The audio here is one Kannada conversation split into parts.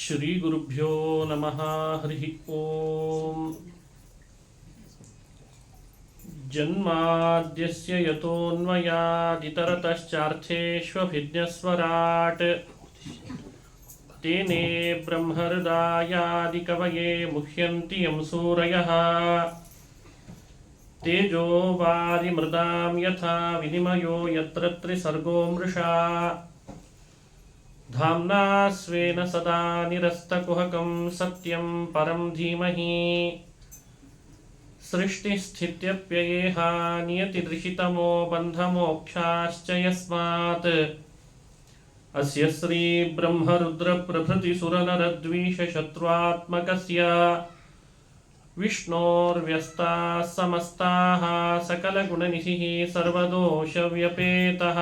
ಶ್ರೀ ಗುರುಭ್ಯೋ ನಮಃ. ಹರಿ ಓಂ. ಜನ್ಮಾದ್ಯಸ್ಯ ಯತೋನ್ಮಯಾದಿತರತಶ್ಚಾರ್ಥೇಷ್ವಭಿಜ್ಞಸ್ವರಾಟ್ ತೇನೇ ಬ್ರಹ್ಮಹೃದಾಯಾದಿಕವಯೇ ಮುಹ್ಯಂತಿ ಯಂ ಸೂರಯಃ ತೇಜೋ ವಾರಿಮೃದಾಂ ಯಥಾ ವಿನಿಮಯೋ ಯತ್ರ ತ್ರಿಸರ್ಗೋ ಮೃಷಾ ಧಾಮ್ನಾ ಸ್ವೇನ ಸದಾ ನಿರಸ್ತಕುಹಕಂ ಸತ್ಯಂ ಪರಂ ಧೀಮಹಿ ಸೃಷ್ಟಿಸ್ಥಿತ್ಯಪ್ಯಯೇಹ ನಿಯತಿದೃಶಿತಮೋ ಬಂಧಮೋಕ್ಷಾಶ್ಚ ಯಸ್ಮಾತ್ ಅಸ್ಯ ಶ್ರೀ ಬ್ರಹ್ಮರುದ್ರ ಪ್ರಭೃತಿ ಸುರನರದ್ವೀಷ ಶತ್ರುತ್ಮಕಸ್ಯ ವಿಷ್ಣೋರ್ವ್ಯಸ್ತಾಃ ಸಮಸ್ತಾಃ ಸಕಲಗುಣನಿಧಿಃ ಸರ್ವದೋಷವ್ಯಪೇತಃ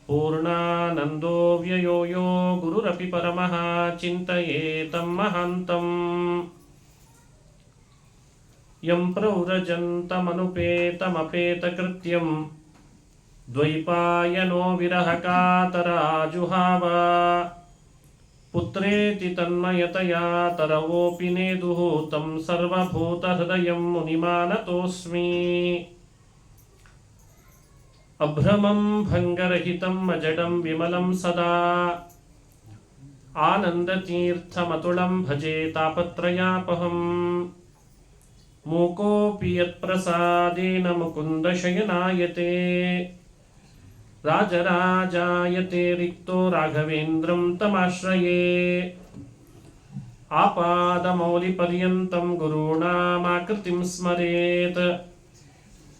ಪೂರ್ಣಾನಂದೋ ವ್ಯಯೋ ಯೋ ಗುರುರಪಿ ಪರಮಃ ಚಿಂತಯೇತಂ ಮಹಾಂತಂ. ಯಂ ಪ್ರವ್ರಜन्तಮನುಪೇತಮಪೇತಕೃತ್ಯಂ ದ್ವೈಪಾಯನೋ ವಿರಹಕಾತರಾಜುಹಾವ ಪುತ್ರೇತಿ ತನ್ಮಯತಯಾ ತರವೋಪಿ ನೇದುಃ तं ಸರ್ವಭೂತಹೃದಯಂ ಮುನಿಮಾನತೋಸ್ಮಿ. ಅಭ್ರಮಂ ಭಂಗರಹಿತಂ ಅಜಡಂ ವಿಮಲಂ ಸದಾ ಆನಂದತೀರ್ಥಮತುಳಂ ಭಜೆ ತಾಪತ್ರಯಾಪಹಂ. ಮೂಕೋಪಿ ಯತ್ಪ್ರಸಾದೇನ ಮುಕುಂದಶಯನಾಯತೆ ರಾಜರಾಜಾಯತೆ ರಿಕ್ತೋ ರಾಘವೇಂದ್ರಂ ತಮಾಶ್ರಯೇ. ಆಪಾದಮೌಲಿಪರ್ಯಂತಂ ಗುರುಣಾಮಾಕೃತಿಂ ಸ್ಮರೇತ್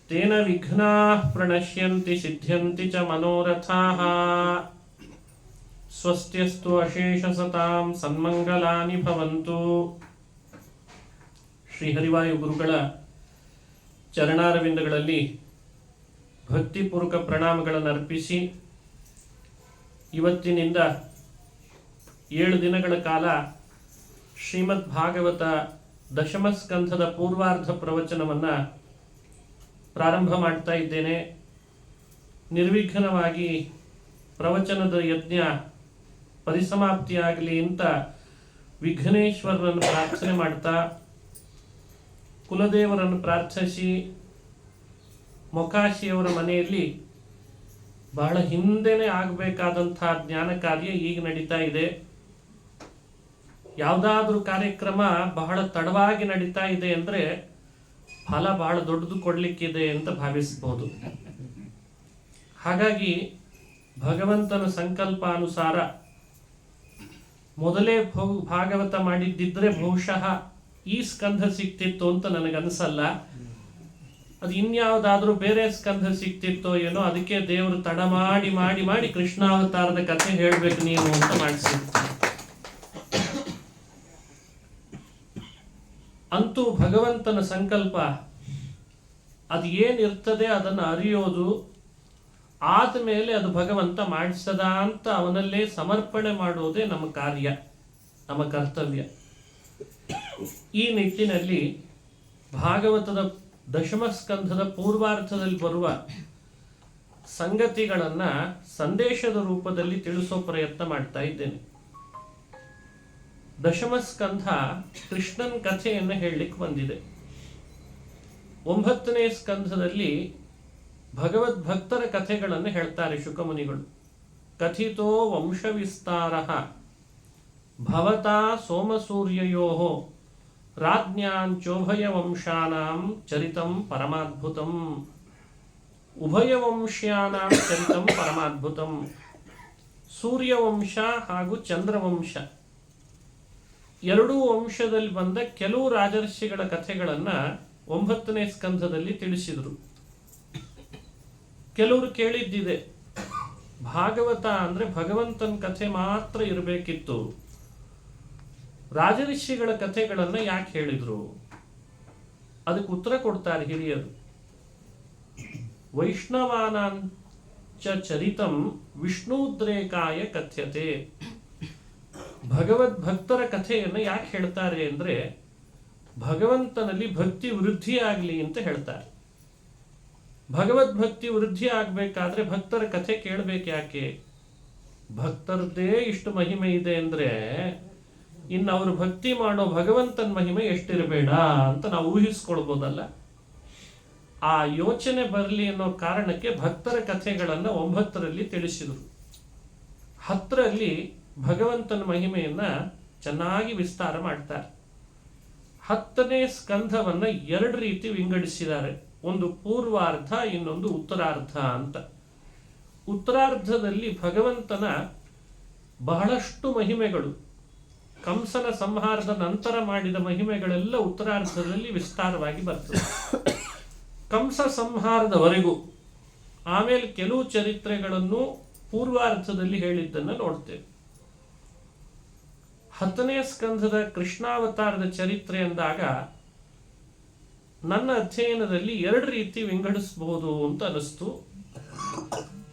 ತೇನ ವಿಘ್ನಾಃ ಪ್ರಣಶ್ಯಂತಿ ಸಿದ್ಧ್ಯಂತಿ ಚ ಮನೋರಥಾಃ. ಸ್ವಸ್ತ್ಯಸ್ತು ಅಶೇಷಸತಾಂ ಸನ್ಮಂಗಲಾನಿ ಭವಂತು. ಶ್ರೀಹರಿವಾಯು ಗುರುಗಳ ಚರಣಾರವಿಂದಗಳಲ್ಲಿ ಭಕ್ತಿಪೂರ್ವಕ ಪ್ರಣಾಮಗಳನ್ನು ಅರ್ಪಿಸಿ, ಇವತ್ತಿನಿಂದ 7 ದಿನಗಳ ಕಾಲ ಶ್ರೀಮದ್ ಭಾಗವತ ದಶಮಸ್ಕಂಧದ ಪೂರ್ವಾರ್ಧ ಪ್ರವಚನವನ್ನು ಪ್ರಾರಂಭ ಮಾಡ್ತಾ ಇದ್ದೇನೆ. ನಿರ್ವಿಘ್ನವಾಗಿ ಪ್ರವಚನದ ಯಜ್ಞ ಪರಿಸಮಾಪ್ತಿಯಾಗಲಿ ಅಂತ ವಿಘ್ನೇಶ್ವರರನ್ನು ಪ್ರಾರ್ಥನೆ ಮಾಡ್ತಾ, ಕುಲದೇವರನ್ನು ಪ್ರಾರ್ಥಿಸಿ, ಮೊಕಾಶಿಯವರ ಮನೆಯಲ್ಲಿ ಬಹಳ ಹಿಂದೆನೇ ಆಗಬೇಕಾದಂತಹ ಜ್ಞಾನ ಕಾರ್ಯ ಈಗ ನಡೀತಾ ಇದೆ. ಯಾವುದಾದ್ರೂ ಕಾರ್ಯಕ್ರಮ ಬಹಳ ತಡವಾಗಿ ನಡೀತಾ ಇದೆ ಅಂದರೆ ಫಲ ಬಹಳ ದೊಡ್ಡದು ಕೊಡ್ಲಿಕ್ಕಿದೆ ಅಂತ ಭಾವಿಸಬಹುದು. ಹಾಗಾಗಿ ಭಗವಂತನ ಸಂಕಲ್ಪಾನುಸಾರ ಮೊದಲೇ ಭಾಗವತ ಮಾಡಿದ್ದಿದ್ರೆ ಬಹುಶಃ ಈ ಸ್ಕಂಧ ಸಿಕ್ತಿತ್ತು ಅಂತ ನನಗನ್ಸಲ್ಲ. ಅದು ಇನ್ಯಾವುದಾದ್ರೂ ಬೇರೆ ಸ್ಕಂಧ ಸಿಕ್ತಿತ್ತೋ ಏನೋ, ಅದಕ್ಕೆ ದೇವರು ತಡ ಮಾಡಿ ಮಾಡಿ ಮಾಡಿ ಕೃಷ್ಣಾವತಾರದ ಕಥೆ ಹೇಳ್ಬೇಕು ನೀವು ಅಂತ ಮಾಡಿಸಿದ್ರು. ಅಂತೂ ಭಗವಂತನ ಸಂಕಲ್ಪ ಅದು ಏನಿರ್ತದೆ ಅದನ್ನು ಅರಿಯೋದು, ಆದಮೇಲೆ ಅದು ಭಗವಂತ ಮಾಡಿಸದ ಅಂತ ಅವನಲ್ಲೇ ಸಮರ್ಪಣೆ ಮಾಡೋದೇ ನಮ್ಮ ಕಾರ್ಯ, ನಮ್ಮ ಕರ್ತವ್ಯ. ಈ ನಿಟ್ಟಿನಲ್ಲಿ ಭಾಗವತದ ದಶಮಸ್ಕಂಧದ ಪೂರ್ವಾರ್ಥದಲ್ಲಿ ಬರುವ ಸಂಗತಿಗಳನ್ನು ಸಂದೇಶದ ರೂಪದಲ್ಲಿ ತಿಳಿಸೋ ಪ್ರಯತ್ನ ಮಾಡ್ತಾ ಇದ್ದೇನೆ. ದಶಮಸ್ಕಂಧ ಕೃಷ್ಣನ್ ಕಥೆಯನ್ನು ಹೇಳಲಿಕ್ಕೆ ಬಂದಿದೆ. 9ನೇ ಸ್ಕಂಧದಲ್ಲಿ ಭಗವದ್ಭಕ್ತರ ಕಥೆಗಳನ್ನು ಹೇಳ್ತಾರೆ ಶುಕಮುನಿಗಳು. ಕಥಿತೋ ವಂಶವಿಸ್ತಾರಃ ಭವತಾ ಸೋಮಸೂರ್ಯಯೋಃ ರಾಜ್ಞಾಂಚೋಭಯ ವಂಶಾನಾಂ ಚರಿತಂ ಪರಮಾದ್ಭುತಂ. ಉಭಯವಂಶ್ಯಾನಾಂ ಚರಿತಂ ಪರಮಾದ್ಭುತಂ. ಸೂರ್ಯವಂಶ ಹಾಗೂ ಚಂದ್ರವಂಶ ಎರಡೂ ವಂಶದಲ್ಲಿ ಬಂದ ಕೆಲವು ರಾಜರ್ಷಿಗಳ ಕಥೆಗಳನ್ನು 9ನೇ ಸ್ಕಂಧದಲ್ಲಿ ತಿಳಿಸಿದರು. ಕೆಲವರು ಕೇಳಿದ್ದಿದೆ, ಭಾಗವತ ಅಂದ್ರೆ ಭಗವಂತನ ಕಥೆ ಮಾತ್ರ ಇರಬೇಕಿತ್ತು, ರಾಜರ್ಷಿಗಳ ಕಥೆಗಳನ್ನು ಯಾಕೆ ಹೇಳಿದ್ರು? ಅದಕ್ಕೆ ಉತ್ತರ ಕೊಡ್ತಾರೆ ಹಿರಿಯರು. ವೈಷ್ಣವಾನಾಂಚ ಚರಿತಂ ವಿಷ್ಣುದ್ರೇಕಾಯ ಕಥ್ಯತೆ. ಭಗವದ್ಭಕ್ತರ ಕಥೆಯನ್ನು ಯಾಕೆ ಹೇಳ್ತಾರೆ ಅಂದ್ರೆ ಭಗವಂತನಲ್ಲಿ ಭಕ್ತಿ ವೃದ್ಧಿ ಆಗಲಿ ಅಂತ ಹೇಳ್ತಾರೆ. ಭಗವದ್ಭಕ್ತಿ ವೃದ್ಧಿ ಆಗಬೇಕಾದ್ರೆ ಭಕ್ತರ ಕಥೆ ಕೇಳಬೇಕು. ಯಾಕೆ? ಭಕ್ತರದ್ದೇ ಇಷ್ಟು ಮಹಿಮೆ ಇದೆ ಅಂದ್ರೆ ಇನ್ನು ಅವರು ಭಕ್ತಿ ಮಾಡೋ ಭಗವಂತನ ಮಹಿಮೆ ಎಷ್ಟಿರಬೇಡ ಅಂತ ನಾವು ಊಹಿಸ್ಕೊಳ್ಬೋದಲ್ಲ. ಆ ಯೋಚನೆ ಬರಲಿ ಅನ್ನೋ ಕಾರಣಕ್ಕೆ ಭಕ್ತರ ಕಥೆಗಳನ್ನು 9ರಲ್ಲಿ ತಿಳಿಸಿದರು. 10ರಲ್ಲಿ ಭಗವಂತನ ಮಹಿಮೆಯನ್ನ ಚೆನ್ನಾಗಿ ವಿಸ್ತಾರ ಮಾಡ್ತಾರೆ. 10ನೇ ಸ್ಕಂಧವನ್ನ 2 ರೀತಿ ವಿಂಗಡಿಸಿದ್ದಾರೆ. ಒಂದು ಪೂರ್ವಾರ್ಧ, ಇನ್ನೊಂದು ಉತ್ತರಾರ್ಧ ಅಂತ. ಉತ್ತರಾರ್ಧದಲ್ಲಿ ಭಗವಂತನ ಬಹಳಷ್ಟು ಮಹಿಮೆಗಳು, ಕಂಸನ ಸಂಹಾರದ ನಂತರ ಮಾಡಿದ ಮಹಿಮೆಗಳೆಲ್ಲ ಉತ್ತರಾರ್ಧದಲ್ಲಿ ವಿಸ್ತಾರವಾಗಿ ಬರ್ತದೆ. ಕಂಸ ಸಂಹಾರದವರೆಗೂ. ಆಮೇಲೆ ಕೆಲವು ಚರಿತ್ರೆಗಳನ್ನು ಪೂರ್ವಾರ್ಧದಲ್ಲಿ ಹೇಳಿದ್ದನ್ನು ನೋಡ್ತೇವೆ. 10ನೇ ಸ್ಕಂಧದ ಕೃಷ್ಣಾವತಾರದ ಚರಿತ್ರೆ ಎಂದಾಗ ನನ್ನ ಅಧ್ಯಯನದಲ್ಲಿ 2 ರೀತಿ ವಿಂಗಡಿಸಬಹುದು ಅಂತ ಅನಿಸ್ತು.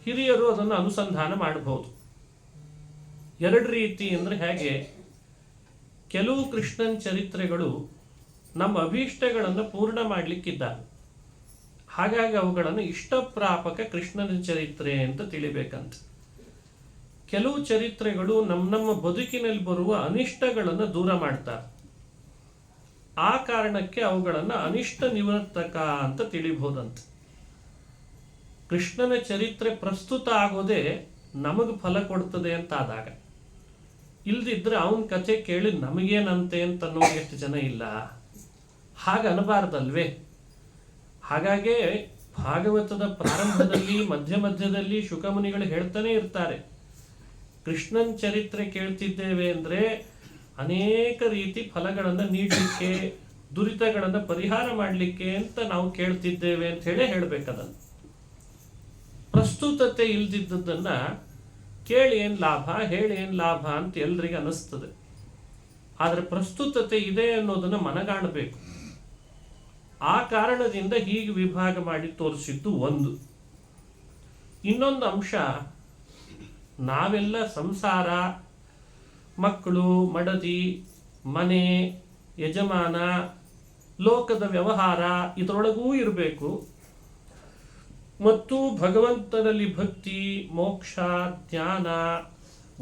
ಹಿರಿಯರು ಅದನ್ನು ಅನುಸಂಧಾನ ಮಾಡಬಹುದು. 2 ರೀತಿ ಅಂದ್ರೆ ಹೇಗೆ? ಕೆಲವು ಕೃಷ್ಣನ ಚರಿತ್ರೆಗಳು ನಮ್ಮ ಅಭೀಷ್ಟಗಳನ್ನು ಪೂರ್ಣ ಮಾಡಲಿಕ್ಕಿದ್ದಾವೆ. ಹಾಗಾಗಿ ಅವುಗಳನ್ನು ಇಷ್ಟಪ್ರಾಪಕ ಕೃಷ್ಣನ ಚರಿತ್ರೆ ಅಂತ ತಿಳಿಬೇಕಂತ. ಕೆಲವು ಚರಿತ್ರೆಗಳು ನಮ್ಮ ಬದುಕಿನಲ್ಲಿ ಬರುವ ಅನಿಷ್ಟಗಳನ್ನು ದೂರ ಮಾಡ್ತಾರೆ. ಆ ಕಾರಣಕ್ಕೆ ಅವುಗಳನ್ನು ಅನಿಷ್ಟ ನಿವರ್ತಕ ಅಂತ ತಿಳಿಬಹುದಂತ. ಕೃಷ್ಣನ ಚರಿತ್ರೆ ಪ್ರಸ್ತುತ ಆಗೋದೇ ನಮಗೆ ಫಲ ಕೊಡ್ತದೆ ಅಂತ ಆದಾಗ, ಇಲ್ದಿದ್ರೆ ಅವನ ಕಥೆ ಕೇಳಿ ನಮಗೇನಂತೆ ಅಂತ ಅನ್ನೋದು ಎಷ್ಟು ಜನ ಇಲ್ಲ. ಹಾಗ ಅನಬಾರ್ದಲ್ವೇ? ಹಾಗಾಗೇ ಭಾಗವತದ ಪ್ರಾರಂಭದಲ್ಲಿ ಮಧ್ಯ ಮಧ್ಯದಲ್ಲಿ ಶುಕಮುನಿಗಳು ಹೇಳ್ತಾನೆ ಇರ್ತಾರೆ, ಕೃಷ್ಣನ್ ಚರಿತ್ರೆ ಕೇಳ್ತಿದ್ದೇವೆ ಅಂದ್ರೆ ಅನೇಕ ರೀತಿ ಫಲಗಳನ್ನು ನೀಡಲಿಕ್ಕೆ, ದುರಿತಗಳನ್ನು ಪರಿಹಾರ ಮಾಡಲಿಕ್ಕೆ ಅಂತ ನಾವು ಕೇಳ್ತಿದ್ದೇವೆ ಅಂತ ಹೇಳಿ ಹೇಳ್ಬೇಕದನ್ನು. ಪ್ರಸ್ತುತತೆ ಇಲ್ದಿದ್ದದನ್ನ ಕೇಳಿ ಏನ್ ಲಾಭ, ಹೇಳಿ ಏನ್ ಲಾಭ ಅಂತ ಎಲ್ರಿಗೆ ಅನಿಸ್ತದೆ. ಆದ್ರೆ ಪ್ರಸ್ತುತತೆ ಇದೆ ಅನ್ನೋದನ್ನ ಮನಗಾಣಬೇಕು. ಆ ಕಾರಣದಿಂದ ಹೀಗೆ ವಿಭಾಗ ಮಾಡಿ ತೋರಿಸಿದ್ದು ಒಂದು. ಇನ್ನೊಂದು ಅಂಶ, ನಾವೆಲ್ಲ ಸಂಸಾರ, ಮಕ್ಕಳು, ಮಡದಿ, ಮನೆ, ಯಜಮಾನ, ಲೋಕದ ವ್ಯವಹಾರ ಇದರೊಳಗೂ ಇರಬೇಕು. ಮತ್ತು ಭಗವಂತನಲ್ಲಿ ಭಕ್ತಿ, ಮೋಕ್ಷ, ಜ್ಞಾನ,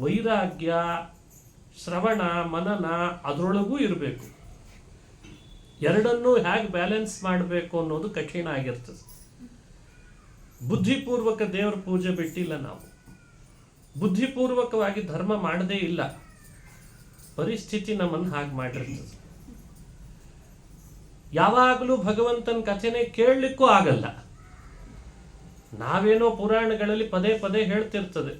ವೈರಾಗ್ಯ, ಶ್ರವಣ, ಮನನ ಅದರೊಳಗೂ ಇರಬೇಕು. ಎರಡನ್ನೂ ಹೇಗೆ ಬ್ಯಾಲೆನ್ಸ್ ಮಾಡಬೇಕು ಅನ್ನೋದು ಕಠಿಣ ಆಗಿರ್ತದೆ. ಬುದ್ಧಿಪೂರ್ವಕ ದೇವರ ಪೂಜೆ ಬಿಟ್ಟಿಲ್ಲ ನಾವು, ಬುದ್ಧಿಪೂರ್ವಕವಾಗಿ ಧರ್ಮ ಮಾಡದೇ ಇಲ್ಲ. ಪರಿಸ್ಥಿತಿ ನಮ್ಮನ್ನು ಹಾಗೆ ಮಾಡಿರ್ತದೆ. ಯಾವಾಗಲೂ ಭಗವಂತನ ಕಥೆನೇ ಕೇಳಲಿಕ್ಕೂ ಆಗಲ್ಲ. ನಾವೇನೋ ಪುರಾಣಗಳಲ್ಲಿ ಪದೇ ಪದೇ ಹೇಳ್ತಿರ್ತದೆ,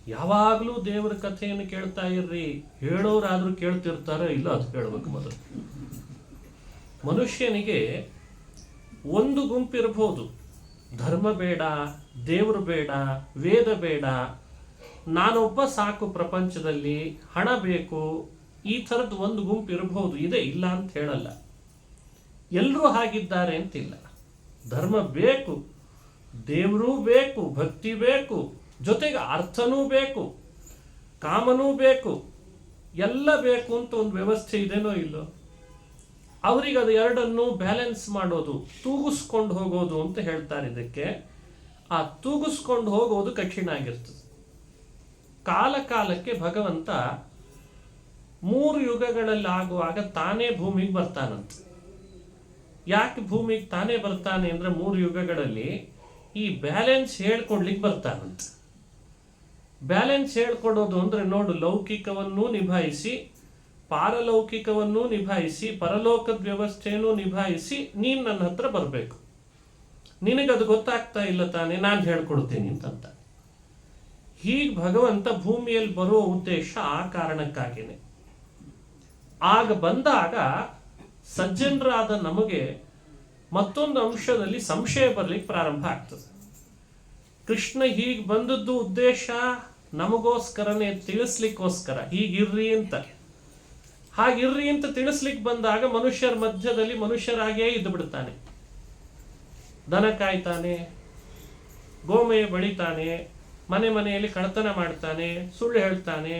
ಯಾವಾಗಲೂ ದೇವರ ಕಥೆಯನ್ನು ಕೇಳ್ತಾ ಇರ್ರಿ, ಹೇಳೋರಾದ್ರೂ ಕೇಳ್ತಿರ್ತಾರೋ ಇಲ್ಲ ಅದು ಹೇಳ್ಬೇಕು ಮೊದಲು. ಮನುಷ್ಯನಿಗೆ ಒಂದು ಗುಂಪಿರಬಹುದು, ಧರ್ಮ ಬೇಡ, ದೇವರು ಬೇಡ, ವೇದ ಬೇಡ, ನಾನೊಬ್ಬ ಸಾಕು ಪ್ರಪಂಚದಲ್ಲಿ, ಹಣ ಬೇಕು, ಈ ಥರದ್ದು ಒಂದು ಗುಂಪು ಇರಬಹುದು. ಇದೆ, ಇಲ್ಲ ಅಂತ ಹೇಳಲ್ಲ. ಎಲ್ಲರೂ ಹಾಗಿದ್ದಾರೆ ಅಂತಿಲ್ಲ. ಧರ್ಮ ಬೇಕು, ದೇವರೂ ಬೇಕು, ಭಕ್ತಿ ಬೇಕು, ಜೊತೆಗೆ ಅರ್ಥನೂ ಬೇಕು, ಕಾಮನೂ ಬೇಕು, ಎಲ್ಲ ಬೇಕು ಅಂತ ಒಂದು ವ್ಯವಸ್ಥೆ ಇದೆನೋ ಇಲ್ಲೋ. ಅವ್ರಿಗೆ ಅದು ಎರಡನ್ನು ಬ್ಯಾಲೆನ್ಸ್ ಮಾಡೋದು, ತೂಗಿಸ್ಕೊಂಡು ಹೋಗೋದು ಅಂತ ಹೇಳ್ತಾರೆ ಇದಕ್ಕೆ. ಆ ತೂಗಿಸ್ಕೊಂಡು ಹೋಗೋದು ಕಠಿಣ ಆಗಿರ್ತದೆ. ಕಾಲ ಕಾಲಕ್ಕೆ ಭಗವಂತ 3 ಯುಗಗಳಲ್ಲಿ ಆಗುವಾಗ ತಾನೇ ಭೂಮಿಗೆ ಬರ್ತಾನಂತ. ಯಾಕೆ ಭೂಮಿಗೆ ತಾನೇ ಬರ್ತಾನೆ ಅಂದ್ರೆ 3 ಯುಗಗಳಲ್ಲಿ ಈ ಬ್ಯಾಲೆನ್ಸ್ ಹೇಳ್ಕೊಡ್ಲಿಕ್ಕೆ ಬರ್ತಾನಂತ. ಬ್ಯಾಲೆನ್ಸ್ ಹೇಳ್ಕೊಡೋದು ಅಂದ್ರೆ ನೋಡು, ಲೌಕಿಕವನ್ನೂ ನಿಭಾಯಿಸಿ, ಪಾರಲೌಕಿಕವನ್ನೂ ನಿಭಾಯಿಸಿ, ಪರಲೋಕದ ವ್ಯವಸ್ಥೆಯನ್ನು ನಿಭಾಯಿಸಿ ನೀನು ನನ್ನ ಹತ್ರ ಬರಬೇಕು. ನಿನಗದು ಗೊತ್ತಾಗ್ತಾ ಇಲ್ಲ ತಾನೆ, ನಾನು ಹೇಳ್ಕೊಡ್ತೀನಿ ಅಂತ. ಹೀಗೆ ಭಗವಂತ ಭೂಮಿಯಲ್ಲಿ ಬರುವ ಉದ್ದೇಶ ಆ ಕಾರಣಕ್ಕಾಗಿನೇ. ಆಗ ಬಂದಾಗ ಸಜ್ಜನರಾದ ನಮಗೆ ಮತ್ತೊಂದು ಅಂಶದಲ್ಲಿ ಸಂಶಯ ಬರ್ಲಿಕ್ಕೆ ಪ್ರಾರಂಭ ಆಗ್ತದೆ. ಕೃಷ್ಣ ಹೀಗೆ ಬಂದದ್ದು ಉದ್ದೇಶ ನಮಗೋಸ್ಕರನೇ, ತಿಳಿಸ್ಲಿಕ್ಕೋಸ್ಕರ, ಹೀಗಿರ್ರಿ ಅಂತ. ಹಾಗಿರ್ರಿ ಅಂತ ತಿಳಿಸ್ಲಿಕ್ಕೆ ಬಂದಾಗ ಮನುಷ್ಯರ ಮಧ್ಯದಲ್ಲಿ ಮನುಷ್ಯರಾಗೇ ಇದ್ದು ಬಿಡ್ತಾನೆ. ದನ ಕಾಯ್ತಾನೆ, ಗೋಮಯ ಬಳಿತಾನೆ, ಮನೆ ಮನೆಯಲ್ಲಿ ಕಳ್ಳತನ ಮಾಡ್ತಾನೆ, ಸುಳ್ಳು ಹೇಳ್ತಾನೆ,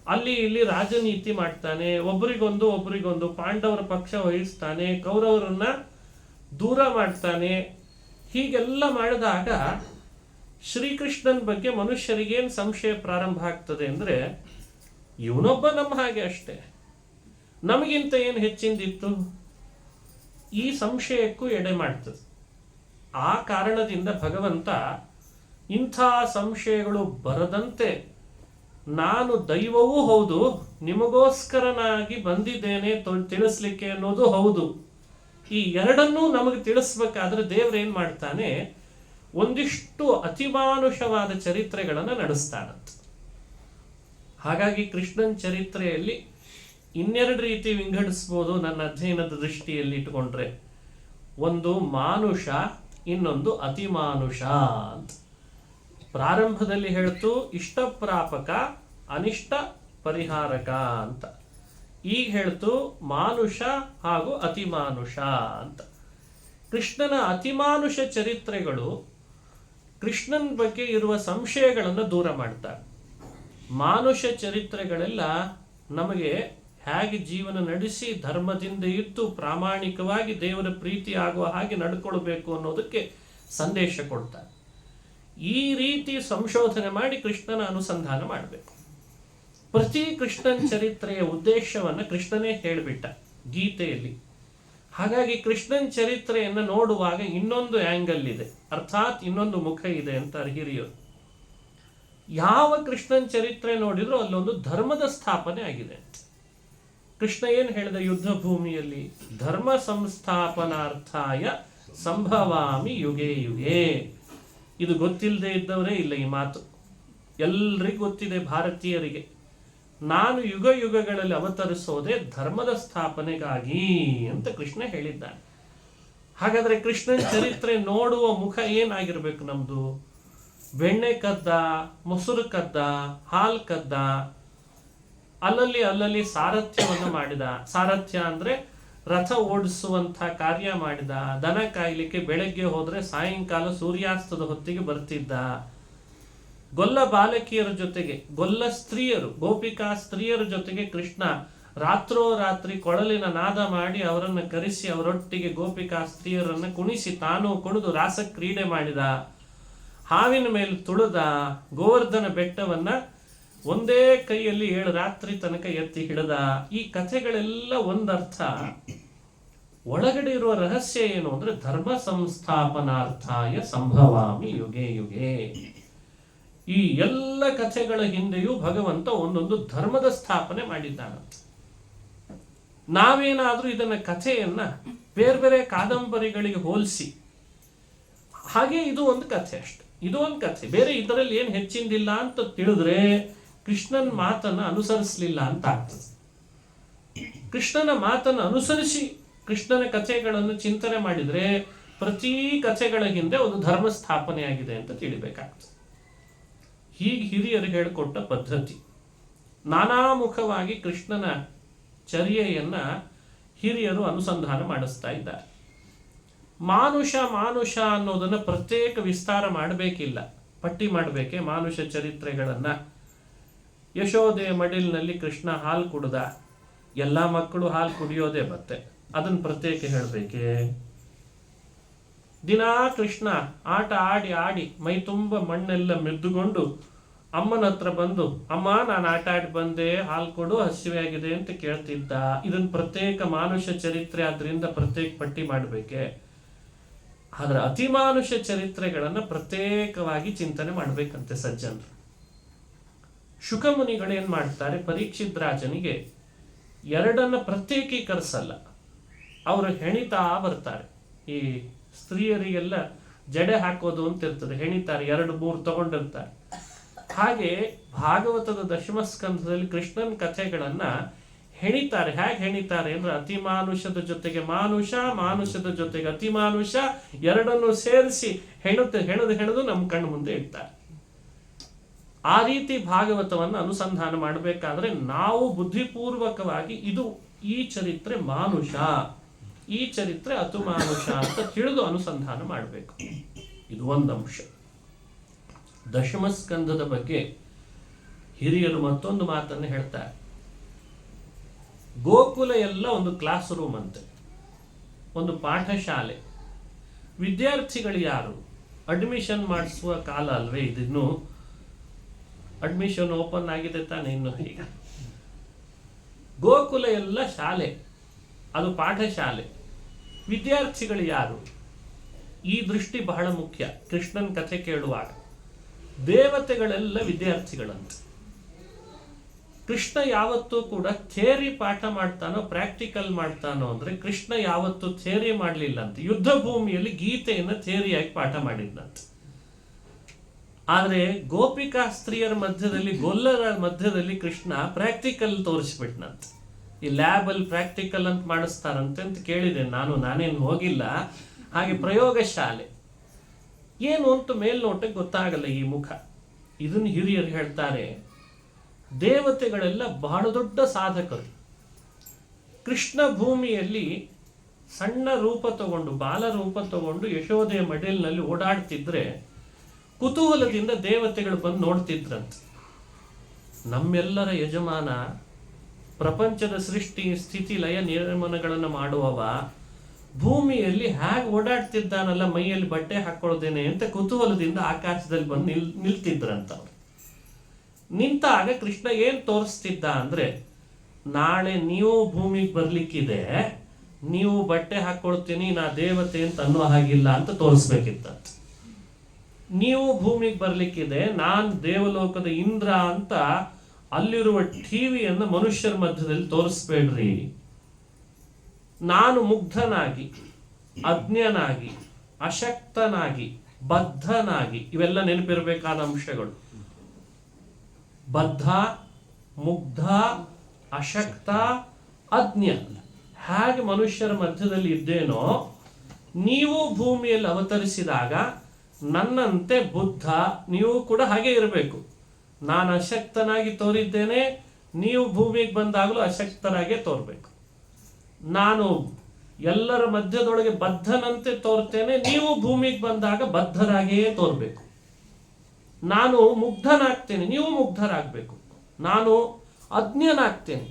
ಅಲ್ಲಿ ಇಲ್ಲಿ ರಾಜನೀತಿ ಮಾಡ್ತಾನೆ, ಒಬ್ರಿಗೊಂದು ಪಾಂಡವರ ಪಕ್ಷ ವಹಿಸ್ತಾನೆ, ಕೌರವರನ್ನ ದೂರ ಮಾಡ್ತಾನೆ. ಹೀಗೆಲ್ಲ ಮಾಡಿದಾಗ ಶ್ರೀಕೃಷ್ಣನ ಬಗ್ಗೆ ಮನುಷ್ಯರಿಗೇನು ಸಂಶಯ ಪ್ರಾರಂಭ ಆಗ್ತದೆ ಅಂದ್ರೆ, ಇವನೊಬ್ಬ ನಮ್ಮ ಹಾಗೆ ಅಷ್ಟೇ, ನಮಗಿಂತ ಏನು ಹೆಚ್ಚಿಂದಿತ್ತು, ಈ ಸಂಶಯಕ್ಕೂ ಎಡೆ ಮಾಡ್ತದೆ. ಆ ಕಾರಣದಿಂದ ಭಗವಂತ ಇಂಥ ಸಂಶಯಗಳು ಬರದಂತೆ ನಾನು ದೈವವೂ ಹೌದು, ನಿಮಗೋಸ್ಕರನಾಗಿ ಬಂದಿದ್ದೇನೆ ತಿಳಿಸ್ಲಿಕ್ಕೆ ಅನ್ನೋದು ಹೌದು, ಈ ಎರಡನ್ನೂ ನಮಗೆ ತಿಳಿಸ್ಬೇಕಾದ್ರೆ ದೇವ್ರೇನ್ ಮಾಡ್ತಾನೆ, ಒಂದಿಷ್ಟು ಅತಿಮಾನುಷವಾದ ಚರಿತ್ರೆಗಳನ್ನು ನಡೆಸ್ತಾನಂತ. ಹಾಗಾಗಿ ಕೃಷ್ಣನ್ ಚರಿತ್ರೆಯಲ್ಲಿ ಇನ್ನೆರಡು ರೀತಿ ವಿಂಗಡಿಸ್ಬೋದು ನನ್ನ ಅಧ್ಯಯನದ ದೃಷ್ಟಿಯಲ್ಲಿ ಇಟ್ಟುಕೊಂಡ್ರೆ. ಒಂದು ಮಾನುಷ, ಇನ್ನೊಂದು ಅತಿಮಾನುಷ ಅಂತ. ಪ್ರಾರಂಭದಲ್ಲಿ ಹೇಳ್ತು ಇಷ್ಟಪ್ರಾಪಕ ಅನಿಷ್ಟ ಪರಿಹಾರಕ ಅಂತ. ಈಗ ಹೇಳ್ತು ಮಾನುಷ ಹಾಗೂ ಅತಿಮಾನುಷ ಅಂತ. ಕೃಷ್ಣನ ಅತಿಮಾನುಷ ಚರಿತ್ರೆಗಳು ಕೃಷ್ಣನ ಬಗ್ಗೆ ಇರುವ ಸಂಶಯಗಳನ್ನು ದೂರ ಮಾಡ್ತಾರೆ. ಮಾನುಷ ಚರಿತ್ರೆಗಳೆಲ್ಲ ನಮಗೆ ಹೇಗೆ ಜೀವನ ನಡೆಸಿ ಧರ್ಮದಿಂದ ಇದ್ದು ಪ್ರಾಮಾಣಿಕವಾಗಿ ದೇವರ ಪ್ರೀತಿ ಆಗುವ ಹಾಗೆ ನಡ್ಕೊಳ್ಬೇಕು ಅನ್ನೋದಕ್ಕೆ ಸಂದೇಶ ಕೊಡ್ತಾರೆ. ಈ ರೀತಿ ಸಂಶೋಧನೆ ಮಾಡಿ ಕೃಷ್ಣನ ಅನುಸಂಧಾನ ಮಾಡಬೇಕು. ಪ್ರತಿ ಕೃಷ್ಣನ ಚರಿತ್ರೆಯ ಉದ್ದೇಶವನ್ನು ಕೃಷ್ಣನೇ ಹೇಳಿಬಿಟ್ಟ ಗೀತೆಯಲ್ಲಿ. ಹಾಗಾಗಿ ಕೃಷ್ಣನ ಚರಿತ್ರೆಯನ್ನು ನೋಡುವಾಗ ಇನ್ನೊಂದು ಆಂಗಲ್ ಇದೆ, ಅರ್ಥಾತ್ ಇನ್ನೊಂದು ಮುಖ ಇದೆ ಅಂತಾರೆ ಹಿರಿಯರು. ಯಾವ ಕೃಷ್ಣನ ಚರಿತ್ರೆ ನೋಡಿದ್ರು ಅಲ್ಲೊಂದು ಧರ್ಮದ ಸ್ಥಾಪನೆ ಆಗಿದೆ. ಕೃಷ್ಣ ಏನು ಹೇಳಿದ ಯುದ್ಧ ಭೂಮಿಯಲ್ಲಿ, ಧರ್ಮ ಸಂಸ್ಥಾಪನಾರ್ಥಾಯ ಸಂಭವಾಮಿ ಯುಗೇ ಯುಗೇ. ಇದು ಗೊತ್ತಿಲ್ಲದೆ ಇದ್ದವರೇ ಇಲ್ಲ, ಈ ಮಾತು ಎಲ್ರಿಗೂ ಗೊತ್ತಿದೆ ಭಾರತೀಯರಿಗೆ. ನಾನು ಯುಗ ಯುಗಗಳಲ್ಲಿ ಅವತರಿಸೋದೆ ಧರ್ಮದ ಸ್ಥಾಪನೆಗಾಗಿ ಅಂತ ಕೃಷ್ಣ ಹೇಳಿದ್ದಾನೆ. ಹಾಗಾದ್ರೆ ಕೃಷ್ಣನ ಚರಿತ್ರೆ ನೋಡುವ ಮುಖ ಏನಾಗಿರ್ಬೇಕು ನಮ್ದು? ಬೆಣ್ಣೆ ಕದ್ದ, ಮೊಸರು ಕದ್ದ, ಹಾಲು ಕದ್ದ, ಅಲ್ಲಲ್ಲಿ ಸಾರಥ್ಯವನ್ನು ಮಾಡಿದ. ಸಾರಥ್ಯ ಅಂದ್ರೆ ರಥ ಓಡಿಸುವಂತ ಕಾರ್ಯ ಮಾಡಿದ. ದನ ಕಾಯ್ಲಿಕ್ಕೆ ಬೆಳಗ್ಗೆ ಹೋದ್ರೆ ಸಾಯಂಕಾಲ ಸೂರ್ಯಾಸ್ತದ ಹೊತ್ತಿಗೆ ಬರ್ತಿದ್ದ. ಗೊಲ್ಲ ಬಾಲಕಿಯರ ಜೊತೆಗೆ, ಗೊಲ್ಲ ಸ್ತ್ರೀಯರು, ಗೋಪಿಕಾ ಸ್ತ್ರೀಯರ ಜೊತೆಗೆ ಕೃಷ್ಣ ರಾತ್ರೋರಾತ್ರಿ ಕೊಳಲಿನ ನಾದ ಮಾಡಿ ಅವರನ್ನು ಕರೆಸಿ ಅವರೊಟ್ಟಿಗೆ ಗೋಪಿಕಾ ಸ್ತ್ರೀಯರನ್ನು ಕುಣಿಸಿ ತಾನು ಕುಣಿದು ರಾಸ ಕ್ರೀಡೆ ಮಾಡಿದ. ಹಾವಿನ ಮೇಲೆ ತುಳಿದ. ಗೋವರ್ಧನ ಬೆಟ್ಟವನ್ನ ಒಂದೇ ಕೈಯಲ್ಲಿ 7 ರಾತ್ರಿ ತನಕ ಎತ್ತಿ ಹಿಡಿದ. ಈ ಕಥೆಗಳೆಲ್ಲ ಒಂದರ್ಥ. ಒಳಗಡೆ ಇರುವ ರಹಸ್ಯ ಏನು ಅಂದ್ರೆ ಧರ್ಮ ಸಂಸ್ಥಾಪನಾರ್ಥಾಯ ಸಂಭವಾಮಿ ಯುಗೆ ಯುಗೆ. ಈ ಎಲ್ಲ ಕಥೆಗಳ ಹಿಂದೆಯೂ ಭಗವಂತ ಒಂದೊಂದು ಧರ್ಮದ ಸ್ಥಾಪನೆ ಮಾಡಿದ್ದಾನಂತ. ನಾವೇನಾದ್ರೂ ಇದನ್ನ ಕಥೆಯನ್ನ ಬೇರೆ ಬೇರೆ ಕಾದಂಬರಿಗಳಿಗೆ ಹೋಲಿಸಿ, ಹಾಗೆ ಇದು ಒಂದು ಕಥೆ ಅಷ್ಟೆ, ಇದು ಒಂದು ಕಥೆ, ಬೇರೆ ಇದರಲ್ಲಿ ಏನು ಹೆಚ್ಚಿಂದಿಲ್ಲ ಅಂತ ತಿಳಿದ್ರೆ ಕೃಷ್ಣನ ಮಾತನ್ನ ಅನುಸರಿಸಲಿಲ್ಲ ಅಂತ ಆಗ್ತದೆ. ಕೃಷ್ಣನ ಮಾತನ್ನು ಅನುಸರಿಸಿ ಕೃಷ್ಣನ ಕಥೆಗಳನ್ನು ಚಿಂತನೆ ಮಾಡಿದ್ರೆ ಪ್ರತಿ ಕಥೆಗಳ ಹಿಂದೆ ಒಂದು ಧರ್ಮ ಸ್ಥಾಪನೆ ಆಗಿದೆ ಅಂತ ತಿಳಿಬೇಕಾಗ್ತದೆ. ಹೀಗೆ ಹಿರಿಯರು ಹೇಳಿಕೊಟ್ಟ ಪದ್ಧತಿ. ನಾನಾಮುಖವಾಗಿ ಕೃಷ್ಣನ ಚರ್ಯೆಯನ್ನ ಹಿರಿಯರು ಅನುಸಂಧಾನ ಮಾಡಿಸ್ತಾ ಇದ್ದಾರೆ. ಮಾನುಷ ಮಾನುಷ ಅನ್ನೋದನ್ನ ಪ್ರತ್ಯೇಕ ವಿಸ್ತಾರ ಮಾಡಬೇಕಿಲ್ಲ, ಪಟ್ಟಿ ಮಾಡಬೇಕೆ ಮಾನುಷ ಚರಿತ್ರೆಗಳನ್ನ. ಯಶೋದೆ ಮಡಿಲಿನಲ್ಲಿ ಕೃಷ್ಣ ಹಾಲು ಕುಡ್ದ, ಎಲ್ಲ ಮಕ್ಕಳು ಹಾಲು ಕುಡಿಯೋದೇ ಮತ್ತೆ, ಅದನ್ನ ಪ್ರತ್ಯೇಕ ಹೇಳಬೇಕೆ? ದಿನಾ ಕೃಷ್ಣ ಆಟ ಆಡಿ ಆಡಿ ಮೈ ತುಂಬ ಮಣ್ಣೆಲ್ಲ ಮೆದ್ದುಕೊಂಡು ಅಮ್ಮನ ಹತ್ರ ಬಂದು, ಅಮ್ಮ ನಾನು ಆಟ ಆಡಿ ಬಂದೆ, ಹಾಲು ಕೊಡು, ಹಸಿವೆ ಆಗಿದೆ ಅಂತ ಕೇಳ್ತಿದ್ದ. ಇದನ್ನ ಪ್ರತ್ಯೇಕ ಮಾನುಷ ಚರಿತ್ರೆ, ಆದ್ರಿಂದ ಪ್ರತ್ಯೇಕ ಪಟ್ಟಿ ಮಾಡಬೇಕೆ? ಆದ್ರೆ ಅತಿಮಾನುಷ ಚರಿತ್ರೆಗಳನ್ನ ಪ್ರತ್ಯೇಕವಾಗಿ ಚಿಂತನೆ ಮಾಡ್ಬೇಕಂತೆ ಸಜ್ಜನರು. ಶುಕಮುನಿಗಳೇನ್ ಮಾಡ್ತಾರೆ, ಪರೀಕ್ಷಿತ್ ರಾಜನಿಗೆ ಎರಡನ್ನ ಪ್ರತ್ಯೇಕೀಕರಿಸಲ್ಲ, ಅವರು ಹೆಣಿತಾ ಬರ್ತಾರೆ. ಈ ಸ್ತ್ರೀಯರಿಗೆಲ್ಲ ಜಡೆ ಹಾಕೋದು ಅಂತ ಇರ್ತದೆ, ಹೆಣಿತಾರೆ, 2-3 ತಗೊಂಡಿರ್ತಾರೆ. ಹಾಗೆ ಭಾಗವತದ ದಶಮ ಸ್ಕಂಧದಲ್ಲಿ ಕೃಷ್ಣನ ಕಥೆಗಳನ್ನ ಹೆಣಿತಾರೆ. ಹೇಗೆ ಹೆಣಿತಾರೆ ಅಂದ್ರೆ ಅತಿಮಾನುಷದ ಜೊತೆಗೆ ಮಾನುಷ, ಮಾನುಷದ ಜೊತೆಗೆ ಅತಿಮಾನುಷ, ಎರಡನ್ನು ಸೇರಿಸಿ ಹೆಣದು ನಮ್ಮ ಕಣ್ಣು ಮುಂದೆ ಇಡ್ತಾರೆ. ಆ ರೀತಿ ಭಾಗವತವನ್ನು ಅನುಸಂಧಾನ ಮಾಡಬೇಕಾದ್ರೆ ನಾವು ಬುದ್ಧಿಪೂರ್ವಕವಾಗಿ ಈ ಚರಿತ್ರೆ ಮಾನುಷ, ಈ ಚರಿತ್ರೆ ಅತಿಮಾನುಷ ಅಂತ ತಿಳಿದು ಅನುಸಂಧಾನ ಮಾಡಬೇಕು. ಇದು ಒಂದು ಅಂಶ. ದಶಮ ಸ್ಕಂಧದ ಬಗ್ಗೆ ಹಿರಿಯರು ಮತ್ತೊಂದು ಮಾತನ್ನು ಹೇಳ್ತಾರೆ. ಗೋಕುಲ ಎಲ್ಲ ಒಂದು ಕ್ಲಾಸ್ ರೂಮ್ ಅಂತೆ, ಒಂದು ಪಾಠಶಾಲೆ. ವಿದ್ಯಾರ್ಥಿಗಳು ಯಾರು? ಅಡ್ಮಿಷನ್ ಮಾಡಿಸುವ ಕಾಲ ಅಲ್ವೇ ಇದಿನ್ನು? ಅಡ್ಮಿಷನ್ ಓಪನ್ ಆಗಿದೆ ತಾನೆ ಇನ್ನು ಈಗ. ಗೋಕುಲ ಎಲ್ಲ ಶಾಲೆ, ಅದು ಪಾಠಶಾಲೆ. ವಿದ್ಯಾರ್ಥಿಗಳು ಯಾರು? ಈ ದೃಷ್ಟಿ ಬಹಳ ಮುಖ್ಯ. ಕೃಷ್ಣನ ಕಥೆ ಕೇಳುವಾಗ ದೇವತೆಗಳೆಲ್ಲ ವಿದ್ಯಾರ್ಥಿಗಳಂತೆ. ಕೃಷ್ಣ ಯಾವತ್ತೂ ಕೂಡ ಥಿಯರಿ ಪಾಠ ಮಾಡ್ತಾನೋ ಪ್ರಾಕ್ಟಿಕಲ್ ಮಾಡ್ತಾನೋ ಅಂದ್ರೆ, ಕೃಷ್ಣ ಯಾವತ್ತೂ ಥಿಯರಿ ಮಾಡಲಿಲ್ಲ ಅಂತ. ಯುದ್ಧ ಭೂಮಿಯಲ್ಲಿ ಗೀತೆಯನ್ನು ಥಿಯರಿಯಾಗಿ ಪಾಠ ಮಾಡಿದ್ದಂತೆ. ಆದರೆ ಗೋಪಿಕಾ ಸ್ತ್ರೀಯರ ಮಧ್ಯದಲ್ಲಿ, ಗೊಲ್ಲರ ಮಧ್ಯದಲ್ಲಿ ಕೃಷ್ಣ ಪ್ರಾಕ್ಟಿಕಲ್ ತೋರಿಸ್ಬಿಟ್ನಂತೆ. ಈ ಲ್ಯಾಬಲ್ಲಿ ಪ್ರಾಕ್ಟಿಕಲ್ ಅಂತ ಮಾಡಿಸ್ತಾರಂತೆ ಅಂತ ಕೇಳಿದೆ ನಾನೇನು ಹೋಗಿಲ್ಲ. ಹಾಗೆ ಪ್ರಯೋಗಶಾಲೆ ಏನು ಅಂತ ಮೇಲ್ನೋಟಕ್ಕೆ ಗೊತ್ತಾಗಲ್ಲ ಈ ಮುಖ. ಇದನ್ನು ಹಿರಿಯರು ಹೇಳ್ತಾರೆ, ದೇವತೆಗಳೆಲ್ಲ ಬಹಳ ದೊಡ್ಡ ಸಾಧಕರು. ಕೃಷ್ಣ ಭೂಮಿಯಲ್ಲಿ ಸಣ್ಣ ರೂಪ ತಗೊಂಡು, ಬಾಲ ರೂಪ ತಗೊಂಡು ಯಶೋದೆಯ ಮಡಿಲಿನಲ್ಲಿ ಓಡಾಡ್ತಿದ್ರೆ ಕುತೂಹಲದಿಂದ ದೇವತೆಗಳು ಬಂದು ನೋಡ್ತಿದ್ರಂತೆ. ನಮ್ಮೆಲ್ಲರ ಯಜಮಾನ, ಪ್ರಪಂಚದ ಸೃಷ್ಟಿ ಸ್ಥಿತಿ ಲಯ ನಿರ್ಮಾಣಗಳನ್ನು ಮಾಡುವವ, ಭೂಮಿಯಲ್ಲಿ ಹೇಗೆ ಓಡಾಡ್ತಿದ್ದಾನಲ್ಲ ಮೈಯಲ್ಲಿ ಬಟ್ಟೆ ಹಾಕೊಳ್ಳೋದೇನೆ ಅಂತ ಕುತೂಹಲದಿಂದ ಆಕಾಶದಲ್ಲಿ ಬಂದು ನಿಲ್ತಿದ್ರಂತ. ನಿಂತಾಗ ಕೃಷ್ಣ ಏನ್ ತೋರಿಸ್ತಿದ್ದ ಅಂದ್ರೆ, ನಾಳೆ ನೀವು ಭೂಮಿಗೆ ಬರ್ಲಿಕ್ಕಿದೆ, ನೀವು ಬಟ್ಟೆ ಹಾಕೊಳ್ತೀನಿ, ನಾ ದೇವತೆ ಅಂತ ಅನ್ನೋ ಹಾಗಿಲ್ಲ ಅಂತ ತೋರಿಸ್ಬೇಕಿತ್ತಂತ. ನೀವು ಭೂಮಿಗೆ ಬರ್ಲಿಕ್ಕಿದೆ, ನಾನ್ ದೇವಲೋಕದ ಇಂದ್ರ ಅಂತ ಅಲ್ಲಿರುವ ಟಿವಿಯನ್ನು ಮನುಷ್ಯರ ಮಧ್ಯದಲ್ಲಿ ತೋರಿಸ್ಬೇಡ್ರಿ. ನಾನು ಮುಗ್ಧನಾಗಿ, ಅಜ್ಞನಾಗಿ, ಅಶಕ್ತನಾಗಿ, ಬದ್ಧನಾಗಿ, ಇವೆಲ್ಲ ನೆನಪಿರಬೇಕಾದ ಅಂಶಗಳು. ಬದ್ಧ, ಮುಗ್ಧ, ಅಶಕ್ತ, ಅಜ್ಞ, ಹಾಗೆ ಮನುಷ್ಯರ ಮಧ್ಯದಲ್ಲಿ ಇದ್ದೇನೋ, ನೀವು ಭೂಮಿಯಲ್ಲಿ ಅವತರಿಸಿದಾಗ ನನ್ನಂತೆ ಬುದ್ಧ ನೀವು ಕೂಡ ಹಾಗೆ ಇರಬೇಕು. ನಾನು ಅಶಕ್ತನಾಗಿ ತೋರಿದ್ದೇನೆ, ನೀವು ಭೂಮಿಗೆ ಬಂದಾಗಲೂ ಅಶಕ್ತರಾಗೇ ತೋರ್ಬೇಕು. ನಾನು ಎಲ್ಲರ ಮಧ್ಯದೊಳಗೆ ಬದ್ಧನಂತೆ ತೋರ್ತೇನೆ, ನೀವು ಭೂಮಿಗೆ ಬಂದಾಗ ಬದ್ಧರಾಗಿಯೇ ತೋರ್ಬೇಕು. ನಾನು ಮುಗ್ಧನಾಗ್ತೇನೆ, ನೀವು ಮುಗ್ಧರಾಗಬೇಕು. ನಾನು ಅಜ್ಞನಾಗ್ತೇನೆ.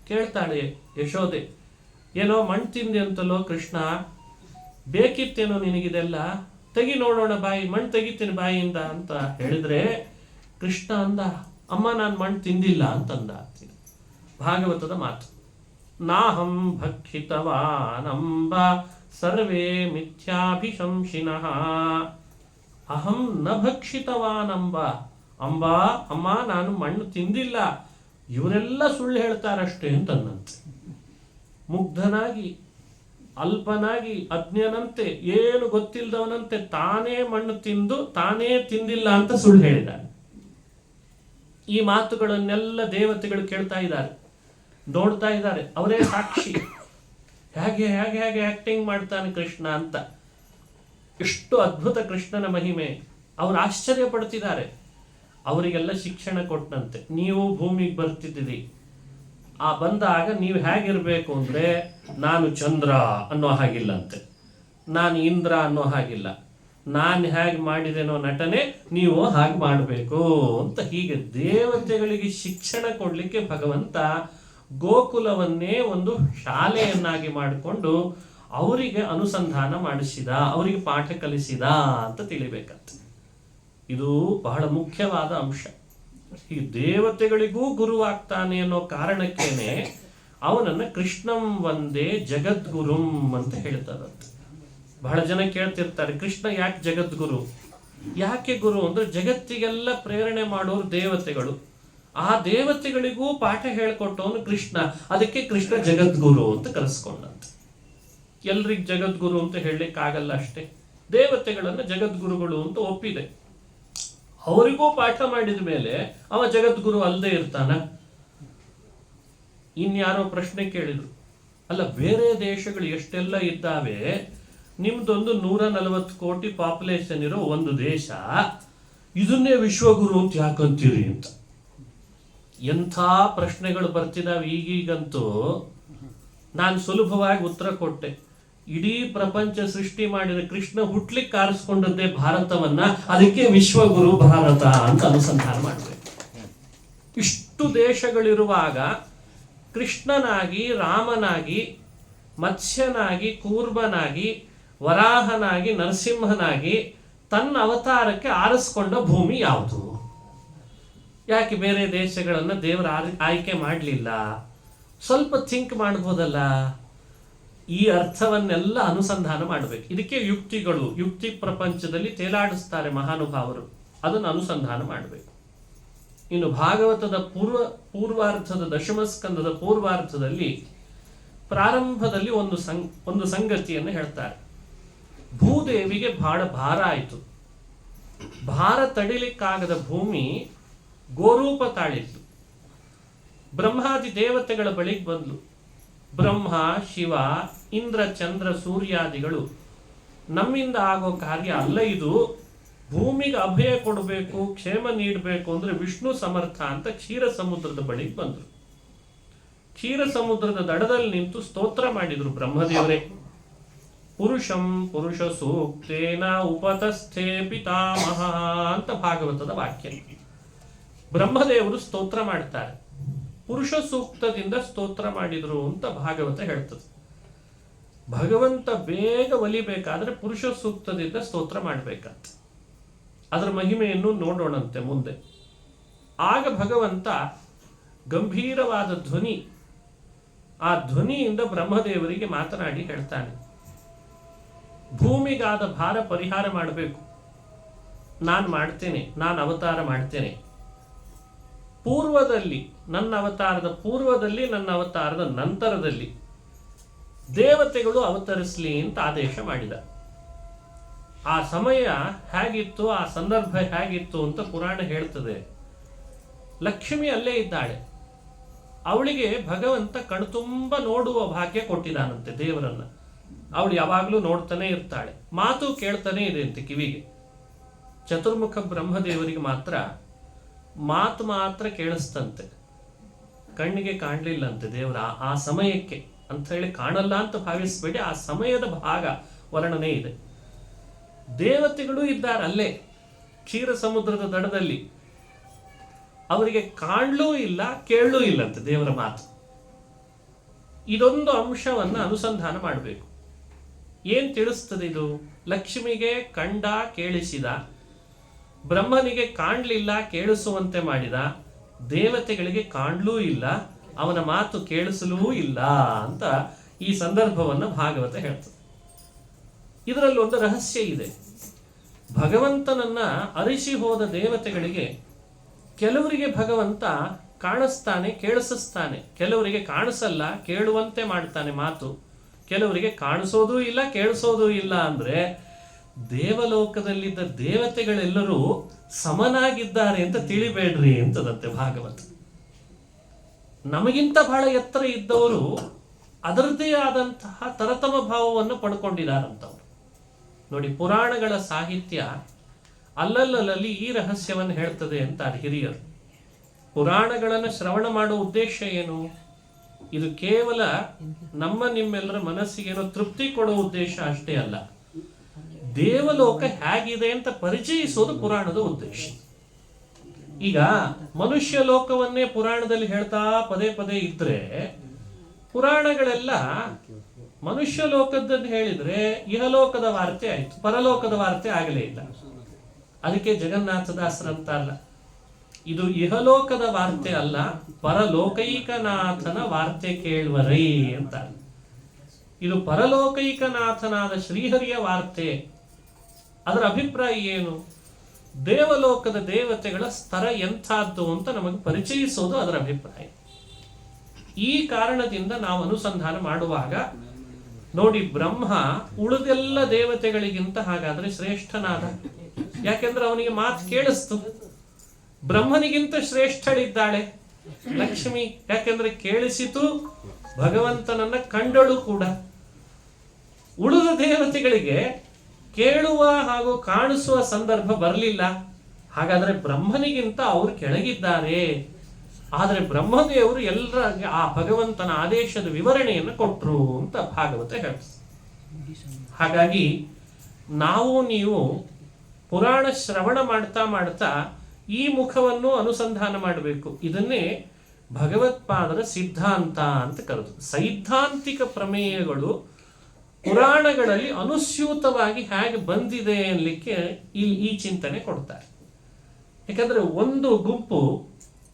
ಕೇಳ್ತಾಳೆ ಯಶೋದೆ, ಏನೋ ಮಣ್ಣು ತಿಂದೆ ಅಂತಲೋ ಕೃಷ್ಣ, ಬೇಕಿತ್ತೇನೋ ನಿನಗಿದೆಲ್ಲ, ತೆಗಿ ನೋಡೋಣ ಬಾಯಿ, ಮಣ್ಣು ತೆಗಿತೇನೆ ಬಾಯಿಯಿಂದ ಅಂತ ಹೇಳಿದ್ರೆ ಕೃಷ್ಣ ಅಂದ, ಅಮ್ಮ ನಾನು ಮಣ್ಣು ತಿಂದಿಲ್ಲ ಅಂತಂದ. ಭಾಗವತದ ಮಾತು. ನಾಹಂ ಭಕ್ಷಿತವಾನಂಬ ಸರ್ವೇ ಮಿಥ್ಯಾಭಿಶಂಸಿನಃ ಅಹಂ ನ ಭಕ್ಷಿತವಾನಂಬ. ಅಂಬಾ, ಅಮ್ಮ ನಾನು ಮಣ್ಣು ತಿಂದಿಲ್ಲ, ಇವರೆಲ್ಲ ಸುಳ್ಳು ಹೇಳ್ತಾರಷ್ಟೇ ಅಂತಂದಂತೆ. ಮುಗ್ಧನಾಗಿ, ಅಲ್ಪನಾಗಿ, ಅಜ್ಞನಂತೆ, ಏನು ಗೊತ್ತಿಲ್ಲದವನಂತೆ ತಾನೇ ಮಣ್ಣು ತಿಂದು ತಾನೇ ತಿಂದಿಲ್ಲ ಅಂತ ಸುಳ್ಳು ಹೇಳಿದ್ದಾನೆ. ಈ ಮಾತುಗಳನ್ನೆಲ್ಲ ದೇವತೆಗಳು ಕೇಳ್ತಾ ಇದ್ದಾರೆ, ನೋಡ್ತಾ ಇದ್ದಾರೆ, ಅವರೇ ಸಾಕ್ಷಿ. ಹೇಗೆ ಹೇಗೆ ಹೇಗೆ ಆಕ್ಟಿಂಗ್ ಮಾಡ್ತಾನೆ ಕೃಷ್ಣ ಅಂತ. ಎಷ್ಟು ಅದ್ಭುತ ಕೃಷ್ಣನ ಮಹಿಮೆ. ಅವರು ಆಶ್ಚರ್ಯ ಪಡ್ತಿದ್ದಾರೆ. ಅವರಿಗೆಲ್ಲ ಶಿಕ್ಷಣ ಕೊಟ್ಟಂತೆ, ನೀವು ಭೂಮಿಗೆ ಬರ್ತಿದ್ದೀರಿ, ಆ ಬಂದಾಗ ನೀವು ಹೇಗಿರ್ಬೇಕು ಅಂದ್ರೆ, ನಾನು ಚಂದ್ರ ಅನ್ನೋ ಹಾಗಿಲ್ಲಂತೆ, ನಾನು ಇಂದ್ರ ಅನ್ನೋ ಹಾಗಿಲ್ಲ, ನಾನು ಹೇಗೆ ಮಾಡಿದೇನೋ ನಟನೆ ನೀವು ಹಾಗೆ ಮಾಡಬೇಕು ಅಂತ. ಹೀಗೆ ದೇವತೆಗಳಿಗೆ ಶಿಕ್ಷಣ ಕೊಡ್ಲಿಕ್ಕೆ ಭಗವಂತ ಗೋಕುಲವನ್ನೇ ಒಂದು ಶಾಲೆಯನ್ನಾಗಿ ಮಾಡಿಕೊಂಡು ಅವರಿಗೆ ಅನುಸಂಧಾನ ಮಾಡಿಸಿದ, ಅವರಿಗೆ ಪಾಠ ಕಲಿಸಿದ ಅಂತ ತಿಳಿಬೇಕಂತೆ. ಇದು ಬಹಳ ಮುಖ್ಯವಾದ ಅಂಶ. ಈ ದೇವತೆಗಳಿಗೂ ಗುರುವಾಗ್ತಾನೆ ಅನ್ನೋ ಕಾರಣಕ್ಕೇನೆ ಅವನನ್ನ ಕೃಷ್ಣಂ ವಂದೇ ಜಗದ್ಗುರುಂ ಅಂತ ಹೇಳ್ತಾರಂತೆ. ಬಹಳ ಜನ ಕೇಳ್ತಿರ್ತಾರೆ, ಕೃಷ್ಣ ಯಾಕೆ ಜಗದ್ಗುರು? ಯಾಕೆ ಗುರು ಅಂದ್ರೆ, ಜಗತ್ತಿಗೆಲ್ಲ ಪ್ರೇರಣೆ ಮಾಡೋರು ದೇವತೆಗಳು, ಆ ದೇವತೆಗಳಿಗೂ ಪಾಠ ಹೇಳ್ಕೊಟ್ಟವನು ಕೃಷ್ಣ, ಅದಕ್ಕೆ ಕೃಷ್ಣ ಜಗದ್ಗುರು ಅಂತ ಕರೆಸ್ಕೊಂಡಂತೆ. ಎಲ್ರಿಗ್ ಜಗದ್ಗುರು ಅಂತ ಹೇಳಲಿಕ್ಕೆ ಆಗಲ್ಲ ಅಷ್ಟೇ. ದೇವತೆಗಳನ್ನ ಜಗದ್ಗುರುಗಳು ಅಂತ ಒಪ್ಪಿದೆ. ಅವರಿಗೂ ಪಾಠ ಮಾಡಿದ ಮೇಲೆ ಅವ ಜಗದ್ಗುರು ಅಲ್ಲದೆ ಇರ್ತಾನ? ಇನ್ಯಾರೋ ಪ್ರಶ್ನೆ ಕೇಳಿದ್ರು, ಅಲ್ಲ ಬೇರೆ ದೇಶಗಳು ಎಷ್ಟೆಲ್ಲ ಇದ್ದಾವೆ, ನಿಮ್ದೊಂದು 140 ಕೋಟಿ ಪಾಪ್ಯುಲೇಷನ್ ಇರೋ ಒಂದು ದೇಶ, ಇದನ್ನೇ ವಿಶ್ವಗುರು ಅಂತ ಯಾಕಂತೀರಿ ಅಂತ. ಎಂಥ ಪ್ರಶ್ನೆಗಳು ಬರ್ತಿದಾವೆ ಈಗೀಗಂತೂ. ನಾನು ಸುಲಭವಾಗಿ ಉತ್ತರ ಕೊಟ್ಟೆ. ಇಡೀ ಪ್ರಪಂಚ ಸೃಷ್ಟಿ ಮಾಡಿದ ಕೃಷ್ಣ ಹುಟ್ಲಿಕ್ಕೆ ಆರಿಸ್ಕೊಂಡದ್ದೇ ಭಾರತವನ್ನ, ಅದಕ್ಕೆ ವಿಶ್ವಗುರು ಭಾರತ ಅಂತ ಅನುಸಂಧಾನ ಮಾಡಬೇಕು. ಇಷ್ಟು ದೇಶಗಳಿರುವಾಗ ಕೃಷ್ಣನಾಗಿ, ರಾಮನಾಗಿ, ಮತ್ಸ್ಯನಾಗಿ, ಕೂರ್ಮನಾಗಿ, ವರಾಹನಾಗಿ, ನರಸಿಂಹನಾಗಿ ತನ್ನ ಅವತಾರಕ್ಕೆ ಆರಿಸ್ಕೊಂಡ ಭೂಮಿ ಯಾವುದು? ಯಾಕೆ ಬೇರೆ ದೇಶಗಳನ್ನ ದೇವರ ಆಯ್ಕೆ ಮಾಡಲಿಲ್ಲ? ಸ್ವಲ್ಪ ಥಿಂಕ್ ಮಾಡ್ಬೋದಲ್ಲ, ಈ ಅರ್ಥವನ್ನೆಲ್ಲ ಅನುಸಂಧಾನ ಮಾಡಬೇಕು. ಇದಕ್ಕೆ ಯುಕ್ತಿಗಳು, ಯುಕ್ತಿ ಪ್ರಪಂಚದಲ್ಲಿ ತೇಲಾಡಿಸ್ತಾರೆ ಮಹಾನುಭಾವರು, ಅದನ್ನು ಅನುಸಂಧಾನ ಮಾಡಬೇಕು. ಇನ್ನು ಭಾಗವತದ ಪೂರ್ವಾರ್ಧದ ದಶಮ ಸ್ಕಂದದ ಪೂರ್ವಾರ್ಧದಲ್ಲಿ ಪ್ರಾರಂಭದಲ್ಲಿ ಒಂದು ಸಂಗತಿಯನ್ನು ಹೇಳ್ತಾರೆ. ಭೂದೇವಿಗೆ ಬಹಳ ಭಾರ ಆಯಿತು. ಭಾರ ತಡಿಲಿಕ್ಕಾಗದ ಭೂಮಿ ಗೋರೂಪ ತಾಳಿತ್ತು. ಬ್ರಹ್ಮಾದಿ ದೇವತೆಗಳ ಬಳಿಗೆ ಬಂದ್ಲು. ಬ್ರಹ್ಮ, ಶಿವ, ಇಂದ್ರ, ಚಂದ್ರ, ಸೂರ್ಯಾದಿಗಳು ನಮ್ಮಿಂದ ಆಗೋ ಕಾರ್ಯ ಅಲ್ಲ ಇದು, ಭೂಮಿಗೆ ಅಭಯ ಕೊಡಬೇಕು, ಕ್ಷೇಮ ನೀಡಬೇಕು ಅಂದ್ರೆ ವಿಷ್ಣು ಸಮರ್ಥ ಅಂತ ಕ್ಷೀರ ಸಮುದ್ರದ ಬಳಿಗೆ ಬಂದರು. ಕ್ಷೀರ ಸಮುದ್ರದ ದಡದಲ್ಲಿ ನಿಂತು ಸ್ತೋತ್ರ ಮಾಡಿದ್ರು ಬ್ರಹ್ಮದೇವರೇ. ಪುರುಷಂ ಪುರುಷ ಸೂಕ್ತೇನ ಉಪತಸ್ಥೆ ಪಿತಾಮಹ ಅಂತ ಭಾಗವತದ ವಾಕ್ಯ. ಬ್ರಹ್ಮದೇವರು ಸ್ತೋತ್ರ ಮಾಡ್ತಾರೆ. ಪುರುಷ ಸೂಕ್ತದಿಂದ ಸ್ತೋತ್ರ ಮಾಡಿದ್ರು ಅಂತ ಭಾಗವತ ಹೇಳ್ತದೆ. ಭಗವಂತ ಬೇಗ ಒಲಿಬೇಕಾದ್ರೆ ಪುರುಷ ಸೂಕ್ತದಿಂದ ಸ್ತೋತ್ರ ಮಾಡಬೇಕಂತ. ಅದರ ಮಹಿಮೆಯನ್ನು ನೋಡೋಣಂತೆ ಮುಂದೆ. ಆಗ ಭಗವಂತ ಗಂಭೀರವಾದ ಧ್ವನಿ, ಆ ಧ್ವನಿಯಿಂದ ಬ್ರಹ್ಮದೇವರಿಗೆ ಮಾತನಾಡಿ ಹೇಳ್ತಾನೆ, ಭೂಮಿಗಾದ ಭಾರ ಪರಿಹಾರ ಮಾಡಬೇಕು, ನಾನು ಮಾಡ್ತೇನೆ, ನಾನು ಅವತಾರ ಮಾಡ್ತೇನೆ. ಪೂರ್ವದಲ್ಲಿ ನನ್ನ ಅವತಾರದ ಪೂರ್ವದಲ್ಲಿ, ನನ್ನ ಅವತಾರದ ನಂತರದಲ್ಲಿ ದೇವತೆಗಳು ಅವತರಿಸಲಿ ಅಂತ ಆದೇಶ ಮಾಡಿದ. ಆ ಸಮಯ ಹೇಗಿತ್ತು, ಆ ಸಂದರ್ಭ ಹೇಗಿತ್ತು ಅಂತ ಪುರಾಣ ಹೇಳ್ತದೆ. ಲಕ್ಷ್ಮಿ ಅಲ್ಲೇ ಇದ್ದಾಳೆ. ಅವಳಿಗೆ ಭಗವಂತ ಕಣ್ತುಂಬ ನೋಡುವ ಭಾಗ್ಯ ಕೊಟ್ಟಿದ್ದಾನಂತೆ ದೇವರನ್ನ. ಅವಳು ಯಾವಾಗಲೂ ನೋಡ್ತಾನೆ ಇರ್ತಾಳೆ, ಮಾತು ಕೇಳ್ತಾನೆ ಇದೆ ಅಂತೆ ಕಿವಿಗೆ. ಚತುರ್ಮುಖ ಬ್ರಹ್ಮದೇವರಿಗೆ ಮಾತ್ರ ಮಾತು ಮಾತ್ರ ಕೇಳಿಸ್ತಂತೆ, ಕಣ್ಣಿಗೆ ಕಾಣಲಿಲ್ಲಂತೆ ದೇವರ ಆ ಸಮಯಕ್ಕೆ ಅಂತ ಹೇಳಿ. ಕಾಣಲ್ಲ ಅಂತ ಭಾವಿಸಬೇಡಿ, ಆ ಸಮಯದ ಭಾಗ ವರ್ಣನೆ ಇದೆ. ದೇವತೆಗಳು ಇದ್ದಾರೆ ಅಲ್ಲೇ ಕ್ಷೀರ ಸಮುದ್ರದ ದಡದಲ್ಲಿ, ಅವರಿಗೆ ಕಾಣಲೂ ಇಲ್ಲ ಕೇಳಲೂ ಇಲ್ಲಂತೆ ದೇವರ ಮಾತು. ಇದೊಂದು ಅಂಶವನ್ನ ಅನುಸಂಧಾನ ಮಾಡಬೇಕು. ಏನ್ ತಿಳಿಸ್ತದೆ ಇದು? ಲಕ್ಷ್ಮಿಗೆ ಕಂಡ ಕೇಳಿಸಿದ, ಬ್ರಹ್ಮನಿಗೆ ಕಾಣಲಿಲ್ಲ ಕೇಳಿಸುವಂತೆ ಮಾಡಿದ, ದೇವತೆಗಳಿಗೆ ಕಾಣಲೂ ಇಲ್ಲ, ಅವನ ಮಾತು ಕೇಳಿಸಲೂ ಇಲ್ಲ ಅಂತ ಈ ಸಂದರ್ಭವನ್ನು ಭಾಗವತ ಹೇಳ್ತದೆ. ಇದರಲ್ಲಿ ಒಂದು ರಹಸ್ಯ ಇದೆ. ಭಗವಂತನನ್ನ ಅರಿಸಿ ಹೋದ ದೇವತೆಗಳಿಗೆ ಕೆಲವರಿಗೆ ಭಗವಂತ ಕಾಣಿಸ್ತಾನೆ, ಕೇಳಿಸ್ತಾನೆ, ಕೆಲವರಿಗೆ ಕಾಣಿಸಲ್ಲ, ಕೇಳುವಂತೆ ಮಾಡ್ತಾನೆ ಮಾತು, ಕೆಲವರಿಗೆ ಕಾಣಿಸೋದೂ ಇಲ್ಲ ಕೇಳಿಸೋದೂ ಇಲ್ಲ. ಅಂದ್ರೆ ದೇವಲೋಕದಲ್ಲಿದ್ದ ದೇವತೆಗಳೆಲ್ಲರೂ ಸಮನಾಗಿದ್ದಾರೆ ಅಂತ ತಿಳಿಬೇಡ್ರಿ ಅಂತದಂತೆ ಭಾಗವತ. ನಮಗಿಂತ ಬಹಳ ಎತ್ತರ ಇದ್ದವರು ಅದರದ್ದೇ ಆದಂತಹ ತರತಮ ಭಾವವನ್ನು ಪಡ್ಕೊಂಡಿದ್ದಾರಂತವ್ರು. ನೋಡಿ, ಪುರಾಣಗಳ ಸಾಹಿತ್ಯ ಅಲ್ಲಲ್ಲಲ್ಲಿ ಈ ರಹಸ್ಯವನ್ನು ಹೇಳ್ತದೆ ಅಂತಾರೆ ಹಿರಿಯರು. ಪುರಾಣಗಳನ್ನು ಶ್ರವಣ ಮಾಡುವ ಉದ್ದೇಶ ಏನು? ಇದು ಕೇವಲ ನಿಮ್ಮೆಲ್ಲರ ಮನಸ್ಸಿಗೇನೋ ತೃಪ್ತಿ ಕೊಡುವ ಉದ್ದೇಶ ಅಷ್ಟೇ ಅಲ್ಲ, ದೇವಲೋಕ ಹೇಗಿದೆ ಅಂತ ಪರಿಚಯಿಸೋದು ಪುರಾಣದ ಉದ್ದೇಶ. ಈಗ ಮನುಷ್ಯ ಲೋಕವನ್ನೇ ಪುರಾಣದಲ್ಲಿ ಹೇಳ್ತಾ ಪದೇ ಪದೇ ಇದ್ರೆ, ಪುರಾಣಗಳೆಲ್ಲ ಮನುಷ್ಯ ಲೋಕದ್ದನ್ನು ಹೇಳಿದ್ರೆ ಇಹಲೋಕದ ವಾರ್ತೆ ಆಯ್ತು, ಪರಲೋಕದ ವಾರ್ತೆ ಆಗಲೇ ಇಲ್ಲ. ಅದಕ್ಕೆ ಜಗನ್ನಾಥದಾಸರಂತಾರಲ್ಲ, ಇದು ಇಹಲೋಕದ ವಾರ್ತೆ ಅಲ್ಲ, ಪರಲೋಕೈಕನಾಥನ ವಾರ್ತೆ ಕೇಳುವರೈ ಅಂತ. ಇದು ಪರಲೋಕೈಕನಾಥನಾದ ಶ್ರೀಹರಿಯ ವಾರ್ತೆ. ಅದರ ಅಭಿಪ್ರಾಯ ಏನು? ದೇವಲೋಕದ ದೇವತೆಗಳ ಸ್ತರ ಎಂಥದ್ದು ಅಂತ ನಮಗೆ ಪರಿಚಯಿಸೋದು ಅದರ ಅಭಿಪ್ರಾಯ. ಈ ಕಾರಣದಿಂದ ನಾವು ಅನುಸಂಧಾನ ಮಾಡುವಾಗ ನೋಡಿ, ಬ್ರಹ್ಮ ಉಳಿದೆಲ್ಲ ದೇವತೆಗಳಿಗಿಂತ ಹಾಗಾದ್ರೆ ಶ್ರೇಷ್ಠನಾದ. ಯಾಕೆಂದ್ರೆ ಅವನಿಗೆ ಮಾತು ಕೇಳಿಸ್ತು. ಬ್ರಹ್ಮನಿಗಿಂತ ಶ್ರೇಷ್ಠಳಿದ್ದಾಳೆ ಲಕ್ಷ್ಮಿ, ಯಾಕೆಂದ್ರೆ ಕೇಳಿಸಿತು, ಭಗವಂತನನ್ನ ಕಂಡಳು ಕೂಡ. ಉಳಿದ ದೇವತೆಗಳಿಗೆ ಕೇಳುವ ಹಾಗೂ ಕಾಣಿಸುವ ಸಂದರ್ಭ ಬರಲಿಲ್ಲ. ಹಾಗಾದ್ರೆ ಬ್ರಹ್ಮನಿಗಿಂತ ಅವರು ಕೆಳಗಿದ್ದಾರೆ. ಆದರೆ ಬ್ರಹ್ಮದೇವರು ಎಲ್ಲರಿಗೆ ಆ ಭಗವಂತನ ಆದೇಶದ ವಿವರಣೆಯನ್ನು ಕೊಟ್ಟರು ಅಂತ ಭಾಗವತ ಹೇಳ್ತದೆ. ಹಾಗಾಗಿ ನಾವು ನೀವು ಪುರಾಣ ಶ್ರವಣ ಮಾಡ್ತಾ ಮಾಡ್ತಾ ಈ ಮುಖವನ್ನು ಅನುಸಂಧಾನ ಮಾಡಬೇಕು. ಇದನ್ನೇ ಭಗವತ್ಪಾದರ ಸಿದ್ಧಾಂತ ಅಂತ ಕರೆದು. ಸೈದ್ಧಾಂತಿಕ ಪ್ರಮೇಯಗಳು ಪುರಾಣಗಳಲ್ಲಿ ಅನುಸ್ಯೂತವಾಗಿ ಹೇಗೆ ಬಂದಿದೆ ಅನ್ನಲಿಕ್ಕೆ ಈ ಚಿಂತನೆ ಕೊಡ್ತಾರೆ. ಯಾಕಂದ್ರೆ ಒಂದು ಗುಂಪು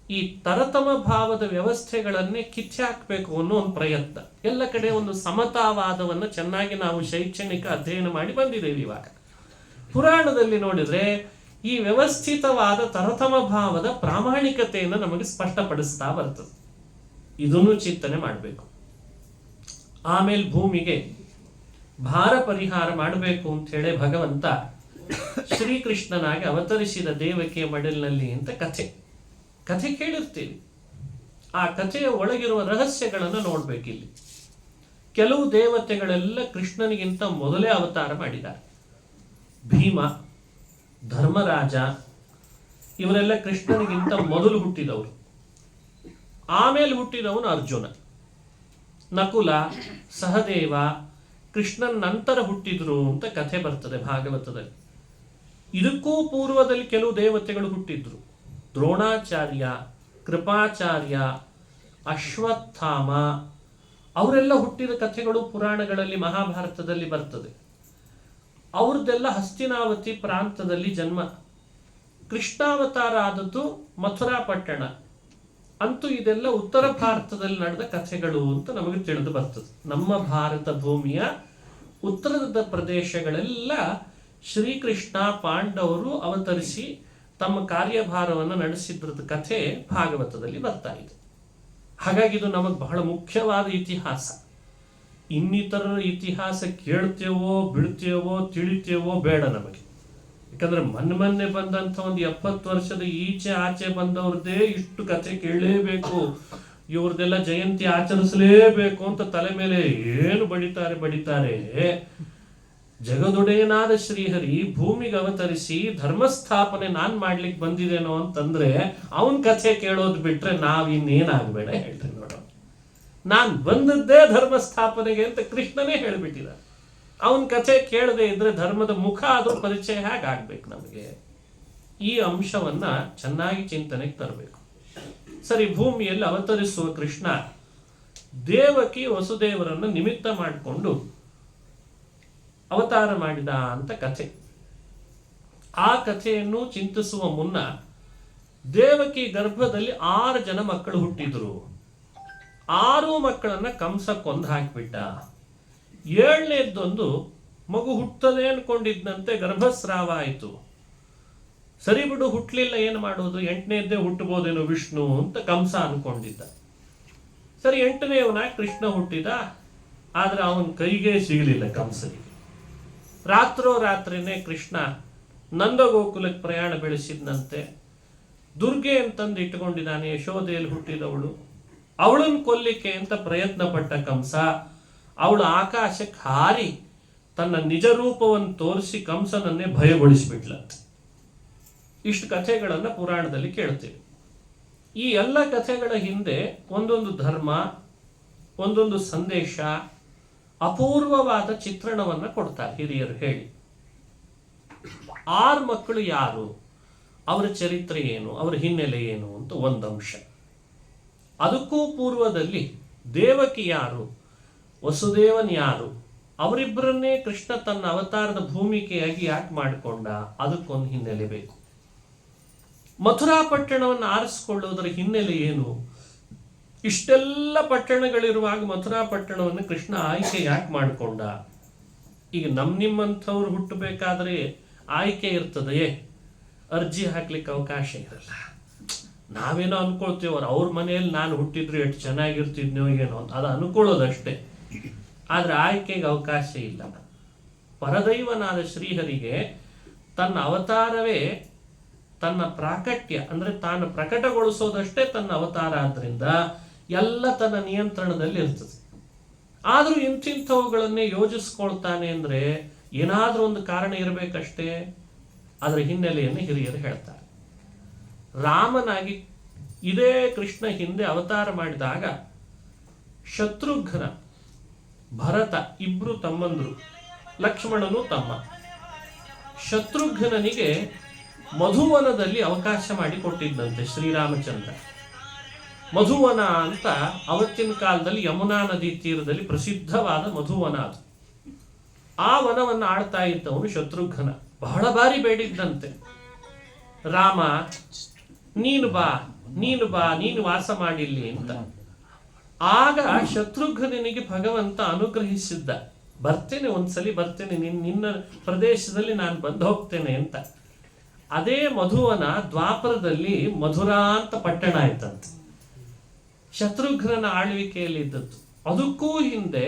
ಈ ತರತಮ ಭಾವದ ವ್ಯವಸ್ಥೆಗಳನ್ನೇ ಕಿತ್ತಾಕಬೇಕು ಅನ್ನೋ ಒಂದು ಪ್ರಯತ್ನ. ಎಲ್ಲ ಕಡೆ ಒಂದು ಸಮತಾವಾದವನ್ನು ಚೆನ್ನಾಗಿ ನಾವು ಶೈಕ್ಷಣಿಕ ಅಧ್ಯಯನ ಮಾಡಿ ಬಂದಿದ್ದೇವೆ. ಇವಾಗ ಪುರಾಣದಲ್ಲಿ ನೋಡಿದ್ರೆ ಈ ವ್ಯವಸ್ಥಿತವಾದ ತರತಮ ಭಾವದ ಪ್ರಾಮಾಣಿಕತೆಯನ್ನು ನಮಗೆ ಸ್ಪಷ್ಟಪಡಿಸ್ತಾ ಬರ್ತದೆ. ಇದನ್ನು ಚಿಂತನೆ ಮಾಡಬೇಕು. ಆಮೇಲೆ ಭೂಮಿಗೆ ಭಾರ ಪರಿಹಾರ ಮಾಡಬೇಕು ಅಂತ ಹೇಳಿ ಭಗವಂತ ಶ್ರೀಕೃಷ್ಣನಾಗಿ ಅವತರಿಸಿದ ದೇವಕಿಯ ಮಡಲಿನಲ್ಲಿ ಅಂತ ಕಥೆ ಕೇಳಿರ್ತೀವಿ. ಆ ಕಥೆಯ ಒಳಗಿರುವ ರಹಸ್ಯಗಳನ್ನು ನೋಡ್ಬೇಕಿಲ್ಲಿ. ಕೆಲವು ದೇವತೆಗಳೆಲ್ಲ ಕೃಷ್ಣನಿಗಿಂತ ಮೊದಲೇ ಅವತಾರ ಮಾಡಿದ್ದಾರೆ. ಭೀಮ, ಧರ್ಮರಾಜ ಇವರೆಲ್ಲ ಕೃಷ್ಣನಿಗಿಂತ ಮೊದಲು ಹುಟ್ಟಿದವರು. ಆಮೇಲೆ ಹುಟ್ಟಿದವನು ಅರ್ಜುನ. ನಕುಲ, ಸಹದೇವ ಕೃಷ್ಣನ ನಂತರ ಹುಟ್ಟಿದ್ರು ಅಂತ ಕಥೆ ಬರ್ತದೆ ಭಾಗವತದಲ್ಲಿ. ಇದಕ್ಕೂ ಪೂರ್ವದಲ್ಲಿ ಕೆಲವು ದೇವತೆಗಳು ಹುಟ್ಟಿದ್ರು. ದ್ರೋಣಾಚಾರ್ಯ, ಕೃಪಾಚಾರ್ಯ, ಅಶ್ವತ್ಥಾಮ ಅವರೆಲ್ಲ ಹುಟ್ಟಿದ ಕಥೆಗಳು ಪುರಾಣಗಳಲ್ಲಿ, ಮಹಾಭಾರತದಲ್ಲಿ ಬರ್ತದೆ. ಅವ್ರದ್ದೆಲ್ಲ ಹಸ್ತಿನಾವತಿ ಪ್ರಾಂತದಲ್ಲಿ ಜನ್ಮ. ಕೃಷ್ಣಾವತಾರ ಆದದ್ದು ಮಥುರಾ ಪಟ್ಟಣ. ಅಂತೂ ಇದೆಲ್ಲ ಉತ್ತರ ಭಾರತದಲ್ಲಿ ನಡೆದ ಕಥೆಗಳು ಅಂತ ನಮಗೆ ತಿಳಿದು ಬರ್ತದೆ. ನಮ್ಮ ಭಾರತ ಭೂಮಿಯ ಉತ್ತರದ ಪ್ರದೇಶಗಳೆಲ್ಲ ಶ್ರೀಕೃಷ್ಣ, ಪಾಂಡವರು ಅವತರಿಸಿ ತಮ್ಮ ಕಾರ್ಯಭಾರವನ್ನು ನಡೆಸಿದ್ರದ ಕಥೆ ಭಾಗವತದಲ್ಲಿ ಬರ್ತಾ ಇದೆ. ಹಾಗಾಗಿ ಇದು ನಮಗೆ ಬಹಳ ಮುಖ್ಯವಾದ ಇತಿಹಾಸ. ಇನ್ನಿತರರ ಇತಿಹಾಸ ಕೇಳ್ತೇವೋ ಬಿಡ್ತೇವೋ ತಿಳಿತೇವೋ ಬೇಡ ನಮಗೆ. ಯಾಕಂದ್ರೆ ಮೊನ್ನೆ ಬಂದಂಥ ಒಂದು 70 ವರ್ಷದ ಈಚೆ ಆಚೆ ಬಂದವ್ರದ್ದೇ ಇಷ್ಟು ಕಥೆ ಕೇಳಲೇಬೇಕು, ಇವ್ರದೆಲ್ಲ ಜಯಂತಿ ಆಚರಿಸಲೇಬೇಕು ಅಂತ ತಲೆ ಮೇಲೆ ಏನು ಬಡಿತಾರೆ. ಜಗದೊಡೆಯನಾದ ಶ್ರೀಹರಿ ಭೂಮಿಗೆ ಅವತರಿಸಿ ಧರ್ಮಸ್ಥಾಪನೆ ನಾನ್ ಮಾಡ್ಲಿಕ್ಕೆ ಬಂದಿದ್ದೇನೋ ಅಂತಂದ್ರೆ ಅವನ್ ಕಥೆ ಕೇಳೋದು ಬಿಟ್ರೆ ನಾವಿನ್ನೇನಾಗಬೇಡ ಹೇಳ್ತೇನೆ ನೋಡೋ. ನಾನ್ ಬಂದದ್ದೇ ಧರ್ಮಸ್ಥಾಪನೆಗೆ ಅಂತ ಕೃಷ್ಣನೇ ಹೇಳ್ಬಿಟ್ಟಿದ. ಅವನ್ ಕಥೆ ಕೇಳದೆ ಇದ್ರೆ ಧರ್ಮದ ಮುಖ ಆದ್ರೂ ಪರಿಚಯ ಹೇಗಾಗ್ಬೇಕು ನಮಗೆ? ಈ ಅಂಶವನ್ನ ಚೆನ್ನಾಗಿ ಚಿಂತನೆಗೆ ತರಬೇಕು. ಸರಿ, ಭೂಮಿಯಲ್ಲಿ ಅವತರಿಸುವ ಕೃಷ್ಣ ದೇವಕಿ ವಸುದೇವರನ್ನು ನಿಮಿತ್ತ ಮಾಡಿಕೊಂಡು ಅವತಾರ ಮಾಡಿದ ಅಂತ ಕಥೆ. ಆ ಕಥೆಯನ್ನು ಚಿಂತಿಸುವ ಮುನ್ನ ದೇವಕಿ ಗರ್ಭದಲ್ಲಿ 6 ಜನ ಮಕ್ಕಳು ಹುಟ್ಟಿದ್ರು. 6 ಮಕ್ಕಳನ್ನ ಕಂಸ ಕೊಂದು ಹಾಕಿಬಿಟ್ಟ. 7ನೇದೊಂದು ಮಗು ಹುಟ್ಟದೆ ಅನ್ಕೊಂಡಿದ್ದಂತೆ ಗರ್ಭಸ್ರಾವ ಆಯಿತು. ಸರಿ ಬಿಡು, ಹುಟ್ಟಲಿಲ್ಲ, ಏನು ಮಾಡೋದು, 8ನೇದ್ದೇ ಹುಟ್ಟಬಹುದೇನೋ ವಿಷ್ಣು ಅಂತ ಕಂಸ ಅನ್ಕೊಂಡಿದ್ದ. ಸರಿ, 8ನೇವನಾಗಿ ಕೃಷ್ಣ ಹುಟ್ಟಿದ. ಆದ್ರೆ ಅವನ ಕೈಗೆ ಸಿಗಲಿಲ್ಲ ಕಂಸನಿಗೆ. ರಾತ್ರಿನೇ ಕೃಷ್ಣ ನಂದಗೋಕುಲಕ್ಕೆ ಪ್ರಯಾಣ ಬೆಳೆಸಿದ್ನಂತೆ. ದುರ್ಗೆ ಅಂತಂದು ಇಟ್ಕೊಂಡಿದ್ದಾನೆ, ಯಶೋದೆಯಲ್ಲಿ ಹುಟ್ಟಿದವಳು. ಅವಳನ್ನು ಕೊಲ್ಲಿಕ್ಕೆ ಅಂತ ಪ್ರಯತ್ನ ಪಟ್ಟ ಕಂಸ ಅವಳು ಆಕಾಶಕ್ಕೆ ಹಾರಿ ತನ್ನ ನಿಜ ರೂಪವನ್ನು ತೋರಿಸಿ ಕಂಸನನ್ನೇ ಭಯಗೊಳಿಸಿಬಿಟ್ಲಂತೆ. ಇಷ್ಟು ಕಥೆಗಳನ್ನು ಪುರಾಣದಲ್ಲಿ ಕೇಳ್ತೀವಿ. ಈ ಎಲ್ಲ ಕಥೆಗಳ ಹಿಂದೆ ಒಂದೊಂದು ಧರ್ಮ, ಒಂದೊಂದು ಸಂದೇಶ, ಅಪೂರ್ವವಾದ ಚಿತ್ರಣವನ್ನು ಕೊಡ್ತಾರೆ ಹಿರಿಯರು ಹೇಳಿ. 6 ಮಕ್ಕಳು ಯಾರು, ಅವರ ಚರಿತ್ರೆ ಏನು, ಅವರ ಹಿನ್ನೆಲೆ ಏನು ಅಂತ ಒಂದು ಅಂಶ. ಅದಕ್ಕೂ ಪೂರ್ವದಲ್ಲಿ ದೇವಕಿ ಯಾರು, ವಸುದೇವನ್ ಯಾರು, ಅವರಿಬ್ಬರನ್ನೇ ಕೃಷ್ಣ ತನ್ನ ಅವತಾರದ ಭೂಮಿಕೆಯಾಗಿ ಯಾಕೆ ಮಾಡಿಕೊಂಡ, ಅದಕ್ಕೊಂದು ಹಿನ್ನೆಲೆ ಬೇಕು. ಮಥುರಾ ಪಟ್ಟಣವನ್ನು ಆರಿಸಿಕೊಳ್ಳುವುದರ ಹಿನ್ನೆಲೆ ಏನು? ಇಷ್ಟೆಲ್ಲ ಪಟ್ಟಣಗಳಿರುವಾಗ ಮಥುರಾ ಪಟ್ಟಣವನ್ನು ಕೃಷ್ಣ ಆಯ್ಕೆ ಯಾಕೆ ಮಾಡಿಕೊಂಡ? ಈಗ ನಿಮ್ಮಂಥವ್ರು ಹುಟ್ಟಬೇಕಾದ್ರೆ ಆಯ್ಕೆ ಇರ್ತದೆಯೇ? ಅರ್ಜಿ ಹಾಕ್ಲಿಕ್ಕೆ ಅವಕಾಶ ಇರಲ್ಲ. ನಾವೇನೋ ಅನ್ಕೊಳ್ತೀವ, ಅವ್ರ ಮನೆಯಲ್ಲಿ ನಾನು ಹುಟ್ಟಿದ್ರು ಎಷ್ಟು ಚೆನ್ನಾಗಿರ್ತಿದ್ನೋ ಏನೋ ಅಂತ, ಅದು ಅನ್ಕೊಳ್ಳೋದಷ್ಟೇ. ಆದ್ರೆ ಆಯ್ಕೆಗೆ ಅವಕಾಶ ಇಲ್ಲ. ಪರದೈವನಾದ ಶ್ರೀಹರಿಗೆ ತನ್ನ ಅವತಾರವೇ ತನ್ನ ಪ್ರಾಕಟ್ಯ ಅಂದ್ರೆ ತಾನು ಪ್ರಕಟಗೊಳಿಸೋದಷ್ಟೇ ತನ್ನ ಅವತಾರ. ಆದ್ರಿಂದ ಎಲ್ಲ ತನ್ನ ನಿಯಂತ್ರಣದಲ್ಲಿ ಇರ್ತದೆ. ಆದ್ರೂ ಇಂಥವುಗಳನ್ನೇ ಯೋಜಿಸ್ಕೊಳ್ತಾನೆ ಅಂದ್ರೆ ಏನಾದ್ರೂ ಒಂದು ಕಾರಣ ಇರಬೇಕಷ್ಟೇ. ಅದರ ಹಿನ್ನೆಲೆಯನ್ನು ಹಿರಿಯರು ಹೇಳ್ತಾರೆ. ರಾಮನಾಗಿ ಇದೇ ಕೃಷ್ಣ ಹಿಂದೆ ಅವತಾರ ಮಾಡಿದಾಗ ಶತ್ರುಘ್ನ, ಭರತ ಇಬ್ರು ತಮ್ಮಂದ್ರು, ಲಕ್ಷ್ಮಣನು ತಮ್ಮ. ಶತ್ರುಘ್ನನಿಗೆ ಮಧುವನದಲ್ಲಿ ಅವಕಾಶ ಮಾಡಿ ಕೊಟ್ಟಿದ್ದಂತೆ ಶ್ರೀರಾಮಚಂದ್ರ. ಮಧುವನ ಅಂತ ಅವತ್ತಿನ ಕಾಲದಲ್ಲಿ ಯಮುನಾ ನದಿ ತೀರದಲ್ಲಿ ಪ್ರಸಿದ್ಧವಾದ ಮಧುವನ ಅದು. ಆ ವನವನ್ನು ಆಳ್ತಾ ಇದ್ದವನು ಶತ್ರುಘ್ನ. ಬಹಳ ಬಾರಿ ಬೇಡಿದ್ದಂತೆ, ರಾಮ ನೀನು ಬಾ, ನೀನು ಬಾ, ನೀನು ವಾಸ ಮಾಡಿಲ್ಲಿ ಅಂತ. ಆಗ ಶತ್ರುಘ್ನಿಗೆ ಭಗವಂತ ಅನುಗ್ರಹಿಸಿದ್ದ, ಬರ್ತೇನೆ ಒಂದ್ಸಲಿ ಬರ್ತೇನೆ, ನಿನ್ನ ಪ್ರದೇಶದಲ್ಲಿ ನಾನು ಬಂದು ಹೋಗ್ತೇನೆ ಅಂತ. ಅದೇ ಮಧುವನ ದ್ವಾಪರದಲ್ಲಿ ಮಧುರಾ ಅಂತ ಪಟ್ಟಣ ಆಯ್ತಂತೆ, ಶತ್ರುಘ್ನನ ಆಳ್ವಿಕೆಯಲ್ಲಿ ಇದ್ದದ್ದು. ಅದಕ್ಕೂ ಹಿಂದೆ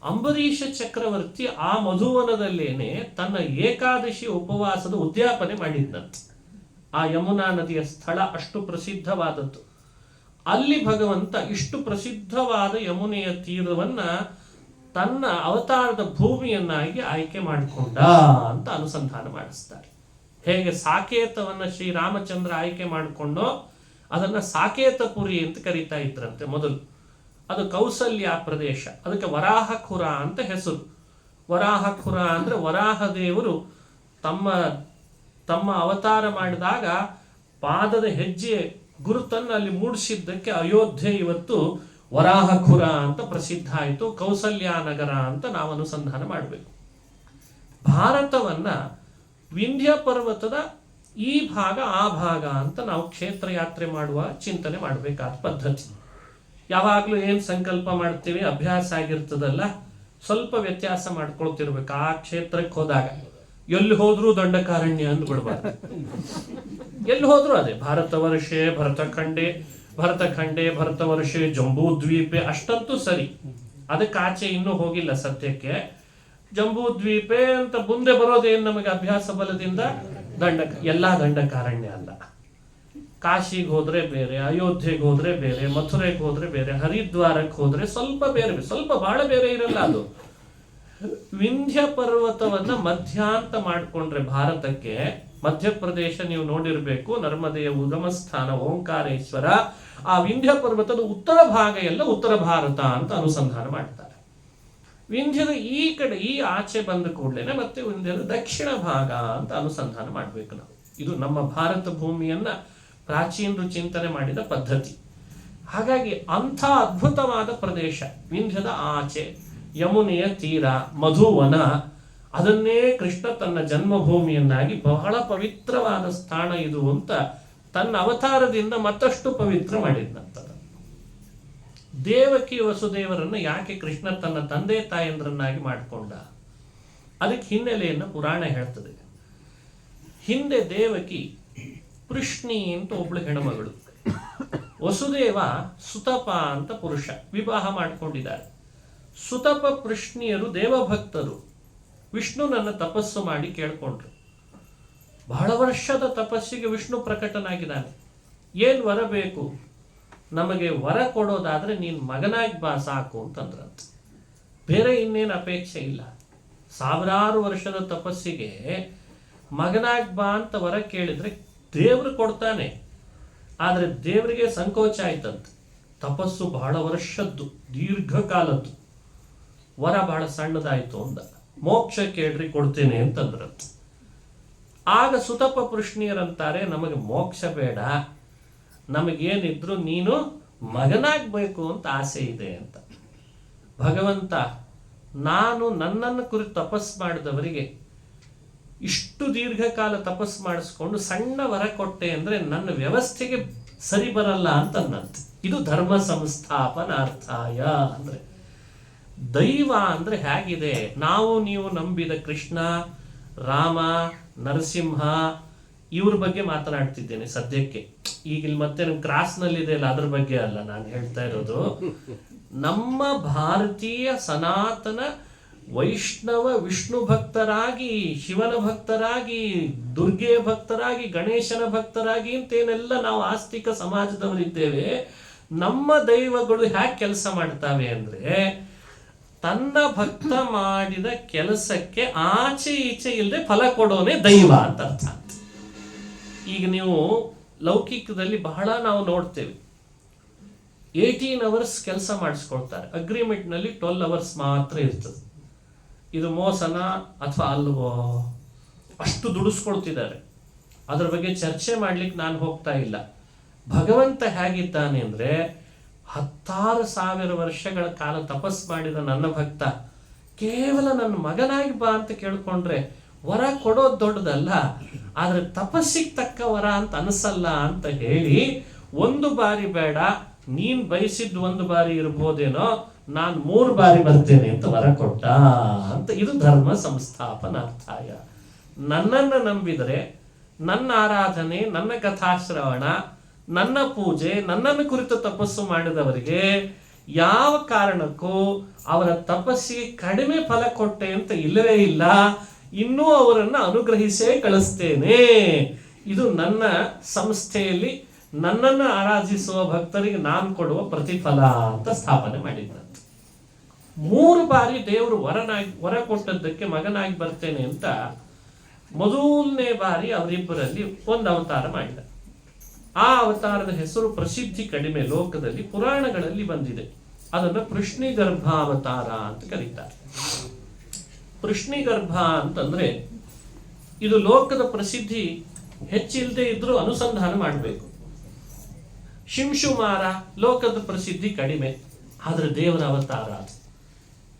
ಅಂಬರೀಷ ಚಕ್ರವರ್ತಿ ಆ ಮಧುವನದಲ್ಲೇನೆ ತನ್ನ ಏಕಾದಶಿ ಉಪವಾಸದ ಉದ್ಯಾಪನೆ ಮಾಡಿದ್ದಂತೆ. ಆ ಯಮುನಾ ನದಿಯ ಸ್ಥಳ ಅಷ್ಟು ಪ್ರಸಿದ್ಧವಾದದ್ದು. ಅಲ್ಲಿ ಭಗವಂತ ಇಷ್ಟು ಪ್ರಸಿದ್ಧವಾದ ಯಮುನೆಯ ತೀರವನ್ನ ತನ್ನ ಅವತಾರದ ಭೂಮಿಯನ್ನಾಗಿ ಆಯ್ಕೆ ಮಾಡಿಕೊಂಡ ಅಂತ ಅನುಸಂಧಾನ ಮಾಡಿಸ್ತಾರೆ. ಹೇಗೆ ಸಾಕೇತವನ್ನ ಶ್ರೀರಾಮಚಂದ್ರ ಆಯ್ಕೆ ಮಾಡಿಕೊಂಡೋ ಅದನ್ನ ಸಾಕೇತಪುರಿ ಅಂತ ಕರೀತಾ ಇದ್ರಂತೆ ಮೊದಲು. ಅದು ಕೌಸಲ್ಯ ಪ್ರದೇಶ, ಅದಕ್ಕೆ ವರಾಹಖುರ ಅಂತ ಹೆಸರು. ವರಾಹಖುರ ಅಂದ್ರೆ ವರಾಹ ದೇವರು ತಮ್ಮ ಅವತಾರ ಮಾಡಿದಾಗ ಪಾದದ ಹೆಜ್ಜೆ ಗುರುತನ್ನು ಅಲ್ಲಿ ಮೂಡಿಸಿದ್ದಕ್ಕೆ ಅಯೋಧ್ಯೆ ಇವತ್ತು ವರಾಹಖುರ ಅಂತ ಪ್ರಸಿದ್ಧ ಆಯಿತು. ಕೌಸಲ್ಯ ನಗರ ಅಂತ ನಾವು ಅನುಸಂಧಾನ ಮಾಡಬೇಕು. ಭಾರತವನ್ನ ವಿಂಧ್ಯ ಪರ್ವತದ ಈ ಭಾಗ ಆ ಭಾಗ ಅಂತ ನಾವು ಕ್ಷೇತ್ರ ಯಾತ್ರೆ ಮಾಡುವ ಚಿಂತನೆ ಮಾಡಬೇಕಾದ ಪದ್ಧತಿ. ಯಾವಾಗಲೂ ಏನು ಸಂಕಲ್ಪ ಮಾಡ್ತೀವಿ ಅಭ್ಯಾಸ ಆಗಿರ್ತದಲ್ಲ, ಸ್ವಲ್ಪ ವ್ಯತ್ಯಾಸ ಮಾಡ್ಕೊಳ್ತಿರ್ಬೇಕು. ಆ ಕ್ಷೇತ್ರಕ್ಕೆ ಹೋದಾಗ ಎಲ್ಲಿ ಹೋದ್ರೂ ದಂಡಕಾರಣ್ಯ ಅಂದ್ಬಿಡ್ಬಾರ್ದು. ಎಲ್ಲಿ ಹೋದ್ರು ಅದೇ ಭಾರತ ವರ್ಷೆ, ಭರತ ವರ್ಷೆ, ಜಂಬೂ ದ್ವೀಪೆ ಅಷ್ಟಂತೂ ಸರಿ. ಅದಕ್ಕೆ ಆಚೆ ಇನ್ನೂ ಹೋಗಿಲ್ಲ ಸದ್ಯಕ್ಕೆ. ಜಂಬೂ ದ್ವೀಪೆ ಅಂತ ಮುಂದೆ ಬರೋದೇನು ನಮಗೆ ಅಭ್ಯಾಸ ಬಲದಿಂದ ಎಲ್ಲಾ ದಂಡಕಾರಣ್ಯ ಅಲ್ಲ. ಕಾಶಿಗೆ ಹೋದ್ರೆ ಬೇರೆ, ಅಯೋಧ್ಯೆಗೆ ಹೋದ್ರೆ ಬೇರೆ, ಮಥುರೆಗೆ ಹೋದ್ರೆ ಬೇರೆ, ಹರಿದ್ವಾರಕ್ಕೆ ಹೋದ್ರೆ ಸ್ವಲ್ಪ ಬೇರೆ, ಸ್ವಲ್ಪ ಬಹಳ ಬೇರೆ ಇರಲ್ಲ. ಅದು ವಿಂಧ್ಯ ಪರ್ವತವನ್ನ ಮಧ್ಯಾಂತ ಮಾಡಿಕೊಂಡ್ರೆ ಭಾರತಕ್ಕೆ, ಮಧ್ಯಪ್ರದೇಶ ನೀವು ನೋಡಿರ್ಬೇಕು, ನರ್ಮದೆಯ ಉಗಮ ಸ್ಥಾನ ಓಂಕಾರೇಶ್ವರ, ಆ ವಿಂಧ್ಯ ಪರ್ವತದ ಉತ್ತರ ಭಾಗ ಎಲ್ಲ ಉತ್ತರ ಭಾರತ ಅಂತ ಅನುಸಂಧಾನ ಮಾಡ್ತಾರೆ. ವಿಂಧ್ಯದ ಈ ಕಡೆ ಈ ಆಚೆ ಬಂದ ಕೂಡಲೇ ಮತ್ತೆ ವಿಂಧ್ಯದ ದಕ್ಷಿಣ ಭಾಗ ಅಂತ ಅನುಸಂಧಾನ ಮಾಡಬೇಕು ನಾವು. ಇದು ನಮ್ಮ ಭಾರತ ಭೂಮಿಯನ್ನ ಪ್ರಾಚೀನರು ಚಿಂತನೆ ಮಾಡಿದ ಪದ್ಧತಿ. ಹಾಗಾಗಿ ಅಂಥ ಅದ್ಭುತವಾದ ಪ್ರದೇಶ ವಿಂಧ್ಯದ ಆಚೆ, ಯಮುನೆಯ ತೀರ, ಮಧುವನ, ಅದನ್ನೇ ಕೃಷ್ಣ ತನ್ನ ಜನ್ಮಭೂಮಿಯನ್ನಾಗಿ ಬಹಳ ಪವಿತ್ರವಾದ ಸ್ಥಾನ ಇದು ಅಂತ ತನ್ನ ಅವತಾರದಿಂದ ಮತ್ತಷ್ಟು ಪವಿತ್ರ ಮಾಡಿದ್ನಂತದ. ದೇವಕಿ ವಸುದೇವರನ್ನ ಯಾಕೆ ಕೃಷ್ಣ ತನ್ನ ತಂದೆ ತಾಯಂದ್ರನ್ನಾಗಿ ಮಾಡಿಕೊಂಡ, ಅದಕ್ಕೆ ಹಿನ್ನೆಲೆಯನ್ನು ಪುರಾಣ ಹೇಳ್ತದೆ. ಹಿಂದೆ ದೇವಕಿ ಪೃಷ್ಣಿ ಅಂತ ಒಬ್ಳು ಹೆಣ್ಮಗಳು, ವಸುದೇವ ಸುತಪ ಅಂತ ಪುರುಷ, ವಿವಾಹ ಮಾಡಿಕೊಂಡಿದ್ದಾರೆ. ಸುತಪ ಪೃಷ್ಣಿಯರು ದೇವಭಕ್ತರು. ವಿಷ್ಣುನನ್ನ ತಪಸ್ಸು ಮಾಡಿ ಕೇಳ್ಕೊಂಡ್ರು. ಬಹಳ ವರ್ಷದ ತಪಸ್ಸಿಗೆ ವಿಷ್ಣು ಪ್ರಕಟನಾಗಿದ್ದಾನೆ. ಏನ್ ವರ ಬೇಕು, ನಮಗೆ ವರ ಕೊಡೋದಾದ್ರೆ ನೀನ್ ಮಗನಾಗಿ ಬಾ ಸಾಕು ಅಂತಂದ್ರಂತ. ಬೇರೆ ಇನ್ನೇನು ಅಪೇಕ್ಷೆ ಇಲ್ಲ. ಸಾವಿರಾರು ವರ್ಷದ ತಪಸ್ಸಿಗೆ ಮಗನಾಗಿ ಬಾ ಅಂತ ವರ ಕೇಳಿದ್ರೆ ದೇವ್ರು ಕೊಡ್ತಾನೆ. ಆದ್ರೆ ದೇವರಿಗೆ ಸಂಕೋಚ ಆಯ್ತಂತ. ತಪಸ್ಸು ಬಹಳ ವರ್ಷದ್ದು, ದೀರ್ಘಕಾಲದ್ದು, ವರ ಬಹಳ ಸಣ್ಣದಾಯ್ತು ಅಂದ. ಮೋಕ್ಷ ಕೇಳ್ರಿ ಕೊಡ್ತೇನೆ ಅಂತಂದ್ರಂತ. ಆಗ ಸುತಪ ಪೃಷ್ಣಿಯರಂತಾರೆ, ನಮಗೆ ಮೋಕ್ಷ ಬೇಡ, ನಮಗೇನಿದ್ರು ನೀನು ಮಗನಾಗಬೇಕು ಅಂತ ಆಸೆ ಇದೆ ಅಂತ. ಭಗವಂತ, ನಾನು ನನ್ನನ್ನು ಕುರಿತು ತಪಸ್ ಮಾಡಿದವರಿಗೆ ಇಷ್ಟು ದೀರ್ಘಕಾಲ ತಪಸ್ ಮಾಡಿಸ್ಕೊಂಡು ಸಣ್ಣ ವರ ಕೊಟ್ಟೆ ಅಂದ್ರೆ ನನ್ನ ವ್ಯವಸ್ಥೆಗೆ ಸರಿ ಬರಲ್ಲ ಅಂತಂದಂತೆ. ಇದು ಧರ್ಮ ಸಂಸ್ಥಾಪನಾರ್ಥಾಯ ಅಂದ್ರೆ. ದೈವ ಅಂದ್ರೆ ಹೇಗಿದೆ, ನಾವು ನೀವು ನಂಬಿದ ಕೃಷ್ಣ, ರಾಮ, ನರಸಿಂಹ ಇವ್ರ ಬಗ್ಗೆ ಮಾತನಾಡ್ತಿದ್ದೇನೆ ಸದ್ಯಕ್ಕೆ. ಈಗ ಇಲ್ಲಿ ಮತ್ತೆ ನಮ್ಮ ಕ್ರಾಸ್ನಲ್ಲಿದೆ ಅಲ್ಲ, ಅದ್ರ ಬಗ್ಗೆ ಅಲ್ಲ ನಾನು ಹೇಳ್ತಾ ಇರೋದು. ನಮ್ಮ ಭಾರತೀಯ ಸನಾತನ ವೈಷ್ಣವ ವಿಷ್ಣು ಭಕ್ತರಾಗಿ, ಶಿವನ ಭಕ್ತರಾಗಿ, ದುರ್ಗೆ ಭಕ್ತರಾಗಿ, ಗಣೇಶನ ಭಕ್ತರಾಗಿ ಅಂತೇನೆಲ್ಲ ನಾವು ಆಸ್ತಿಕ ಸಮಾಜದವರಿದ್ದೇವೆ. ನಮ್ಮ ದೈವಗಳು ಹ್ಯಾಕೆ ಕೆಲಸ ಮಾಡ್ತಾವೆ ಅಂದ್ರೆ, ತನ್ನ ಭಕ್ತ ಮಾಡಿದ ಕೆಲಸಕ್ಕೆ ಆಚೆ ಈಚೆ ಇಲ್ಲದೆ ಫಲ ಕೊಡೋನೆ ದೈವ ಅಂತ ಅರ್ಥ. ಈಗ ನೀವು ಲೌಕಿಕದಲ್ಲಿ ಬಹಳ ನಾವು ನೋಡ್ತೇವೆ, 18 ಅವರ್ಸ್ ಕೆಲಸ ಮಾಡಿಸ್ಕೊಳ್ತಾರೆ, ಅಗ್ರಿಮೆಂಟ್ ನಲ್ಲಿ 12 ಅವರ್ಸ್ ಮಾತ್ರ ಇರ್ತದೆ. ಇದು ಮೋಸನ ಅಥವಾ ಅಲ್ವೋ, ಅಷ್ಟು ದುಡಿಸ್ಕೊಳ್ತಿದ್ದಾರೆ. ಅದ್ರ ಬಗ್ಗೆ ಚರ್ಚೆ ಮಾಡ್ಲಿಕ್ಕೆ ನಾನು ಹೋಗ್ತಾ ಇಲ್ಲ. ಭಗವಂತ ಹೇಗಿದ್ದಾನೆ ಅಂದ್ರೆ, 16,000 ವರ್ಷಗಳ ಕಾಲ ತಪಸ್ ಮಾಡಿದ ನನ್ನ ಭಕ್ತ ಕೇವಲ ನನ್ನ ಮಗನಾಗಿ ಬಾ ಅಂತ ಕೇಳ್ಕೊಂಡ್ರೆ ವರ ಕೊಡೋದು ದೊಡ್ಡದಲ್ಲ, ಆದ್ರೆ ತಪಸ್ಸಿಗೆ ತಕ್ಕ ವರ ಅಂತ ಅನಿಸಲ್ಲ ಅಂತ ಹೇಳಿ ಒಂದು ಬಾರಿ ಬೇಡ, ನೀನ್ ಬಯಸಿದ್ ಒಂದು ಬಾರಿ ಇರ್ಬೋದೇನೋ, ನಾನು 3 ಬಾರಿ ಬರ್ತೇನೆ ಅಂತ ವರ ಕೊಟ್ಟ ಅಂತ. ಇದು ಧರ್ಮ ಸಂಸ್ಥಾಪನಾರ್ಥಾಯ. ನನ್ನನ್ನು ನಂಬಿದರೆ, ನನ್ನ ಆರಾಧನೆ, ನನ್ನ ಕಥಾಶ್ರವಣ, ನನ್ನ ಪೂಜೆ, ನನ್ನನ್ನು ಕುರಿತು ತಪಸ್ಸು ಮಾಡಿದವರಿಗೆ ಯಾವ ಕಾರಣಕ್ಕೂ ಅವರ ತಪಸ್ಸಿಗೆ ಕಡಿಮೆ ಫಲ ಕೊಟ್ಟೆ ಅಂತ ಇಲ್ಲವೇ ಇಲ್ಲ. ಇನ್ನೂ ಅವರನ್ನು ಅನುಗ್ರಹಿಸೇ ಕಳಿಸ್ತೇನೆ. ಇದು ನನ್ನ ಸಂಸ್ಥೆಯಲ್ಲಿ ನನ್ನನ್ನು ಆರಾಧಿಸುವ ಭಕ್ತರಿಗೆ ನಾನು ಕೊಡುವ ಪ್ರತಿಫಲ ಅಂತ ಸ್ಥಾಪನೆ ಮಾಡಿದ್ದಂತೆ. 3 ಬಾರಿ ದೇವರು ವರ ಕೊಟ್ಟದ್ದಕ್ಕೆ ಮಗನಾಗಿ ಬರ್ತೇನೆ ಅಂತ ಮೊದಲನೇ ಬಾರಿ ಅವರಿಬ್ಬರಲ್ಲಿ ಒಂದು ಅವತಾರ ಮಾಡಿದ. ಆ ಅವತಾರದ ಹೆಸರು ಪ್ರಸಿದ್ಧಿ ಕಡಿಮೆ, ಲೋಕದಲ್ಲಿ ಪುರಾಣಗಳಲ್ಲಿ ಬಂದಿದೆ. ಅದನ್ನು ಪೃಶ್ನಿಗರ್ಭ ಅವತಾರ ಅಂತ ಕರೀತಾರೆ. ಪೃಶ್ನಿಗರ್ಭ ಅಂತಂದ್ರೆ ಇದು ಲೋಕದ ಪ್ರಸಿದ್ಧಿ ಹೆಚ್ಚಿಲ್ಲದೆ ಇದ್ರೂ ಅನುಸಂಧಾನ ಮಾಡಬೇಕು. ಶಿಂಶುಮಾರ ಲೋಕದ ಪ್ರಸಿದ್ಧಿ ಕಡಿಮೆ, ಆದ್ರೆ ದೇವರ ಅವತಾರ.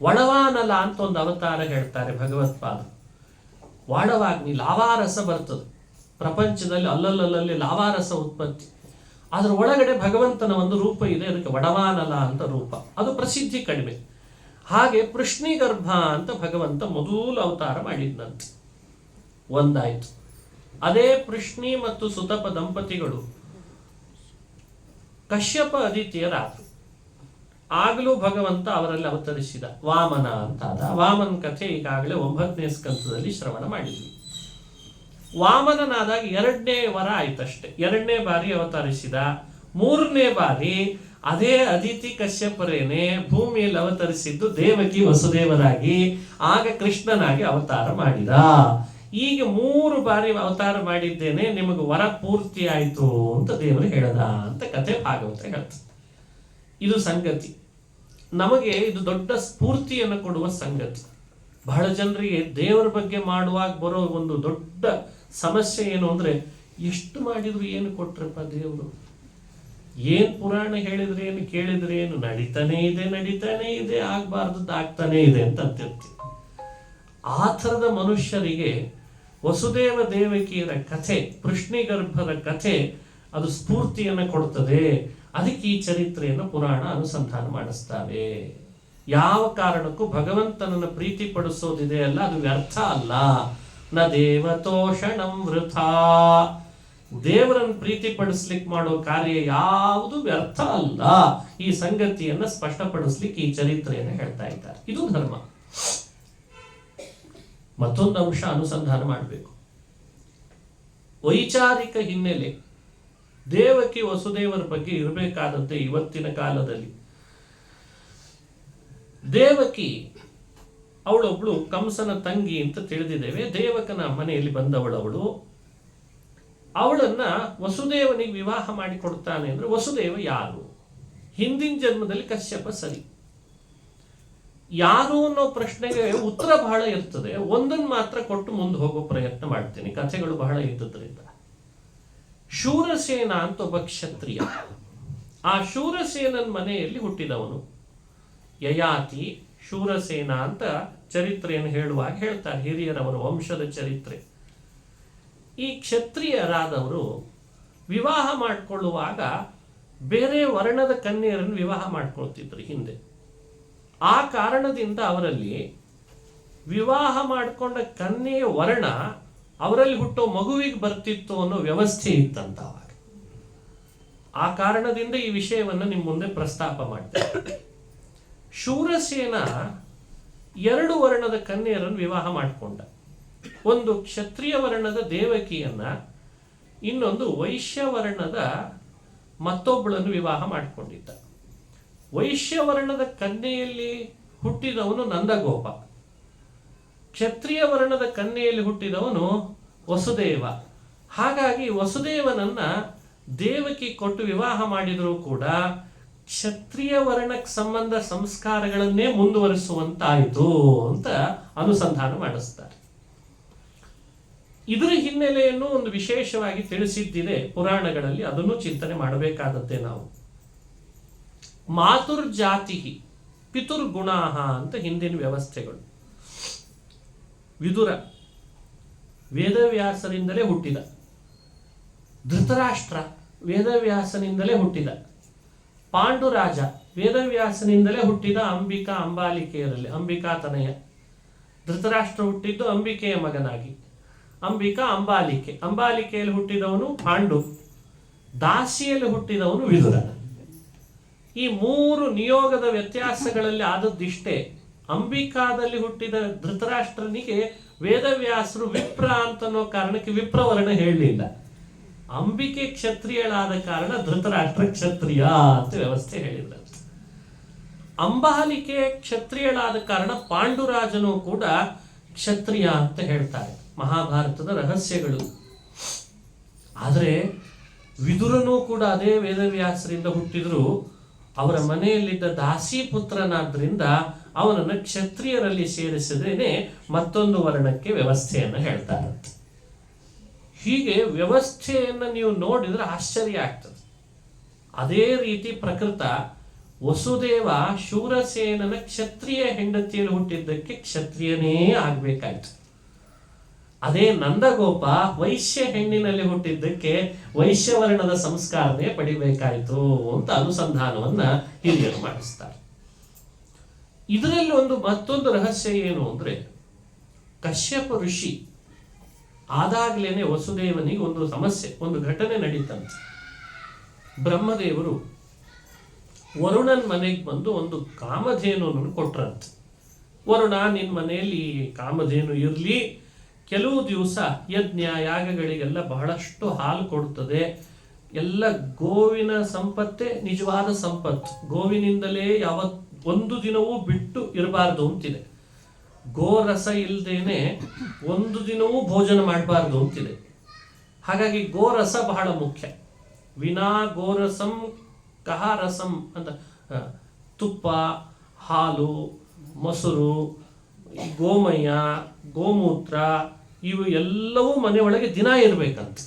ಒಳವಾನಲ ಅಂತ ಒಂದು ಅವತಾರ ಹೇಳ್ತಾರೆ ಭಗವತ್ಪಾದ. ವಾಡವಾಗ್ನಿ, ಲಾವಾರಸ ಬರ್ತದೆ ಪ್ರಪಂಚದಲ್ಲಿ, ಅಲ್ಲಲ್ಲಿ ಲಾವಾರಸ ಉತ್ಪತ್ತಿ. ಅದರ ಒಳಗಡೆ ಭಗವಂತನ ಒಂದು ರೂಪ ಇದೆ, ಅದಕ್ಕೆ ವಡವಾನಲ ಅಂತ ರೂಪ. ಅದು ಪ್ರಸಿದ್ಧಿ ಕಡಿಮೆ. ಹಾಗೆ ಪೃಶ್ನಿಗರ್ಭ ಅಂತ ಭಗವಂತ ಮೊದಲು ಅವತಾರ ಮಾಡಿದ್ದಂತೆ. ಒಂದಾಯ್ತು. ಅದೇ ಪೃಶ್ನಿ ಮತ್ತು ಸುತಪ ದಂಪತಿಗಳು ಕಶ್ಯಪ ಅದಿತಿಯರಾದರು. ಆಗಲೂ ಭಗವಂತ ಅವರಲ್ಲಿ ಅವತರಿಸಿದ, ವಾಮನ ಅಂತ ಆದ. ವಾಮನ ಕಥೆ ಈಗಾಗಲೇ 9ನೇ ಸ್ಕಂದದಲ್ಲಿ ಶ್ರವಣ ಮಾಡಿದ್ವಿ. ವಾಮನನಾದಾಗ 2ನೇ ವರ ಆಯ್ತಷ್ಟೆ. 2ನೇ ಬಾರಿ ಅವತರಿಸಿದ. 3ನೇ ಬಾರಿ ಅದೇ ಅದಿತಿ ಕಶ್ಯಪರೇನೆ ಭೂಮಿಯಲ್ಲಿ ಅವತರಿಸಿದ್ದು ದೇವಕಿ ವಸುದೇವರಾಗಿ, ಆಗ ಕೃಷ್ಣನಾಗಿ ಅವತಾರ ಮಾಡಿದ. ಈಗ 3 ಬಾರಿ ಅವತಾರ ಮಾಡಿದ್ದೇನೆ, ನಿಮಗೆ ವರ ಪೂರ್ತಿ ಆಯ್ತು ಅಂತ ದೇವರು ಹೇಳದ ಅಂತ ಕಥೆ ಭಾಗವತ ಹೇಳ್ತದೆ. ಇದು ಸಂಗತಿ. ನಮಗೆ ಇದು ದೊಡ್ಡ ಸ್ಫೂರ್ತಿಯನ್ನು ಕೊಡುವ ಸಂಗತಿ. ಬಹಳ ಜನರಿಗೆ ದೇವರ ಬಗ್ಗೆ ಮಾಡುವಾಗ ಬರೋ ಒಂದು ದೊಡ್ಡ ಸಮಸ್ಯೆ ಏನು ಅಂದ್ರೆ, ಎಷ್ಟು ಮಾಡಿದ್ರು ಏನು ಕೊಟ್ರಪ್ಪ ದೇವರು, ಏನ್ ಪುರಾಣ ಹೇಳಿದ್ರೆ ಏನು, ಕೇಳಿದ್ರೆ ಏನು, ನಡೀತಾನೆ ಇದೆ, ಆಗ್ಬಾರ್ದು ಆಗ್ತಾನೆ ಇದೆ ಅಂತ ಅಂತಿರ್ತೀವಿ. ಆ ಥರದ ಮನುಷ್ಯರಿಗೆ ವಸುದೇವ ದೇವಕಿಯರ ಕಥೆ, ಪೃಶ್ನಿಗರ್ಭದ ಕಥೆ, ಅದು ಸ್ಫೂರ್ತಿಯನ್ನು ಕೊಡ್ತದೆ. ಅದಕ್ಕೆ ಈ ಚರಿತ್ರೆಯನ್ನು ಪುರಾಣ ಅನುಸಂಧಾನ ಮಾಡಿಸ್ತಾವೆ. ಯಾವ ಕಾರಣಕ್ಕೂ ಭಗವಂತನನ್ನು ಪ್ರೀತಿ ಪಡಿಸೋದಿದೆ ಅಲ್ಲ, ಅದು ವ್ಯರ್ಥ ಅಲ್ಲ. ನ ದೇವತೋಷಣಂ ವೃಥಾ. ದೇವರನ್ನು ಪ್ರೀತಿ ಪಡಿಸ್ಲಿಕ್ಕೆ ಮಾಡೋ ಕಾರ್ಯ ಯಾವುದು ವ್ಯರ್ಥ ಅಲ್ಲ. ಈ ಸಂಗತಿಯನ್ನು ಸ್ಪಷ್ಟಪಡಿಸ್ಲಿಕ್ಕೆ ಈ ಚರಿತ್ರೆಯನ್ನು ಹೇಳ್ತಾ ಇದ್ದಾರೆ. ಇದು ಧರ್ಮ. ಮತ್ತೊಂದು ಅಂಶ ಅನುಸಂಧಾನ ಮಾಡಬೇಕು. ವೈಚಾರಿಕ ಹಿನ್ನೆಲೆ ದೇವಕಿ ವಸುದೇವರ ಬಗ್ಗೆ ಇರಬೇಕಾದಂತೆ ಇವತ್ತಿನ ಕಾಲದಲ್ಲಿ. ದೇವಕಿ ಅವಳೊಬ್ಳು ಕಂಸನ ತಂಗಿ ಅಂತ ತಿಳಿದಿದ್ದೇವೆ. ದೇವಕನ ಮನೆಯಲ್ಲಿ ಬಂದವಳವಳು. ಅವಳನ್ನ ವಸುದೇವನಿಗೆ ವಿವಾಹ ಮಾಡಿಕೊಡ್ತಾನೆ ಅಂದ್ರೆ ವಸುದೇವ ಯಾರು? ಹಿಂದಿನ ಜನ್ಮದಲ್ಲಿ ಕಶ್ಯಪ ಸರಿ. ಯಾರು ಅನ್ನೋ ಪ್ರಶ್ನೆಗೆ ಉತ್ತರ ಬಹಳ ಇರ್ತದೆ. ಒಂದನ್ನು ಮಾತ್ರ ಕೊಟ್ಟು ಮುಂದೆ ಹೋಗೋ ಪ್ರಯತ್ನ ಮಾಡ್ತೀನಿ, ಕಥೆಗಳು ಬಹಳ ಇದ್ದದ್ರಿಂದ. ಶೂರಸೇನ ಅಂತ ಒಬ್ಬ ಕ್ಷತ್ರಿಯ. ಆ ಶೂರಸೇನನ ಮನೆಯಲ್ಲಿ ಹುಟ್ಟಿದವನು ಯಯಾತಿ. ಶೂರಸೇನ ಅಂತ ಚರಿತ್ರೆಯನ್ನು ಹೇಳುವಾಗ ಹೇಳ್ತಾರೆ ಹಿರಿಯರವರ ವಂಶದ ಚರಿತ್ರೆ. ಈ ಕ್ಷತ್ರಿಯರಾದವರು ವಿವಾಹ ಮಾಡಿಕೊಳ್ಳುವಾಗ ಬೇರೆ ವರ್ಣದ ಕನ್ಯೆಯರನ್ನು ವಿವಾಹ ಮಾಡ್ಕೊಳ್ತಿದ್ರು ಹಿಂದೆ. ಆ ಕಾರಣದಿಂದ ಅವರಲ್ಲಿ ವಿವಾಹ ಮಾಡಿಕೊಂಡ ಕನ್ಯೆಯ ವರ್ಣ ಅವರಲ್ಲಿ ಹುಟ್ಟೋ ಮಗುವಿಗೆ ಬರ್ತಿತ್ತು ಅನ್ನೋ ವ್ಯವಸ್ಥೆ ಇತ್ತಂತ ಅವಾಗ. ಆ ಕಾರಣದಿಂದ ಈ ವಿಷಯವನ್ನು ನಿಮ್ಮ ಮುಂದೆ ಪ್ರಸ್ತಾಪ ಮಾಡ್ತಾರೆ. ಶೂರಸೇನ 2 ವರ್ಣದ ಕನ್ಯೆಯರನ್ನು ವಿವಾಹ ಮಾಡಿಕೊಂಡ. ಒಂದು ಕ್ಷತ್ರಿಯ ವರ್ಣದ ದೇವಕಿಯನ್ನ, ಇನ್ನೊಂದು ವೈಶ್ಯವರ್ಣದ ಮತ್ತೊಬ್ಬಳನ್ನು ವಿವಾಹ ಮಾಡಿಕೊಂಡಿದ್ದ. ವೈಶ್ಯವರ್ಣದ ಕನ್ಯೆಯಲ್ಲಿ ಹುಟ್ಟಿದವನು ನಂದಗೋಪ, ಕ್ಷತ್ರಿಯ ವರ್ಣದ ಕನ್ಯೆಯಲ್ಲಿ ಹುಟ್ಟಿದವನು ವಸುದೇವ. ಹಾಗಾಗಿ ವಸುದೇವನನ್ನ ದೇವಕಿ ಕೊಟ್ಟು ವಿವಾಹ ಮಾಡಿದರೂ ಕೂಡ ಕ್ಷತ್ರಿಯ ವರ್ಣಕ್ಕೆ ಸಂಬಂಧ ಸಂಸ್ಕಾರಗಳನ್ನೇ ಮುಂದುವರಿಸುವಂತಾಯಿತು ಅಂತ ಅನುಸಂಧಾನ ಮಾಡಿಸ್ತಾರೆ. ಇದರ ಹಿನ್ನೆಲೆಯನ್ನು ಒಂದು ವಿಶೇಷವಾಗಿ ತಿಳಿಸಿದ್ದಿದೆ ಪುರಾಣಗಳಲ್ಲಿ. ಅದನ್ನು ಚಿಂತನೆ ಮಾಡಬೇಕಾದದ್ದೇ ನಾವು. ಮಾತುರ್ಜಾತಿ ಪಿತುರ್ಗುಣಾಹ ಅಂತ ಹಿಂದಿನ ವ್ಯವಸ್ಥೆಗಳು. ವಿದುರ ವೇದವ್ಯಾಸರಿಂದಲೇ ಹುಟ್ಟಿದ. ಧೃತರಾಷ್ಟ್ರ ವೇದವ್ಯಾಸನಿಂದಲೇ ಹುಟ್ಟಿದ. ಪಾಂಡುರಾಜ ವೇದವ್ಯಾಸನಿಂದಲೇ ಹುಟ್ಟಿದ ಅಂಬಿಕಾ ಅಂಬಾಲಿಕೆಯರಲ್ಲಿ, ಅಂಬಿಕಾ ತನಯ. ಧೃತರಾಷ್ಟ್ರ ಹುಟ್ಟಿದ್ದು ಅಂಬಿಕೆಯ ಮಗನಾಗಿ, ಅಂಬಿಕಾ ಅಂಬಾಲಿಕೆ. ಅಂಬಾಲಿಕೆಯಲ್ಲಿ ಹುಟ್ಟಿದವನು ಪಾಂಡು, ದಾಸಿಯಲ್ಲಿ ಹುಟ್ಟಿದವನು ವಿದುರ. ಈ ಮೂರು ನಿಯೋಗದ ವ್ಯತ್ಯಾಸಗಳಲ್ಲಿ ಆದದ್ದಿಷ್ಟೇ. ಅಂಬಿಕಾದಲ್ಲಿ ಹುಟ್ಟಿದ ಧೃತರಾಷ್ಟ್ರನಿಗೆ ವೇದವ್ಯಾಸರು ವಿಪ್ರ ಅಂತನೋ ಕಾರಣಕ್ಕೆ ವಿಪ್ರವರ್ಣ ಹೇಳಲಿಲ್ಲ. ಅಂಬಿಕೆ ಕ್ಷತ್ರಿಯಳಾದ ಕಾರಣ ಧೃತರಾಷ್ಟ್ರ ಕ್ಷತ್ರಿಯ ಅಂತ ವ್ಯವಸ್ಥೆ ಹೇಳಿದ್ರು. ಅಂಬಾಲಿಕೆ ಕ್ಷತ್ರಿಯಳಾದ ಕಾರಣ ಪಾಂಡುರಾಜನು ಕೂಡ ಕ್ಷತ್ರಿಯ ಅಂತ ಹೇಳ್ತಾರೆ. ಮಹಾಭಾರತದ ರಹಸ್ಯಗಳು. ಆದರೆ ವಿದುರನೂ ಕೂಡ ಅದೇ ವೇದವ್ಯಾಸರಿಂದ ಹುಟ್ಟಿದ್ರು. ಅವರ ಮನೆಯಲ್ಲಿದ್ದ ದಾಸಿ ಪುತ್ರನಾದ್ರಿಂದ ಅವನನ್ನು ಕ್ಷತ್ರಿಯರಲ್ಲಿ ಸೇರಿಸದೇನೆ ಮತ್ತೊಂದು ವರ್ಣಕ್ಕೆ ವ್ಯವಸ್ಥೆಯನ್ನು ಹೇಳ್ತಾರೆ. ಹೀಗೆ ವ್ಯವಸ್ಥೆಯನ್ನು ನೀವು ನೋಡಿದ್ರೆ ಆಶ್ಚರ್ಯ ಆಗ್ತದೆ. ಅದೇ ರೀತಿ ಪ್ರಕೃತ ವಸುದೇವ ಶೂರಸೇನನ ಕ್ಷತ್ರಿಯ ಹೆಂಡತಿಯಲ್ಲಿ ಹುಟ್ಟಿದ್ದಕ್ಕೆ ಕ್ಷತ್ರಿಯನೇ ಆಗ್ಬೇಕಾಯ್ತು. ಅದೇ ನಂದಗೋಪ ವೈಶ್ಯ ಹೆಣ್ಣಿನಲ್ಲಿ ಹುಟ್ಟಿದ್ದಕ್ಕೆ ವೈಶ್ಯವರ್ಣದ ಸಂಸ್ಕಾರನೇ ಪಡಿಬೇಕಾಯ್ತು ಅಂತ ಅನುಸಂಧಾನವನ್ನ ಹಿರಿಯರು ಮಾಡಿಸ್ತಾರೆ. ಇದರಲ್ಲಿ ಮತ್ತೊಂದು ರಹಸ್ಯ ಏನು ಅಂದ್ರೆ, ಕಶ್ಯಪ ಋಷಿ ಆದಾಗ್ಲೇನೆ ವಸುದೇವನಿಗೆ ಒಂದು ಸಮಸ್ಯೆ, ಒಂದು ಘಟನೆ ನಡೀತಂತೆ. ಬ್ರಹ್ಮದೇವರು ವರುಣನ್ ಮನೆಗೆ ಬಂದು ಒಂದು ಕಾಮಧೇನುವನ್ನು ಕೊಟ್ರಂತೆ. ವರುಣ, ನಿನ್ನ ಮನೆಯಲ್ಲಿ ಕಾಮಧೇನು ಇರಲಿ, ಕೆಲವು ದಿವಸ ಯಜ್ಞ ಯಾಗಗಳಿಗೆಲ್ಲ ಬಹಳಷ್ಟು ಹಾಲು ಕೊಡುತ್ತದೆ, ಎಲ್ಲ ಗೋವಿನ ಸಂಪತ್ತೇ ನಿಜವಾದ ಸಂಪತ್ತು, ಗೋವಿನಿಂದಲೇ ಒಂದು ದಿನವೂ ಬಿಟ್ಟು ಇರಬಾರ್ದು ಅಂತಿದೆ. ಗೋರಸ ಇಲ್ಲದೇನೆ ಒಂದು ದಿನವೂ ಭೋಜನ ಮಾಡಬಾರ್ದು ಅಂತಿದೆ. ಹಾಗಾಗಿ ಗೋರಸ ಬಹಳ ಮುಖ್ಯ. ವಿನಾ ಗೋರಸಂ ಕಹಾರಸಂ ಅಂತ, ತುಪ್ಪ, ಹಾಲು, ಮೊಸರು, ಗೋಮಯ, ಗೋಮೂತ್ರ ಇವು ಎಲ್ಲವೂ ಮನೆಯೊಳಗೆ ದಿನ ಇರಬೇಕಂತ.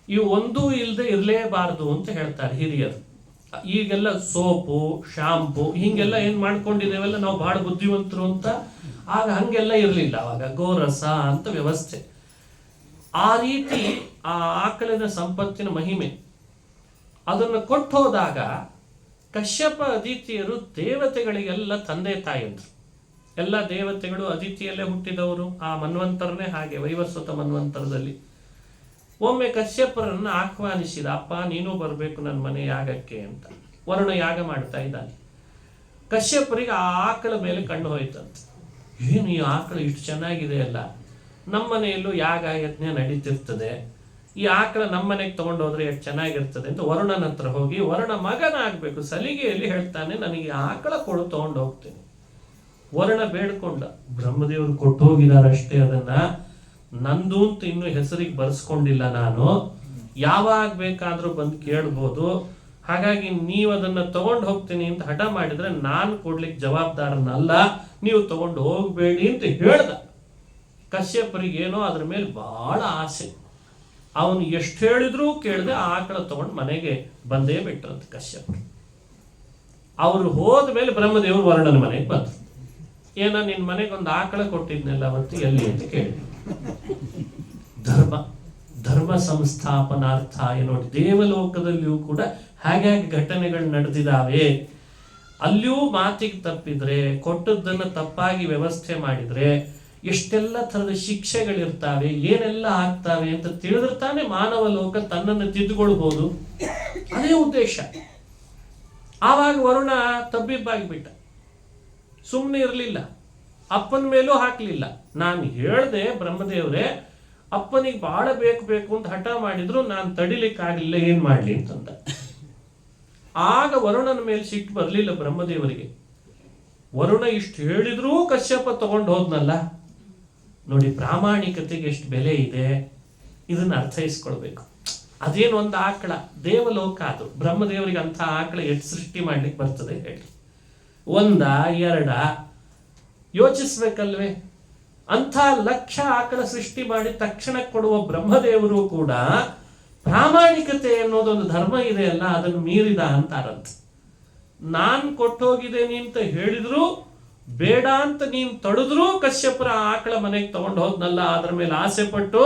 ಇವು ಒಂದೂ ಇಲ್ಲದೆ ಇರಲೇಬಾರದು ಅಂತ ಹೇಳ್ತಾರೆ ಹಿರಿಯರು. ಈಗೆಲ್ಲ ಸೋಪು, ಶಾಂಪು ಹಿಂಗೆಲ್ಲ ಏನು ಮಾಡ್ಕೊಂಡಿದ್ದೇವೆಲ್ಲ ನಾವು ಬಹಳ ಬುದ್ಧಿವಂತರು ಅಂತ. ಆಗ ಹಂಗೆಲ್ಲ ಇರಲಿಲ್ಲ. ಅವಾಗ ಗೋರಸ ಅಂತ ವ್ಯವಸ್ಥೆ. ಆ ರೀತಿ ಆ ಆಕಳಿನ ಸಂಪತ್ತಿನ ಮಹಿಮೆ ಅದನ್ನು ಕೊಟ್ಟು ಹೋದಾಗ ಕಶ್ಯಪ ಅದಿತಿಯರು ದೇವತೆಗಳಿಗೆಲ್ಲ ತಂದೆ ತಾಯಿ ಅಂದ್ರು. ಎಲ್ಲ ದೇವತೆಗಳು ಅದಿತಿಯಲ್ಲೇ ಹುಟ್ಟಿದವರು. ಆ ಮನ್ವಂತರನೇ ಹಾಗೆ, ವೈವಸ್ವತ ಮನ್ವಂತರದಲ್ಲಿ. ಒಮ್ಮೆ ಕಶ್ಯಪರನ್ನು ಆಹ್ವಾನಿಸಿದ, ಅಪ್ಪ ನೀನು ಬರಬೇಕು ನನ್ನ ಮನೆ ಯಾಗಕ್ಕೆ ಅಂತ. ವರುಣ ಯಾಗ ಮಾಡ್ತಾ ಇದ್ದಾನೆ. ಕಶ್ಯಪರಿಗೆ ಆ ಆಕಳ ಮೇಲೆ ಕಣ್ಣು ಹೋಯ್ತಂತೆ. ಏನು ಈ ಆಕಳು ಇಷ್ಟು ಚೆನ್ನಾಗಿದೆ ಅಲ್ಲ, ನಮ್ಮ ಮನೆಯಲ್ಲೂ ಯಾಗ ಯಜ್ಞ ನಡೀತಿರ್ತದೆ, ಈ ಆಕಳ ನಮ್ಮ ಮನೆಗೆ ತಗೊಂಡೋದ್ರೆ ಎಷ್ಟು ಚೆನ್ನಾಗಿರ್ತದೆ ಅಂತ ವರುಣನ ಹತ್ರ ಹೋಗಿ, ವರುಣ ಮಗನಾಗಬೇಕು ಸಲಿಗೆಯಲ್ಲಿ ಹೇಳ್ತಾನೆ, ನನಗೆ ಆಕಳ ಕೊಡು ತಗೊಂಡು ಹೋಗ್ತೇನೆ. ವರುಣ ಬೇಡ್ಕೊಂಡ. ಬ್ರಹ್ಮದೇವರು ಕೊಟ್ಟು ಹೋಗಿದಾರಷ್ಟೇ, ಅದನ್ನ ನಂದು ಅಂತ ಇನ್ನು ಹೆಸರಿಗೆ ಬರ್ಸ್ಕೊಂಡಿಲ್ಲ ನಾನು, ಯಾವಾಗ ಬೇಕಾದ್ರೂ ಬಂದು ಕೇಳ್ಬೋದು. ಹಾಗಾಗಿ ನೀವು ಅದನ್ನ ತಗೊಂಡು ಹೋಗ್ತೀನಿ ಅಂತ ಹಠ ಮಾಡಿದ್ರೆ ನಾನು ಕೊಡ್ಲಿಕ್ಕೆ ಜವಾಬ್ದಾರನಲ್ಲ, ನೀವು ತಗೊಂಡು ಹೋಗ್ಬೇಡಿ ಅಂತ ಹೇಳ್ದ. ಕಶ್ಯಪರಿಗೆ ಏನೋ ಅದ್ರ ಮೇಲೆ ಬಹಳ ಆಸೆ. ಅವನು ಎಷ್ಟು ಹೇಳಿದ್ರೂ ಕೇಳದೆ ಆ ಆಕಳ ತಗೊಂಡು ಮನೆಗೆ ಬಂದೇ ಬಿಟ್ರಂತ ಕಶ್ಯಪ. ಅವರು ಹೋದ ಮೇಲೆ ಬ್ರಹ್ಮದೇವರು ವರುಣನ ಮನೆಗೆ ಬಂದ್ರು. ಏನ ನಿನ್ ಮನೆಗೆ ಒಂದು ಆಕಳ ಕೊಟ್ಟಿದ್ನೆಲ್ಲ ಅವತ್ತು ಎಲ್ಲಿ ಅಂತ ಕೇಳಿ. ಧರ್ಮ ಸಂಸ್ಥಾಪನಾರ್ಥ ನೋಡಿ, ದೇವಲೋಕದಲ್ಲಿಯೂ ಕೂಡ ಹಾಗೆ ಘಟನೆಗಳು ನಡೆದಿದ್ದಾವೆ. ಅಲ್ಲಿಯೂ ಮಾತಿಗೆ ತಪ್ಪಿದ್ರೆ, ಕೊಟ್ಟದ್ದನ್ನು ತಪ್ಪಾಗಿ ವ್ಯವಸ್ಥೆ ಮಾಡಿದ್ರೆ ಎಷ್ಟೆಲ್ಲ ಥರದ ಶಿಕ್ಷೆಗಳಿರ್ತಾವೆ, ಏನೆಲ್ಲ ಆಗ್ತಾವೆ ಅಂತ ತಿಳಿದ್ರೆ ತಾನೇ ಮಾನವ ಲೋಕ ತನ್ನನ್ನು ತಿದ್ದುಕೊಳ್ಬಹುದು. ಅದೇ ಉದ್ದೇಶ. ಆವಾಗ ವರುಣ ತಬ್ಬಿಬ್ಬಾಗಿಬಿಟ್ಟ, ಸುಮ್ಮನೆ ಇರಲಿಲ್ಲ, ಅಪ್ಪನ ಮೇಲೂ ಹಾಕಲಿಲ್ಲ. ನಾನು ಹೇಳ್ದೆ ಬ್ರಹ್ಮದೇವ್ರೆ, ಅಪ್ಪನಿಗೆ ಬಹಳ ಬೇಕು ಅಂತ ಹಠ ಮಾಡಿದ್ರು, ನಾನು ತಡಿಲಿಕ್ಕಾಗಲಿಲ್ಲ, ಏನ್ ಮಾಡ್ಲಿ ಅಂತಂದ. ಆಗ ವರುಣನ ಮೇಲೆ ಸಿಟ್ಟು ಬರಲಿಲ್ಲ ಬ್ರಹ್ಮದೇವರಿಗೆ. ವರುಣ ಇಷ್ಟು ಹೇಳಿದ್ರೂ ಕಶ್ಯಪ ತಗೊಂಡು ಹೋದ್ನಲ್ಲ ನೋಡಿ, ಪ್ರಾಮಾಣಿಕತೆಗೆ ಎಷ್ಟು ಬೆಲೆ ಇದೆ, ಇದನ್ನ ಅರ್ಥೈಸ್ಕೊಳ್ಬೇಕು. ಅದೇನು ಒಂದು ಆಕಳ, ದೇವಲೋಕ ಅದು. ಬ್ರಹ್ಮದೇವರಿಗೆ ಅಂಥ ಆಕಳ ಎಷ್ಟು ಸೃಷ್ಟಿ ಮಾಡ್ಲಿಕ್ಕೆ ಬರ್ತದೆ ಹೇಳಿ? ಒಂದ ಎರಡ ಯೋಚಿಸ್ಬೇಕಲ್ವೇ? ಅಂಥ ಲಕ್ಷ ಆಕಳ ಸೃಷ್ಟಿ ಮಾಡಿ ತಕ್ಷಣ ಕೊಡುವ ಬ್ರಹ್ಮದೇವರು ಕೂಡ ಪ್ರಾಮಾಣಿಕತೆ ಅನ್ನೋದೊಂದು ಧರ್ಮ ಇದೆಯಲ್ಲ, ಅದನ್ನು ಮೀರಿದ ಅಂತಾರಂತ. ನಾನ್ ಕೊಟ್ಟೋಗಿದ್ದೇನೆ ಅಂತ ಹೇಳಿದ್ರು, ಬೇಡ ಅಂತ ನೀನ್ ತಡೆದ್ರು ಕಶ್ಯಪರ ಆಕಳ ಮನೆಗೆ ತಗೊಂಡು ಹೋದ್ನಲ್ಲ, ಅದರ ಮೇಲೆ ಆಸೆ ಪಟ್ಟು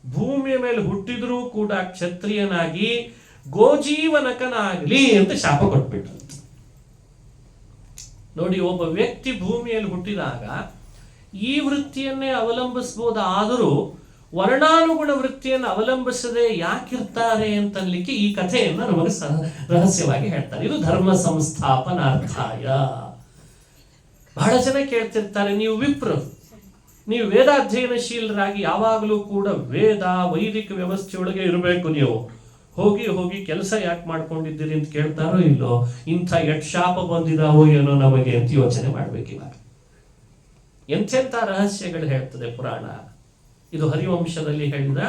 ಭೂಮಿಯ ಮೇಲೆ ಹುಟ್ಟಿದ್ರೂ ಕೂಡ ಕ್ಷತ್ರಿಯನಾಗಿ ಗೋಜೀವನಕನಾಗ್ಲಿ ಅಂತ ಶಾಪ ಕೊಟ್ಬಿಟ್ರು. ನೋಡಿ, ಒಬ್ಬ ವ್ಯಕ್ತಿ ಭೂಮಿಯಲ್ಲಿ ಹುಟ್ಟಿದಾಗ ಈ ವೃತ್ತಿಯನ್ನೇ ಅವಲಂಬಿಸಬಹುದಾದರೂ ವರ್ಣಾನುಗುಣ ವೃತ್ತಿಯನ್ನು ಅವಲಂಬಿಸದೆ ಯಾಕಿರ್ತಾರೆ ಅಂತನ್ಲಿಕ್ಕೆ ಈ ಕಥೆಯನ್ನು ನಮಗೆ ರಹಸ್ಯವಾಗಿ ಹೇಳ್ತಾರೆ. ಇದು ಧರ್ಮ ಸಂಸ್ಥಾಪನಾರ್ಥಾಯ. ಬಹಳ ಜನ ಕೇಳ್ತಿರ್ತಾರೆ, ನೀವು ವಿಪ್ರರು, ನೀವು ವೇದಾಧ್ಯಯನಶೀಲರಾಗಿ ಯಾವಾಗಲೂ ಕೂಡ ವೇದ ವೈದಿಕ ವ್ಯವಸ್ಥೆಯೊಳಗೆ ಇರಬೇಕು, ನೀವು ಹೋಗಿ ಹೋಗಿ ಕೆಲಸ ಯಾಕೆ ಮಾಡ್ಕೊಂಡಿದ್ದೀರಿ ಅಂತ ಕೇಳ್ತಾರೋ ಇಲ್ಲೋ, ಇಂಥ ಶಾಪ ಬಂದಿದಾವೋ ಏನೋ ನಮಗೆ ಅಂತ ಯೋಚನೆ ಮಾಡ್ಬೇಕಿವಾಗ. ಎಂತೆಂಥ ರಹಸ್ಯಗಳು ಹೇಳ್ತದೆ ಪುರಾಣ. ಇದು ಹರಿವಂಶದಲ್ಲಿ ಹೇಳಿದ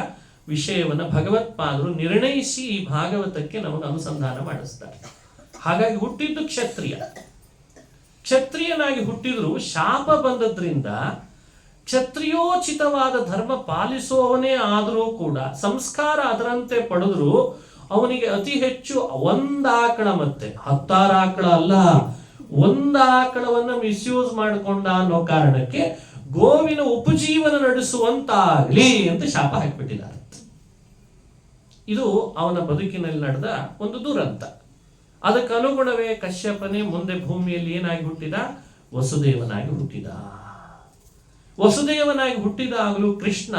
ವಿಷಯವನ್ನು ಭಗವತ್ಪಾದರು ನಿರ್ಣಯಿಸಿ ಈ ಭಾಗವತಕ್ಕೆ ನಮಗೆ ಅನುಸಂಧಾನ ಮಾಡಿಸ್ತಾರೆ. ಹಾಗಾಗಿ ಹುಟ್ಟಿದ್ದು ಕ್ಷತ್ರಿಯನಾಗಿ ಹುಟ್ಟಿದ್ರು ಶಾಪ ಬಂದದ್ರಿಂದ ಕ್ಷತ್ರಿಯೋಚಿತವಾದ ಧರ್ಮ ಪಾಲಿಸುವವನೇ ಆದರೂ ಕೂಡ ಸಂಸ್ಕಾರ ಅದರಂತೆ ಪಡೆದ್ರು ಅವನಿಗೆ ಅತಿ ಹೆಚ್ಚು ಒಂದಾಕಳ, ಮತ್ತೆ 10 ಆಕಳ ಅಲ್ಲ, ಒಂದಾಕಳವನ್ನ ಮಿಸ್ಯೂಸ್ ಮಾಡಿಕೊಂಡ ಅನ್ನೋ ಕಾರಣಕ್ಕೆ ಗೋವಿನ ಉಪಜೀವನ ನಡೆಸುವಂತಾಗ್ಲಿ ಅಂತ ಶಾಪ ಹಾಕಿಬಿಟ್ಟಿದ್ದಾರೆ. ಇದು ಅವನ ಬದುಕಿನಲ್ಲಿ ನಡೆದ ಒಂದು ದುರಂತ. ಅದಕ್ಕೆ ಅನುಗುಣವೇ ಕಶ್ಯಪನೇ ಮುಂದೆ ಭೂಮಿಯಲ್ಲಿ ಏನಾಗಿ ಹುಟ್ಟಿದ? ವಸುದೇವನಾಗಿ ಹುಟ್ಟಿದ. ವಸುದೇವನಾಗಿ ಹುಟ್ಟಿದಾಗಲೂ ಕೃಷ್ಣ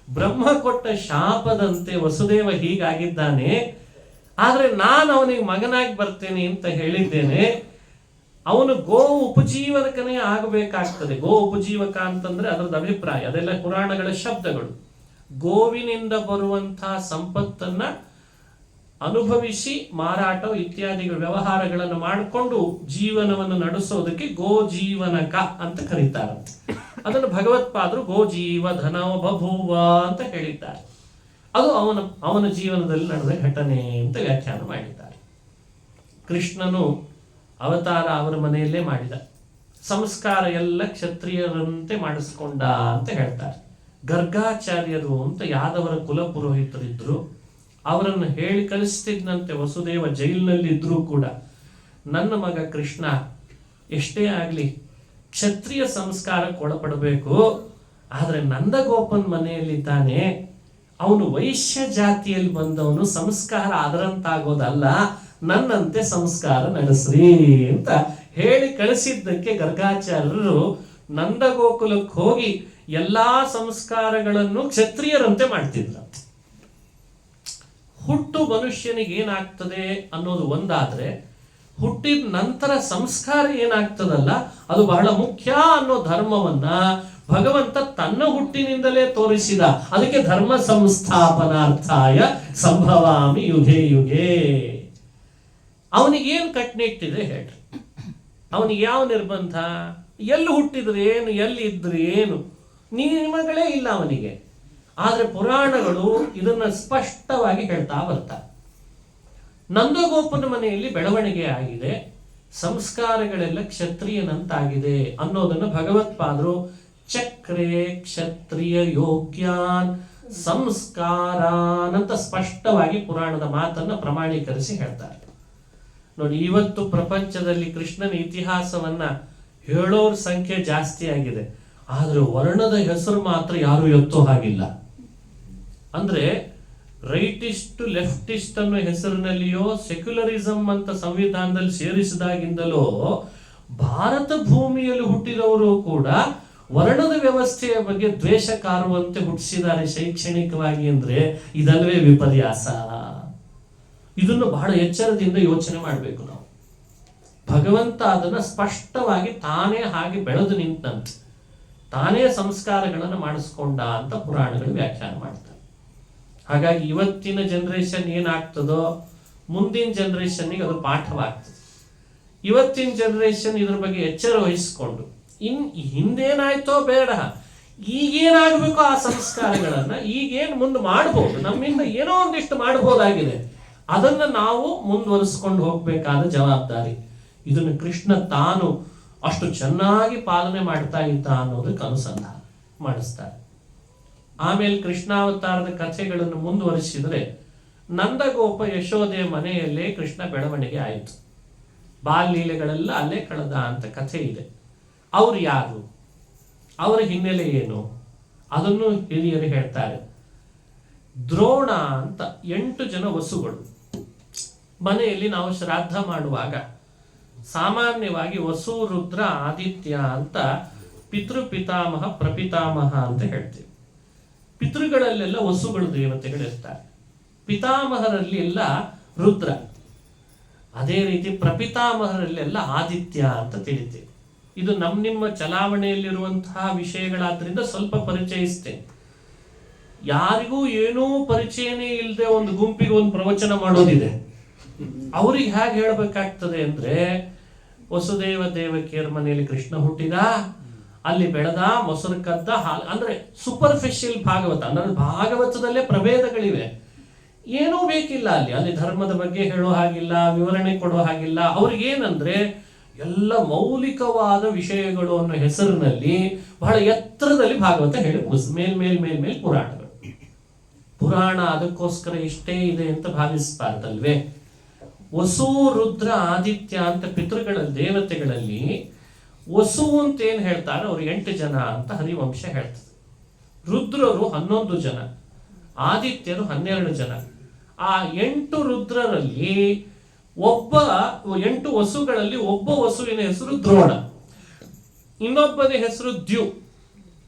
ಬ್ರಹ್ಮ ಕೊಟ್ಟ ಶಾಪದಂತೆ ವಸುದೇವ ಹೀಗಾಗಿದ್ದಾನೆ, ಆದ್ರೆ ನಾನು ಅವನಿಗೆ ಮಗನಾಗಿ ಬರ್ತೇನೆ ಅಂತ ಹೇಳಿದ್ದೇನೆ. ಅವನು ಗೋ ಉಪಜೀವಕನೇ ಆಗಬೇಕಾಗ್ತದೆ. ಗೋ ಉಪಜೀವಕ ಅಂತಂದ್ರೆ ಅದರದ ಅಭಿಪ್ರಾಯ, ಅದೆಲ್ಲ ಪುರಾಣಗಳ ಶಬ್ದಗಳು. ಗೋವಿನಿಂದ ಬರುವಂತಹ ಸಂಪತ್ತನ್ನ ಅನುಭವಿಸಿ ಮಾರಾಟ ಇತ್ಯಾದಿಗಳ ವ್ಯವಹಾರಗಳನ್ನು ಮಾಡಿಕೊಂಡು ಜೀವನವನ್ನು ನಡೆಸೋದಕ್ಕೆ ಗೋಜೀವನಕ ಅಂತ ಕರೀತಾರಂತೆ. ಅದನ್ನು ಭಗವತ್ಪಾದರು ಗೋಜೀವ ಧನವ ಬಭೂವ ಅಂತ ಹೇಳಿದ್ದಾರೆ. ಅದು ಅವನ ಜೀವನದಲ್ಲಿ ನಡೆದ ಘಟನೆ ಅಂತ ವ್ಯಾಖ್ಯಾನ ಮಾಡಿದ್ದಾರೆ. ಕೃಷ್ಣನು ಅವತಾರ ಅವರ ಮನೆಯಲ್ಲೇ ಮಾಡಿದ, ಸಂಸ್ಕಾರ ಎಲ್ಲ ಕ್ಷತ್ರಿಯರಂತೆ ಮಾಡಿಸ್ಕೊಂಡ ಅಂತ ಹೇಳ್ತಾರೆ. ಗರ್ಗಾಚಾರ್ಯರು ಅಂತ ಯಾದವರ ಕುಲ ಪುರೋಹಿತರಿದ್ರು. ಅವರನ್ನು ಹೇಳಿ ಕಳಿಸ್ತಿದ್ದಂತೆ ವಸುದೇವ ಜೈಲಿನಲ್ಲಿ ಇದ್ರೂ ಕೂಡ, ನನ್ನ ಮಗ ಕೃಷ್ಣ ಎಷ್ಟೇ ಆಗಲಿ ಕ್ಷತ್ರಿಯ ಸಂಸ್ಕಾರಕ್ಕೆ ಒಳಪಡಬೇಕು, ಆದರೆ ನಂದಗೋಪನ್ ಮನೆಯಲ್ಲಿದ್ದಾನೆ, ಅವನು ವೈಶ್ಯ ಜಾತಿಯಲ್ಲಿ ಬಂದವನು, ಸಂಸ್ಕಾರ ಅದರಂತಾಗೋದಲ್ಲ, ನನ್ನಂತೆ ಸಂಸ್ಕಾರ ನಡೆಸ್ರಿ ಅಂತ ಹೇಳಿ ಕಳಿಸಿದ್ದಕ್ಕೆ ಗರ್ಗಾಚಾರ್ಯರು ನಂದಗೋಕುಲಕ್ಕೆ ಹೋಗಿ ಎಲ್ಲಾ ಸಂಸ್ಕಾರಗಳನ್ನು ಕ್ಷತ್ರಿಯರಂತೆ ಮಾಡ್ತಿದ್ರು. ಹುಟ್ಟು ಮನುಷ್ಯನಿಗೆ ಏನಾಗ್ತದೆ ಅನ್ನೋದು ಒಂದಾದ್ರೆ, ಹುಟ್ಟಿದ ನಂತರ ಸಂಸ್ಕಾರ ಏನಾಗ್ತದಲ್ಲ ಅದು ಬಹಳ ಮುಖ್ಯ ಅನ್ನೋ ಧರ್ಮವನ್ನ ಭಗವಂತ ತನ್ನ ಹುಟ್ಟಿನಿಂದಲೇ ತೋರಿಸಿದ. ಅದಕ್ಕೆ ಧರ್ಮ ಸಂಸ್ಥಾಪನಾರ್ಥಾಯ ಸಂಭವಾಮಿ ಯುಗೆ ಯುಗೆ. ಅವನಿಗೇನು ಕಟ್ನಿಟ್ಟಿದೆ ಹೇಳ್ರಿ? ಅವನಿಗೆ ಯಾವ ನಿರ್ಬಂಧ? ಎಲ್ಲಿ ಹುಟ್ಟಿದ್ರೆ ಏನು, ಎಲ್ಲಿ ಇದ್ರೆ ಏನು, ನಿಯಮಗಳೇ ಇಲ್ಲ ಅವನಿಗೆ. ಆದ್ರೆ ಪುರಾಣಗಳು ಇದನ್ನ ಸ್ಪಷ್ಟವಾಗಿ ಹೇಳ್ತಾ ಬರ್ತಾರೆ. ನಂದಗೋಪನ ಮನೆಯಲ್ಲಿ ಬೆಳವಣಿಗೆ ಆಗಿದೆ, ಸಂಸ್ಕಾರಗಳೆಲ್ಲ ಕ್ಷತ್ರಿಯನಂತಾಗಿದೆ ಅನ್ನೋದನ್ನು ಭಗವತ್ಪಾದರು ಚಕ್ರೇ ಕ್ಷತ್ರಿಯ ಯೋಗ್ಯಾನ್ ಸಂಸ್ಕಾರಾನ್ ಅಂತ ಸ್ಪಷ್ಟವಾಗಿ ಪುರಾಣದ ಮಾತನ್ನ ಪ್ರಮಾಣೀಕರಿಸಿ ಹೇಳ್ತಾರೆ. ನೋಡಿ, ಇವತ್ತು ಪ್ರಪಂಚದಲ್ಲಿ ಕೃಷ್ಣನ ಇತಿಹಾಸವನ್ನ ಹೇಳೋರ ಸಂಖ್ಯೆ ಜಾಸ್ತಿ ಆಗಿದೆ, ಆದ್ರೆ ವರ್ಣದ ಹೆಸರು ಮಾತ್ರ ಯಾರು ಎತ್ತೋ ಹಾಗಿಲ್ಲ. ಅಂದ್ರೆ ರೈಟಿಸ್ಟ್ ಲೆಫ್ಟಿಸ್ಟ್ ಅನ್ನೋ ಹೆಸರಿನಲ್ಲಿಯೋ ಸೆಕ್ಯುಲರಿಸಂ ಅಂತ ಸಂವಿಧಾನದಲ್ಲಿ ಸೇರಿಸಿದಾಗಿಂದಲೋ ಭಾರತ ಭೂಮಿಯಲ್ಲಿ ಹುಟ್ಟಿದವರು ಕೂಡ ವರ್ಣದ ವ್ಯವಸ್ಥೆಯ ಬಗ್ಗೆ ದ್ವೇಷ ಕಾರುವಂತೆ ಹುಟ್ಟಿಸಿದ್ದಾರೆ ಶೈಕ್ಷಣಿಕವಾಗಿ. ಅಂದ್ರೆ ಇದಲ್ವೇ ವಿಪರ್ಯಾಸ? ಇದನ್ನು ಬಹಳ ಎಚ್ಚರದಿಂದ ಯೋಚನೆ ಮಾಡಬೇಕು ನಾವು. ಭಗವಂತ ಅದನ್ನ ಸ್ಪಷ್ಟವಾಗಿ ತಾನೇ ಹಾಗೆ ಬೆಳೆದು ನಿಂತಂತೆ, ತಾನೇ ಸಂಸ್ಕಾರಗಳನ್ನು ಮಾಡಿಸ್ಕೊಂಡ ಅಂತ ಪುರಾಣಗಳು ವ್ಯಾಖ್ಯಾನ ಮಾಡ್ತಾರೆ. ಹಾಗಾಗಿ ಇವತ್ತಿನ ಜನರೇಷನ್ ಏನಾಗ್ತದೋ ಮುಂದಿನ ಜನರೇಷನ್ಗೆ ಅದು ಪಾಠವಾಗ್ತದೆ. ಇವತ್ತಿನ ಜನರೇಷನ್ ಇದ್ರ ಬಗ್ಗೆ ಎಚ್ಚರ ವಹಿಸ್ಕೊಂಡು ಹಿಂದೇನಾಯ್ತೋ ಬೇಡ, ಈಗೇನಾಗಬೇಕು ಆ ಸಂಸ್ಕಾರಗಳನ್ನ ಈಗೇನು ಮುಂದೆ ಮಾಡಬಹುದು, ನಮ್ಮಿಂದ ಏನೋ ಒಂದಿಷ್ಟು ಮಾಡಬಹುದಾಗಿದೆ, ಅದನ್ನ ನಾವು ಮುಂದುವರಿಸ್ಕೊಂಡು ಹೋಗ್ಬೇಕಾದ ಜವಾಬ್ದಾರಿ. ಇದನ್ನು ಕೃಷ್ಣ ತಾನು ಅಷ್ಟು ಚೆನ್ನಾಗಿ ಪಾಲನೆ ಮಾಡ್ತಾ ಇದ್ದ ಅನ್ನೋದಕ್ಕೆ ಅನುಸಂಧಾನ ಮಾಡಿಸ್ತಾರೆ. ಆಮೇಲೆ ಕೃಷ್ಣಾವತಾರದ ಕಥೆಗಳನ್ನು ಮುಂದುವರಿಸಿದರೆ ನಂದಗೋಪ ಯಶೋದೆಯ ಮನೆಯಲ್ಲೇ ಕೃಷ್ಣ ಬೆಳವಣಿಗೆ ಆಯಿತು. ಬಾಲ್ಯಲೀಲೆಗಳೆಲ್ಲ ಅಲ್ಲೇ ಕಳೆದ ಅಂತ ಕಥೆ ಇದೆ. ಅವರು ಯಾರು, ಅವರ ಹಿನ್ನೆಲೆ ಏನು, ಅದನ್ನು ಹಿರಿಯರು ಹೇಳ್ತಾರೆ. ದ್ರೋಣ ಅಂತ 8 ಜನ ವಸುಗಳು, ಮನೆಯಲ್ಲಿ ನಾವು ಶ್ರಾದ್ದ ಮಾಡುವಾಗ ಸಾಮಾನ್ಯವಾಗಿ ವಸು, ರುದ್ರ, ಆದಿತ್ಯ ಅಂತ ಪಿತೃಪಿತಾಮಹ, ಪ್ರಪಿತಾಮಹ ಅಂತ ಹೇಳ್ತೀವಿ. ಪಿತೃಗಳಲ್ಲೆಲ್ಲ ವಸುಗಳು ದೇವತೆಗಳಿರ್ತಾರೆ, ಪಿತಾಮಹರಲ್ಲಿ ಎಲ್ಲ ರುದ್ರ, ಅದೇ ರೀತಿ ಪ್ರಪಿತಾಮಹರಲ್ಲೆಲ್ಲ ಆದಿತ್ಯ ಅಂತ ತಿಳಿತೀವಿ. ಇದು ನಿಮ್ಮ ಚಲಾವಣೆಯಲ್ಲಿರುವಂತಹ ವಿಷಯಗಳಾದ್ರಿಂದ ಸ್ವಲ್ಪ ಪರಿಚಯಿಸ್ತೇನೆ. ಯಾರಿಗೂ ಏನೂ ಪರಿಚಯನೇ ಇಲ್ಲದೆ ಒಂದು ಗುಂಪಿಗೆ ಒಂದು ಪ್ರವಚನ ಮಾಡೋದಿದೆ, ಅವ್ರಿಗೆ ಹೇಗೆ ಹೇಳಬೇಕಾಗ್ತದೆ ಅಂದ್ರೆ, ವಸುದೇವ ದೇವಕಿಯರ ಮನೆಯಲ್ಲಿ ಕೃಷ್ಣ ಹುಟ್ಟಿದ, ಅಲ್ಲಿ ಬೆಳೆದ, ಮೊಸರು ಕದ್ದ, ಹಾಲು, ಅಂದ್ರೆ ಸೂಪರ್ಫಿಷಿಯಲ್ ಭಾಗವತ. ಅಂದ್ರೆ ಭಾಗವತದಲ್ಲೇ ಪ್ರಭೇದಗಳಿವೆ, ಏನೂ ಬೇಕಿಲ್ಲ ಅಲ್ಲಿ ಧರ್ಮದ ಬಗ್ಗೆ ಹೇಳೋ ಹಾಗಿಲ್ಲ, ವಿವರಣೆ ಕೊಡೋ ಹಾಗಿಲ್ಲ. ಅವ್ರಿಗೇನಂದ್ರೆ ಎಲ್ಲ ಮೌಲಿಕವಾದ ವಿಷಯಗಳು ಅನ್ನೋ ಹೆಸರಿನಲ್ಲಿ ಬಹಳ ಎತ್ತರದಲ್ಲಿ ಭಾಗವತ ಹೇಳಿ ಮೇಲ್ ಪುರಾಣ ಅದಕ್ಕೋಸ್ಕರ ಇಷ್ಟೇ ಇದೆ ಅಂತ ಭಾವಿಸಬಾರ್ದಲ್ವೇ. ವಸು, ರುದ್ರ, ಆದಿತ್ಯ ಅಂತ ಪಿತೃಗಳ ದೇವತೆಗಳಲ್ಲಿ ವಸು ಅಂತ ಏನ್ ಹೇಳ್ತಾರೆ, ಅವ್ರು 8 ಜನ ಅಂತ ಹರಿವಂಶ ಹೇಳ್ತದೆ. ರುದ್ರರು 11 ಜನ, ಆದಿತ್ಯರು 12 ಜನ. ಆ 8 ರುದ್ರರಲ್ಲಿ 8 ವಸುಗಳಲ್ಲಿ ಒಬ್ಬ ವಸುವಿನ ಹೆಸರು ದ್ರೋಣ, ಇನ್ನೊಬ್ಬನ ಹೆಸರು ದ್ಯು.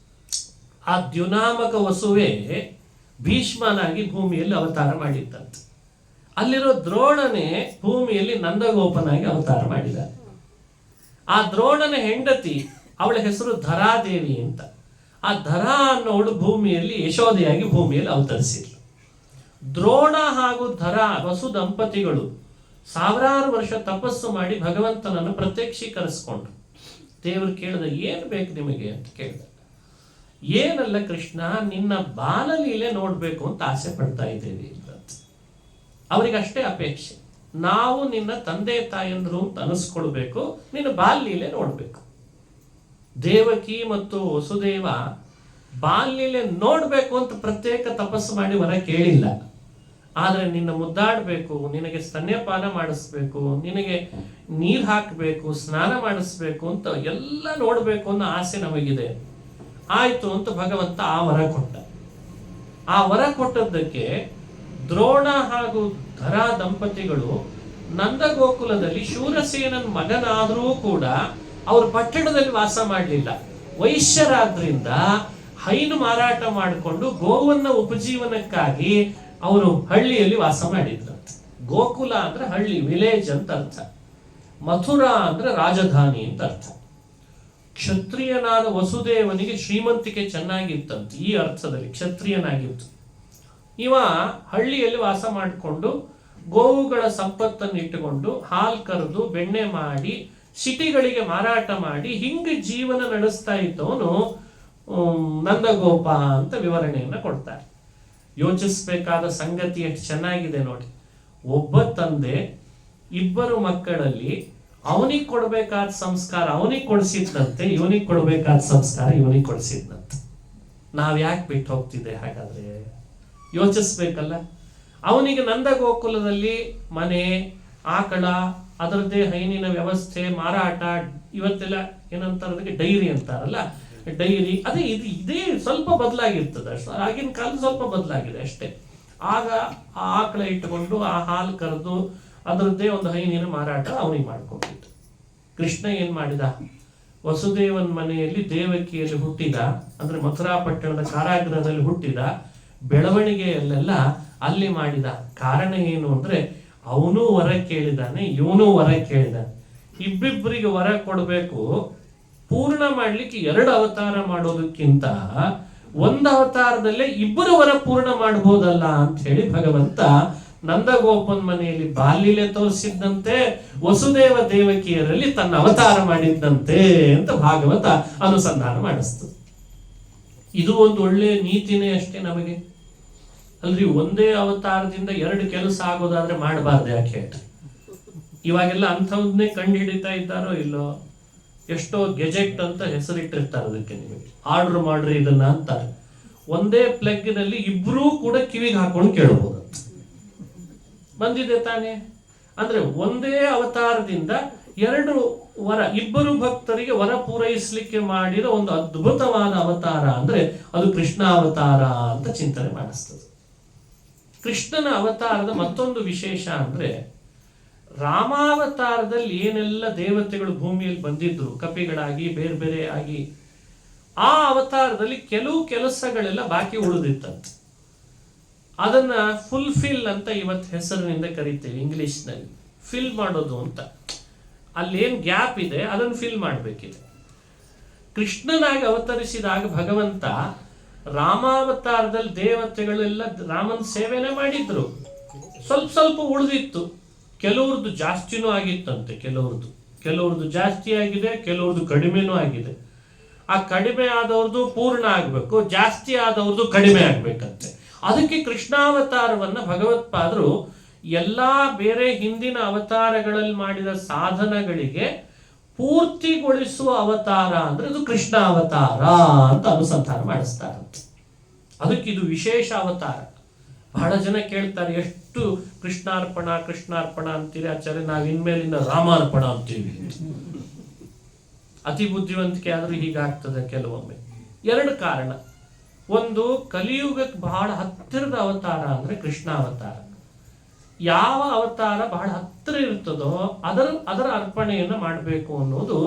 ಆ ದ್ಯುನಾಮಕ ವಸುವೇ ಭೀಷ್ಮನಾಗಿ ಭೂಮಿಯಲ್ಲಿ ಅವತಾರ ಮಾಡಿದ್ದಂತೆ. ಅಲ್ಲಿರೋ ದ್ರೋಣನೇ ಭೂಮಿಯಲ್ಲಿ ನಂದಗೋಪನಾಗಿ ಅವತಾರ ಮಾಡಿದ. ಆ ದ್ರೋಣನ ಹೆಂಡತಿ, ಅವಳ ಹೆಸರು ಧರಾದೇವಿ ಅಂತ. ಆ ಧರಾ ಅನ್ನೋಳು ಭೂಮಿಯಲ್ಲಿ ಯಶೋದೆಯಾಗಿ ಭೂಮಿಯಲ್ಲಿ ಅವತರಿಸಿದ್ಲು. ದ್ರೋಣ ಹಾಗೂ ಧರಾ ವಸು ದಂಪತಿಗಳು 1000 ವರ್ಷ ತಪಸ್ಸು ಮಾಡಿ ಭಗವಂತನನ್ನು ಪ್ರತ್ಯಕ್ಷೀಕರಿಸ್ಕೊಂಡ್ರು. ದೇವರು ಕೇಳಿದ, ಏನು ಬೇಕು ನಿಮಗೆ ಅಂತ ಕೇಳಿದ. ಏನಲ್ಲ ಕೃಷ್ಣ, ನಿನ್ನ ಬಾಲಲೀಲೆ ನೋಡ್ಬೇಕು ಅಂತ ಆಸೆ ಪಡ್ತಾ ಇದ್ದೇವೆ ಅಂತ. ಅವರಿಗಷ್ಟೇ ಅಪೇಕ್ಷೆ, ನಾವು ನಿನ್ನ ತಂದೆ ತಾಯಂದ್ರು ಅಂತ ಅನಿಸ್ಕೊಳ್ಬೇಕು, ನಿನ್ನ ಬಾಲ್ಯಲೀಲೆ ನೋಡ್ಬೇಕು. ದೇವಕಿ ಮತ್ತು ವಸುದೇವ ಬಾಲ್ಯಲೀಲೆ ನೋಡ್ಬೇಕು ಅಂತ ಪ್ರತ್ಯೇಕ ತಪಸ್ಸು ಮಾಡಿ ವರ ಕೇಳಿಲ್ಲ. ಆದ್ರೆ ನಿನ್ನ ಮುದ್ದಾಡಬೇಕು, ನಿನಗೆ ಸ್ತನ್ಯಪಾನ ಮಾಡಿಸ್ಬೇಕು, ನಿನಗೆ ನೀರು ಹಾಕಬೇಕು, ಸ್ನಾನ ಮಾಡಿಸ್ಬೇಕು ಅಂತ ಎಲ್ಲ ನೋಡ್ಬೇಕು ಅನ್ನೋ ಆಸೆ ನಮಗಿದೆ. ಆಯ್ತು ಅಂತ ಭಗವಂತ ಆ ವರ ಕೊಟ್ಟ. ಆ ವರ ಕೊಟ್ಟದ್ದಕ್ಕೆ ದ್ರೋಣ ಹಾಗೂ ಧರಾ ದಂಪತಿಗಳು ನಂದಗೋಕುಲದಲ್ಲಿ ಶೂರಸೇನನ್ ಮಗನಾದರೂ ಕೂಡ ಅವರು ಪಟ್ಟಣದಲ್ಲಿ ವಾಸ ಮಾಡಲಿಲ್ಲ. ವೈಶ್ಯರಾದ್ರಿಂದ ಹೈನು ಮಾರಾಟ ಮಾಡಿಕೊಂಡು ಗೋವನ್ನ ಉಪಜೀವನಕ್ಕಾಗಿ ಅವರು ಹಳ್ಳಿಯಲ್ಲಿ ವಾಸ ಮಾಡಿದ್ರಂತೆ. ಗೋಕುಲ ಅಂದ್ರೆ ಹಳ್ಳಿ, ವಿಲೇಜ್ ಅಂತ ಅರ್ಥ. ಮಥುರಾ ಅಂದ್ರೆ ರಾಜಧಾನಿ ಅಂತ ಅರ್ಥ. ಕ್ಷತ್ರಿಯನಾದ ವಸುದೇವನಿಗೆ ಶ್ರೀಮಂತಿಕೆ ಚೆನ್ನಾಗಿತ್ತಂತೆ, ಈ ಅರ್ಥದಲ್ಲಿ ಕ್ಷತ್ರಿಯನಾಗಿತ್ತು. ಇವ ಹಳ್ಳಿಯಲ್ಲಿ ವಾಸ ಮಾಡಿಕೊಂಡು ಗೋವುಗಳ ಸಂಪತ್ತನ್ನು ಇಟ್ಟುಕೊಂಡು ಹಾಲು ಕರೆದು ಬೆಣ್ಣೆ ಮಾಡಿ ಸಿಟಿಗಳಿಗೆ ಮಾರಾಟ ಮಾಡಿ ಹಿಂಗೆ ಜೀವನ ನಡೆಸ್ತಾ ಇದ್ದವನು ನಂದಗೋಪ ಅಂತ ವಿವರಣೆಯನ್ನ ಕೊಡ್ತಾರೆ. ಯೋಚಿಸಬೇಕಾದ ಸಂಗತಿ ಎಷ್ಟು ಚೆನ್ನಾಗಿದೆ ನೋಡಿ. ಒಬ್ಬ ತಂದೆ 2 ಮಕ್ಕಳಲ್ಲಿ ಅವನಿಗೆ ಕೊಡಬೇಕಾದ ಸಂಸ್ಕಾರ ಅವನಿಗೆ ಕೊಡಿಸಿದ್ದಂತೆ, ಇವನಿಗೆ ಕೊಡಬೇಕಾದ ಸಂಸ್ಕಾರ ಇವನಿಗೆ ಕೊಡಿಸಿದ್ದಂತೆ. ನಾವ್ ಯಾಕೆ ಬಿಟ್ಟು ಹೋಗ್ತಿದ್ದೆ ಹಾಗಾದ್ರೆ? ಯೋಚಿಸ್ಬೇಕಲ್ಲ. ಅವನಿಗೆ ನಂದಗೋಕುಲದಲ್ಲಿ ಮನೆ, ಆಕಳ, ಅದರದ್ದೇ ಹೈನಿನ ವ್ಯವಸ್ಥೆ, ಮಾರಾಟ, ಇವತ್ತೆಲ್ಲ ಏನಂತಾರದಕ್ಕೆ ಡೈರಿ ಅಂತಾರಲ್ಲ, ಡೈರಿ, ಅದೇ ಇದೇ ಸ್ವಲ್ಪ ಬದಲಾಗಿರ್ತದೆ ಅಷ್ಟೇ. ಆಗಿನ ಕಾಲ ಸ್ವಲ್ಪ ಬದಲಾಗಿದೆ ಅಷ್ಟೇ. ಆಗ ಆ ಆಕಳ ಇಟ್ಟುಕೊಂಡು ಆ ಹಾಲು ಕರೆದು ಅದರದ್ದೇ ಒಂದು ಹೈನಿನ ಮಾರಾಟ ಅವನಿಗೆ ಮಾಡ್ಕೊಂಡಿತ್ತು. ಕೃಷ್ಣ ಏನ್ ಮಾಡಿದ, ವಸುದೇವನ್ ಮನೆಯಲ್ಲಿ ದೇವಕಿಯಲ್ಲಿ ಹುಟ್ಟಿದ, ಅಂದ್ರೆ ಮಥುರಾ ಪಟ್ಟಣದ ಕಾರಾಗೃಹದಲ್ಲಿ ಹುಟ್ಟಿದ, ಬೆಳವಣಿಗೆಯಲ್ಲೆಲ್ಲ ಅಲ್ಲಿ ಮಾಡಿದ. ಕಾರಣ ಏನು ಅಂದ್ರೆ ಅವನು ವರ ಕೇಳಿದಾನೆ, ಇವನು ವರ ಕೇಳಿದಾನೆ. ಇಬ್ಬಿಬ್ಬರಿಗೆ ವರ ಕೊಡಬೇಕು. ಪೂರ್ಣ ಮಾಡ್ಲಿಕ್ಕೆ 2 ಅವತಾರ ಮಾಡೋದಕ್ಕಿಂತ 1 ಅವತಾರದಲ್ಲೇ 2 ವರ ಪೂರ್ಣ ಮಾಡಬಹುದಲ್ಲ ಅಂತ ಹೇಳಿ ಭಗವಂತ ನಂದಗೋಪನ್ ಮನೆಯಲ್ಲಿ ಬಾಲ್ಯಲೆ ತೋರಿಸಿದ್ದಂತೆ, ವಸುದೇವ ದೇವಕಿಯರಲ್ಲಿ ತನ್ನ ಅವತಾರ ಮಾಡಿದ್ದಂತೆ ಅಂತ ಭಾಗವತ ಅನುಸಂಧಾನ ಮಾಡಿಸ್ತದೆ. ಇದು ಒಂದು ಒಳ್ಳೆ ನೀತಿನೇ ಅಷ್ಟೇ ನಮಗೆ ಅಲ್ರಿ. ಒಂದೇ ಅವತಾರದಿಂದ 2 ಕೆಲಸ ಆಗೋದಾದ್ರೆ ಮಾಡಬಾರ್ದು ಯಾಕೆ? ಇವಾಗೆಲ್ಲ ಅಂಥವನ್ನೇ ಕಂಡು ಹಿಡಿತಾ ಇದ್ದಾರೋ ಇಲ್ಲೋ. ಎಷ್ಟೋ ಗೆಜೆಟ್ ಅಂತ ಹೆಸರಿಟ್ಟಿರ್ತಾರೆ ಅದಕ್ಕೆ, ನಿಮಗೆ ಆರ್ಡರ್ ಮಾಡ್ರಿ ಇದನ್ನ ಅಂತಾರೆ. ಒಂದೇ ಪ್ಲಗ್ನಲ್ಲಿ 2 ಕೂಡ ಕಿವಿಗೆ ಹಾಕೊಂಡು ಕೇಳಬಹುದು. ಬಂದಿದೆ ತಾನೇ? ಅಂದ್ರೆ ಒಂದೇ ಅವತಾರದಿಂದ 2 ವರ, 2 ಭಕ್ತರಿಗೆ ವರ ಪೂರೈಸಲಿಕ್ಕೆ ಮಾಡಿರೋ ಒಂದು ಅದ್ಭುತವಾದ ಅವತಾರ ಅಂದ್ರೆ ಅದು ಕೃಷ್ಣ ಅವತಾರ ಅಂತ ಚಿಂತನೆ ಮಾಡಿಸ್ತದೆ. ಕೃಷ್ಣನ ಅವತಾರದ ಮತ್ತೊಂದು ವಿಶೇಷ ಅಂದ್ರೆ ರಾಮಾವತಾರದಲ್ಲಿ ಏನೆಲ್ಲ ದೇವತೆಗಳು ಭೂಮಿಯಲ್ಲಿ ಬಂದಿದ್ರು ಕಪಿಗಳಾಗಿ ಬೇರೆ ಬೇರೆ ಆಗಿ, ಆ ಅವತಾರದಲ್ಲಿ ಕೆಲವು ಕೆಲಸಗಳೆಲ್ಲ ಬಾಕಿ ಉಳಿದಿತ್ತಂತೆ. ಅದನ್ನ ಫುಲ್ಫಿಲ್ ಅಂತ ಇವತ್ತು ಹೆಸರಿನಿಂದ ಕರಿತೇವೆ ಇಂಗ್ಲಿಷ್ನಲ್ಲಿ. ಫಿಲ್ ಮಾಡೋದು ಅಂತ. ಅಲ್ಲೇನು ಗ್ಯಾಪ್ ಇದೆ ಅದನ್ನು ಫಿಲ್ ಮಾಡಬೇಕಿದೆ. ಕೃಷ್ಣನಾಗಿ ಅವತರಿಸಿದಾಗ ಭಗವಂತ ರಾಮಾವತಾರದಲ್ಲಿ ದೇವತೆಗಳೆಲ್ಲ ರಾಮನ ಸೇವೆನೇ ಮಾಡಿದ್ರು. ಸ್ವಲ್ಪ ಸ್ವಲ್ಪ ಉಳಿದಿತ್ತು. ಕೆಲವ್ರದ್ದು ಜಾಸ್ತಿನೂ ಆಗಿತ್ತಂತೆ. ಕೆಲವ್ರದ್ದು ಜಾಸ್ತಿ ಆಗಿದೆ, ಕೆಲವ್ರದ್ದು ಕಡಿಮೆನೂ ಆಗಿದೆ. ಆ ಕಡಿಮೆ ಆದವ್ರದ್ದು ಪೂರ್ಣ ಆಗಬೇಕು, ಜಾಸ್ತಿ ಆದವ್ರದ್ದು ಕಡಿಮೆ ಆಗ್ಬೇಕಂತೆ. ಅದಕ್ಕೆ ಕೃಷ್ಣಾವತಾರವನ್ನ ಭಗವತ್ಪಾದರು ಎಲ್ಲಾ ಬೇರೆ ಹಿಂದಿನ ಅವತಾರಗಳಲ್ಲಿ ಮಾಡಿದ ಸಾಧನಗಳಿಗೆ ಪೂರ್ತಿಗೊಳಿಸುವ ಅವತಾರ ಅಂದ್ರೆ ಅದು ಕೃಷ್ಣ ಅವತಾರ ಅಂತ ಅನುಸಂಧಾನ ಮಾಡಿಸ್ತಾರಂತೆ. ಅದಕ್ಕೆ ಇದು ವಿಶೇಷ ಅವತಾರ. ಬಹಳ ಜನ ಕೇಳ್ತಾರೆ, ಎಷ್ಟು ಕೃಷ್ಣಾರ್ಪಣ ಅಂತೀರಿ ಆಚಾರ್ಯ, ನಾವು ಇನ್ಮೇಲಿಂದ ರಾಮಾರ್ಪಣ ಅಂತೀವಿ. ಅತಿ ಬುದ್ಧಿವಂತಿಕೆ ಆದ್ರೂ ಹೀಗಾಗ್ತದೆ ಕೆಲವೊಮ್ಮೆ. ಎರಡು ಕಾರಣ. ಒಂದು, ಕಲಿಯುಗಕ್ಕೆ ಬಹಳ ಹತ್ತಿರದ ಅವತಾರ ಅಂದ್ರೆ ಕೃಷ್ಣ ಅವತಾರ. ಯಾವ ಅವತಾರ ಬಹಳ ಹತ್ತಿರ ಇರ್ತದೋ ಅದರ ಅರ್ಪಣೆಯನ್ನು ಮಾಡಬೇಕು ಅನ್ನೋದು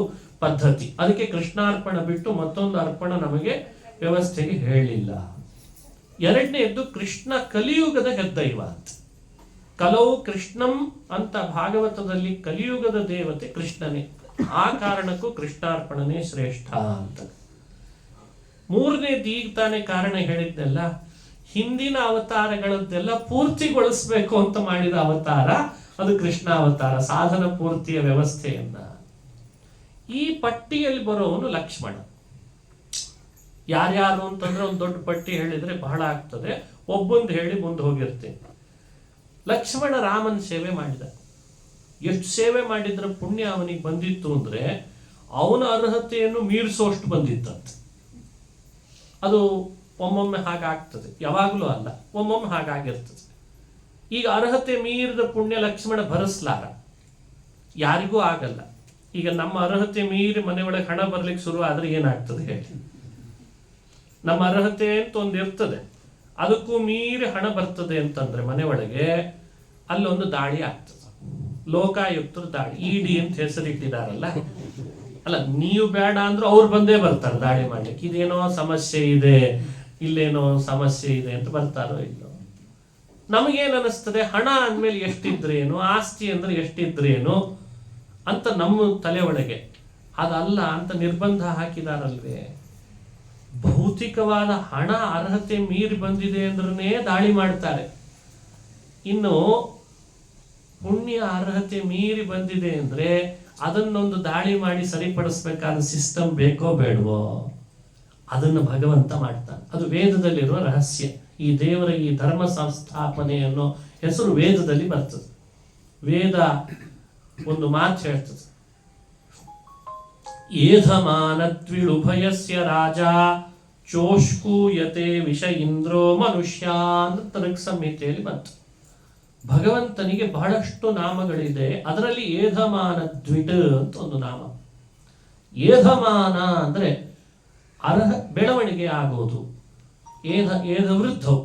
ಪದ್ಧತಿ. ಅದಕ್ಕೆ ಕೃಷ್ಣಾರ್ಪಣ ಬಿಟ್ಟು ಮತ್ತೊಂದು ಅರ್ಪಣ ನಮಗೆ ವ್ಯವಸ್ಥೆಗೆ ಹೇಳಿಲ್ಲ. ಎರಡನೇದ್ದು, ಕೃಷ್ಣ ಕಲಿಯುಗದ ಹೆದ್ದೈವ ಅಂತ. ಕಲವು ಕೃಷ್ಣಂ ಅಂತ ಭಾಗವತದಲ್ಲಿ ಕಲಿಯುಗದ ದೇವತೆ ಕೃಷ್ಣನೇ. ಆ ಕಾರಣಕ್ಕೂ ಕೃಷ್ಣಾರ್ಪಣನೇ ಶ್ರೇಷ್ಠ ಅಂತ. ಮೂರನೇದು, ಈಗ ತಾನೇ ಕಾರಣ ಹೇಳಿದ್ನೆಲ್ಲ, ಹಿಂದಿನ ಅವತಾರಗಳದ್ದೆಲ್ಲ ಪೂರ್ತಿಗೊಳಿಸ್ಬೇಕು ಅಂತ ಮಾಡಿದ ಅವತಾರ ಅದು ಕೃಷ್ಣ ಅವತಾರ, ಸಾಧನ ಪೂರ್ತಿಯ ವ್ಯವಸ್ಥೆಯನ್ನ. ಈ ಪಟ್ಟಿಯಲ್ಲಿ ಬರೋವನು ಲಕ್ಷ್ಮಣ. ಯಾರ್ಯಾರು ಅಂತಂದ್ರೆ ಒಂದು ದೊಡ್ಡ ಪಟ್ಟಿ ಹೇಳಿದ್ರೆ ಬಹಳ ಆಗ್ತದೆ, ಒಬ್ಬೊಂದು ಹೇಳಿ ಮುಂದೆ ಹೋಗಿರ್ತೇನೆ. ಲಕ್ಷ್ಮಣ ರಾಮನ ಸೇವೆ ಮಾಡಿದ. ಎಷ್ಟು ಸೇವೆ ಮಾಡಿದ್ರೆ ಪುಣ್ಯ ಅವನಿಗೆ ಬಂದಿತ್ತು ಅಂದ್ರೆ ಅವನ ಅರ್ಹತೆಯನ್ನು ಮೀರಿಸೋಷ್ಟು ಬಂದಿತ್ತಂತೆ. ಅದು ಒಮ್ಮೊಮ್ಮೆ ಹಾಗಾಗ್ತದೆ, ಯಾವಾಗಲೂ ಅಲ್ಲ, ಒಮ್ಮೊಮ್ಮೆ ಹಾಗಾಗಿರ್ತದೆ. ಈಗ ಅರ್ಹತೆ ಮೀರಿದ ಪುಣ್ಯ ಲಕ್ಷ್ಮಣ ಭರಿಸ್ಲಾರ, ಯಾರಿಗೂ ಆಗಲ್ಲ. ಈಗ ನಮ್ಮ ಅರ್ಹತೆ ಮೀರಿ ಮನೆಯೊಳಗೆ ಹಣ ಬರ್ಲಿಕ್ಕೆ ಶುರು ಆದ್ರೆ ಏನಾಗ್ತದೆ ಹೇಳಿ? ನಮ್ಮ ಅರ್ಹತೆ ಅಂತ ಒಂದು ಇರ್ತದೆ, ಅದಕ್ಕೂ ಮೀರಿ ಹಣ ಬರ್ತದೆ ಅಂತಂದ್ರೆ ಮನೆಯೊಳಗೆ ಅಲ್ಲೊಂದು ದಾಳಿ ಆಗ್ತದೆ. ಲೋಕಾಯುಕ್ತರು ದಾಳಿ, ಇಡಿ ಅಂತ ಹೆಸರಿಟ್ಟಿದಾರಲ್ಲ, ಅಲ್ಲ ನೀವು ಬೇಡ ಅಂದ್ರೂ ಅವ್ರು ಬಂದೇ ಬರ್ತಾರೆ ದಾಳಿ ಮಾಡ್ಲಿಕ್ಕೆ. ಇದೇನೋ ಸಮಸ್ಯೆ ಇದೆ, ಇಲ್ಲೇನೋ ಸಮಸ್ಯೆ ಇದೆ ಅಂತ ಬರ್ತಾರೋ ಇಲ್ಲೋ. ನಮಗೇನು ಅನಿಸ್ತದೆ, ಹಣ ಅಂದ್ಮೇಲೆ ಎಷ್ಟಿದ್ರೇನು, ಆಸ್ತಿ ಅಂದ್ರೆ ಎಷ್ಟಿದ್ರೇನು ಅಂತ ನಮ್ಮ ತಲೆ ಒಳಗೆ. ಅದಲ್ಲ ಅಂತ ನಿರ್ಬಂಧ ಹಾಕಿದಾರಲ್ವೇ. ಭೌತಿಕವಾದ ಹಣ ಅರ್ಹತೆ ಮೀರಿ ಬಂದಿದೆ ಅಂದ್ರೇ ದಾಳಿ ಮಾಡ್ತಾರೆ. ಇನ್ನು ಪುಣ್ಯ ಅರ್ಹತೆ ಮೀರಿ ಬಂದಿದೆ ಅಂದ್ರೆ ಅದನ್ನೊಂದು ದಾಳಿ ಮಾಡಿ ಸರಿಪಡಿಸ್ಬೇಕಾದ ಸಿಸ್ಟಮ್ ಬೇಕೋ ಬೇಡವೋ, ಅದನ್ನು ಭಗವಂತ ಮಾಡ್ತಾನೆ. ಅದು ವೇದದಲ್ಲಿರುವ ರಹಸ್ಯ. ಈ ದೇವರ ಈ ಧರ್ಮ ಸಂಸ್ಥಾಪನೆ ಅನ್ನೋ ಹೆಸರು ವೇದದಲ್ಲಿ ಬರ್ತದೆ. ವೇದ ಒಂದು ಮಾತು ಹೇಳ್ತದೆ, ಏಧಮಾನದ್ವಿಳುಭಯಸ್ಯ ರಾಜ ಚೋಷ್ಕೂಯತೆ ವಿಷ ಇಂದ್ರೋ ಮನುಷ್ಯ ಅಂತ ಋಕ್ ಸಂಹಿತೆಯಲ್ಲಿ ಬಂತು. ಭಗವಂತನಿಗೆ ಬಹಳಷ್ಟು ನಾಮಗಳಿದೆ, ಅದರಲ್ಲಿ ಏಧಮಾನ ದ್ವಿಟ್ ಅಂತ ಒಂದು ನಾಮ. ಏಧಮಾನ ಅಂದ್ರೆ ಬೆಳವಣಿಗೆ ಆಗೋದು. ಏಧ ವೃದ್ಧವು,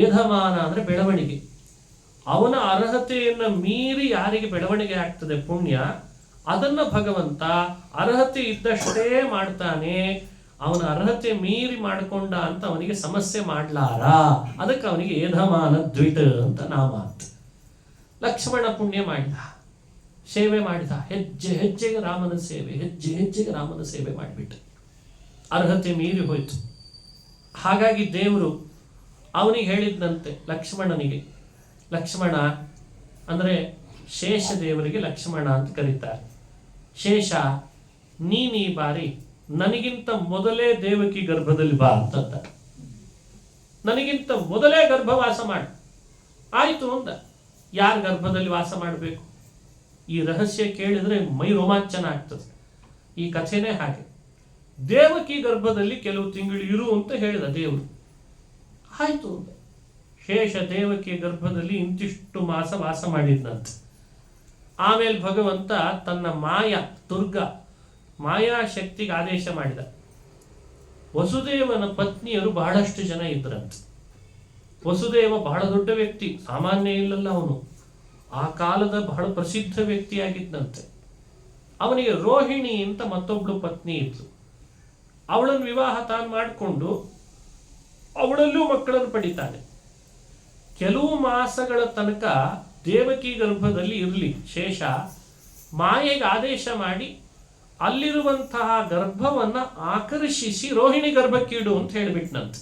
ಏಧಮಾನ ಅಂದ್ರೆ ಬೆಳವಣಿಗೆ. ಅವನ ಅರ್ಹತೆಯನ್ನು ಮೀರಿ ಯಾರಿಗೆ ಬೆಳವಣಿಗೆ ಆಗ್ತದೆ ಪುಣ್ಯ, ಅದನ್ನ ಭಗವಂತ ಅರ್ಹತೆ ಇದ್ದಷ್ಟೇ ಮಾಡ್ತಾನೆ. ಅವನ ಅರ್ಹತೆ ಮೀರಿ ಮಾಡಿಕೊಂಡ ಅಂತ ಅವನಿಗೆ ಸಮಸ್ಯೆ ಮಾಡ್ಲಾರ. ಅದಕ್ಕೆ ಅವನಿಗೆ ಏಧಮಾನ ದ್ವಿಟ್ ಅಂತ ನಾಮ ಅಂತ. ಲಕ್ಷ್ಮಣ ಪುಣ್ಯ ಮಾಡಿದ, ಸೇವೆ ಮಾಡಿದ, ಹೆಜ್ಜೆ ಹೆಜ್ಜೆಗೆ ರಾಮನ ಸೇವೆ, ಹೆಜ್ಜೆ ಹೆಜ್ಜೆಗೆ ರಾಮನ ಸೇವೆ ಮಾಡಿಬಿಟ್ಟ. ಅರ್ಹತೆ ಮೀರಿ ಹೋಯ್ತು. ಹಾಗಾಗಿ ದೇವರು ಅವನಿಗೆ ಹೇಳಿದ್ದಂತೆ ಲಕ್ಷ್ಮಣನಿಗೆ, ಲಕ್ಷ್ಮಣ ಅಂದ್ರೆ ಶೇಷ ದೇವರಿಗೆ ಲಕ್ಷ್ಮಣ ಅಂತ ಕರೀತಾರೆ. ಶೇಷ, ನೀನು ಈ ಬಾರಿ ನನಗಿಂತ ಮೊದಲೇ ದೇವಕಿ ಗರ್ಭದಲ್ಲಿ ಬಾ ಅಂತ. ನನಗಿಂತ ಮೊದಲೇ ಗರ್ಭವಾಸ ಮಾಡಿ. ಆಯ್ತು ಅಂದ. ಯಾರ ಗರ್ಭದಲ್ಲಿ ವಾಸ ಮಾಡಬೇಕು? ಈ ರಹಸ್ಯ ಕೇಳಿದ್ರೆ ಮೈ ರೋಮಾಂಚನ ಆಗ್ತದೆ. ಈ ಕಥೆನೇ ಹಾಗೆ. ದೇವಕಿ ಗರ್ಭದಲ್ಲಿ ಕೆಲವು ತಿಂಗಳು ಇರು ಅಂತ ಹೇಳಿದ ದೇವರು. ಆಯ್ತು ಅಂದ. ಶೇಷ ದೇವಕಿ ಗರ್ಭದಲ್ಲಿ ಇಂತಿಷ್ಟು ಮಾಸ ವಾಸ ಮಾಡಿದ್ನಂತೆ. ಆಮೇಲೆ ಭಗವಂತ ತನ್ನ ಮಾಯಾ ಶಕ್ತಿಗೆ ಆದೇಶ ಮಾಡಿದ. ವಸುದೇವನ ಪತ್ನಿಯರು ಬಹಳಷ್ಟು ಜನ ಇದ್ರಂತೆ. ವಸುದೇವ ಬಹಳ ದೊಡ್ಡ ವ್ಯಕ್ತಿ, ಸಾಮಾನ್ಯ ಇಲ್ಲಲ್ಲ ಅವನು. ಆ ಕಾಲದ ಬಹಳ ಪ್ರಸಿದ್ಧ ವ್ಯಕ್ತಿಯಾಗಿದ್ದಂತೆ. ಅವನಿಗೆ ರೋಹಿಣಿ ಅಂತ ಮತ್ತೊಬ್ಳು ಪತ್ನಿ ಇದ್ಲು. ಅವಳನ್ನು ವಿವಾಹ ತಾನು ಮಾಡಿಕೊಂಡು ಅವಳಲ್ಲೂ ಮಕ್ಕಳನ್ನು ಪಡಿತಾನೆ. ಕೆಲವು ಮಾಸಗಳ ತನಕ ದೇವಕಿ ಗರ್ಭದಲ್ಲಿ ಇರಲಿ ಶೇಷ ಮಾಯೆಗೆ ಆದೇಶ ಮಾಡಿ ಅಲ್ಲಿರುವಂತಹ ಗರ್ಭವನ್ನ ಆಕರ್ಷಿಸಿ ರೋಹಿಣಿ ಗರ್ಭಕ್ಕೀಡು ಅಂತ ಹೇಳಿಬಿಟ್ನಂತೆ.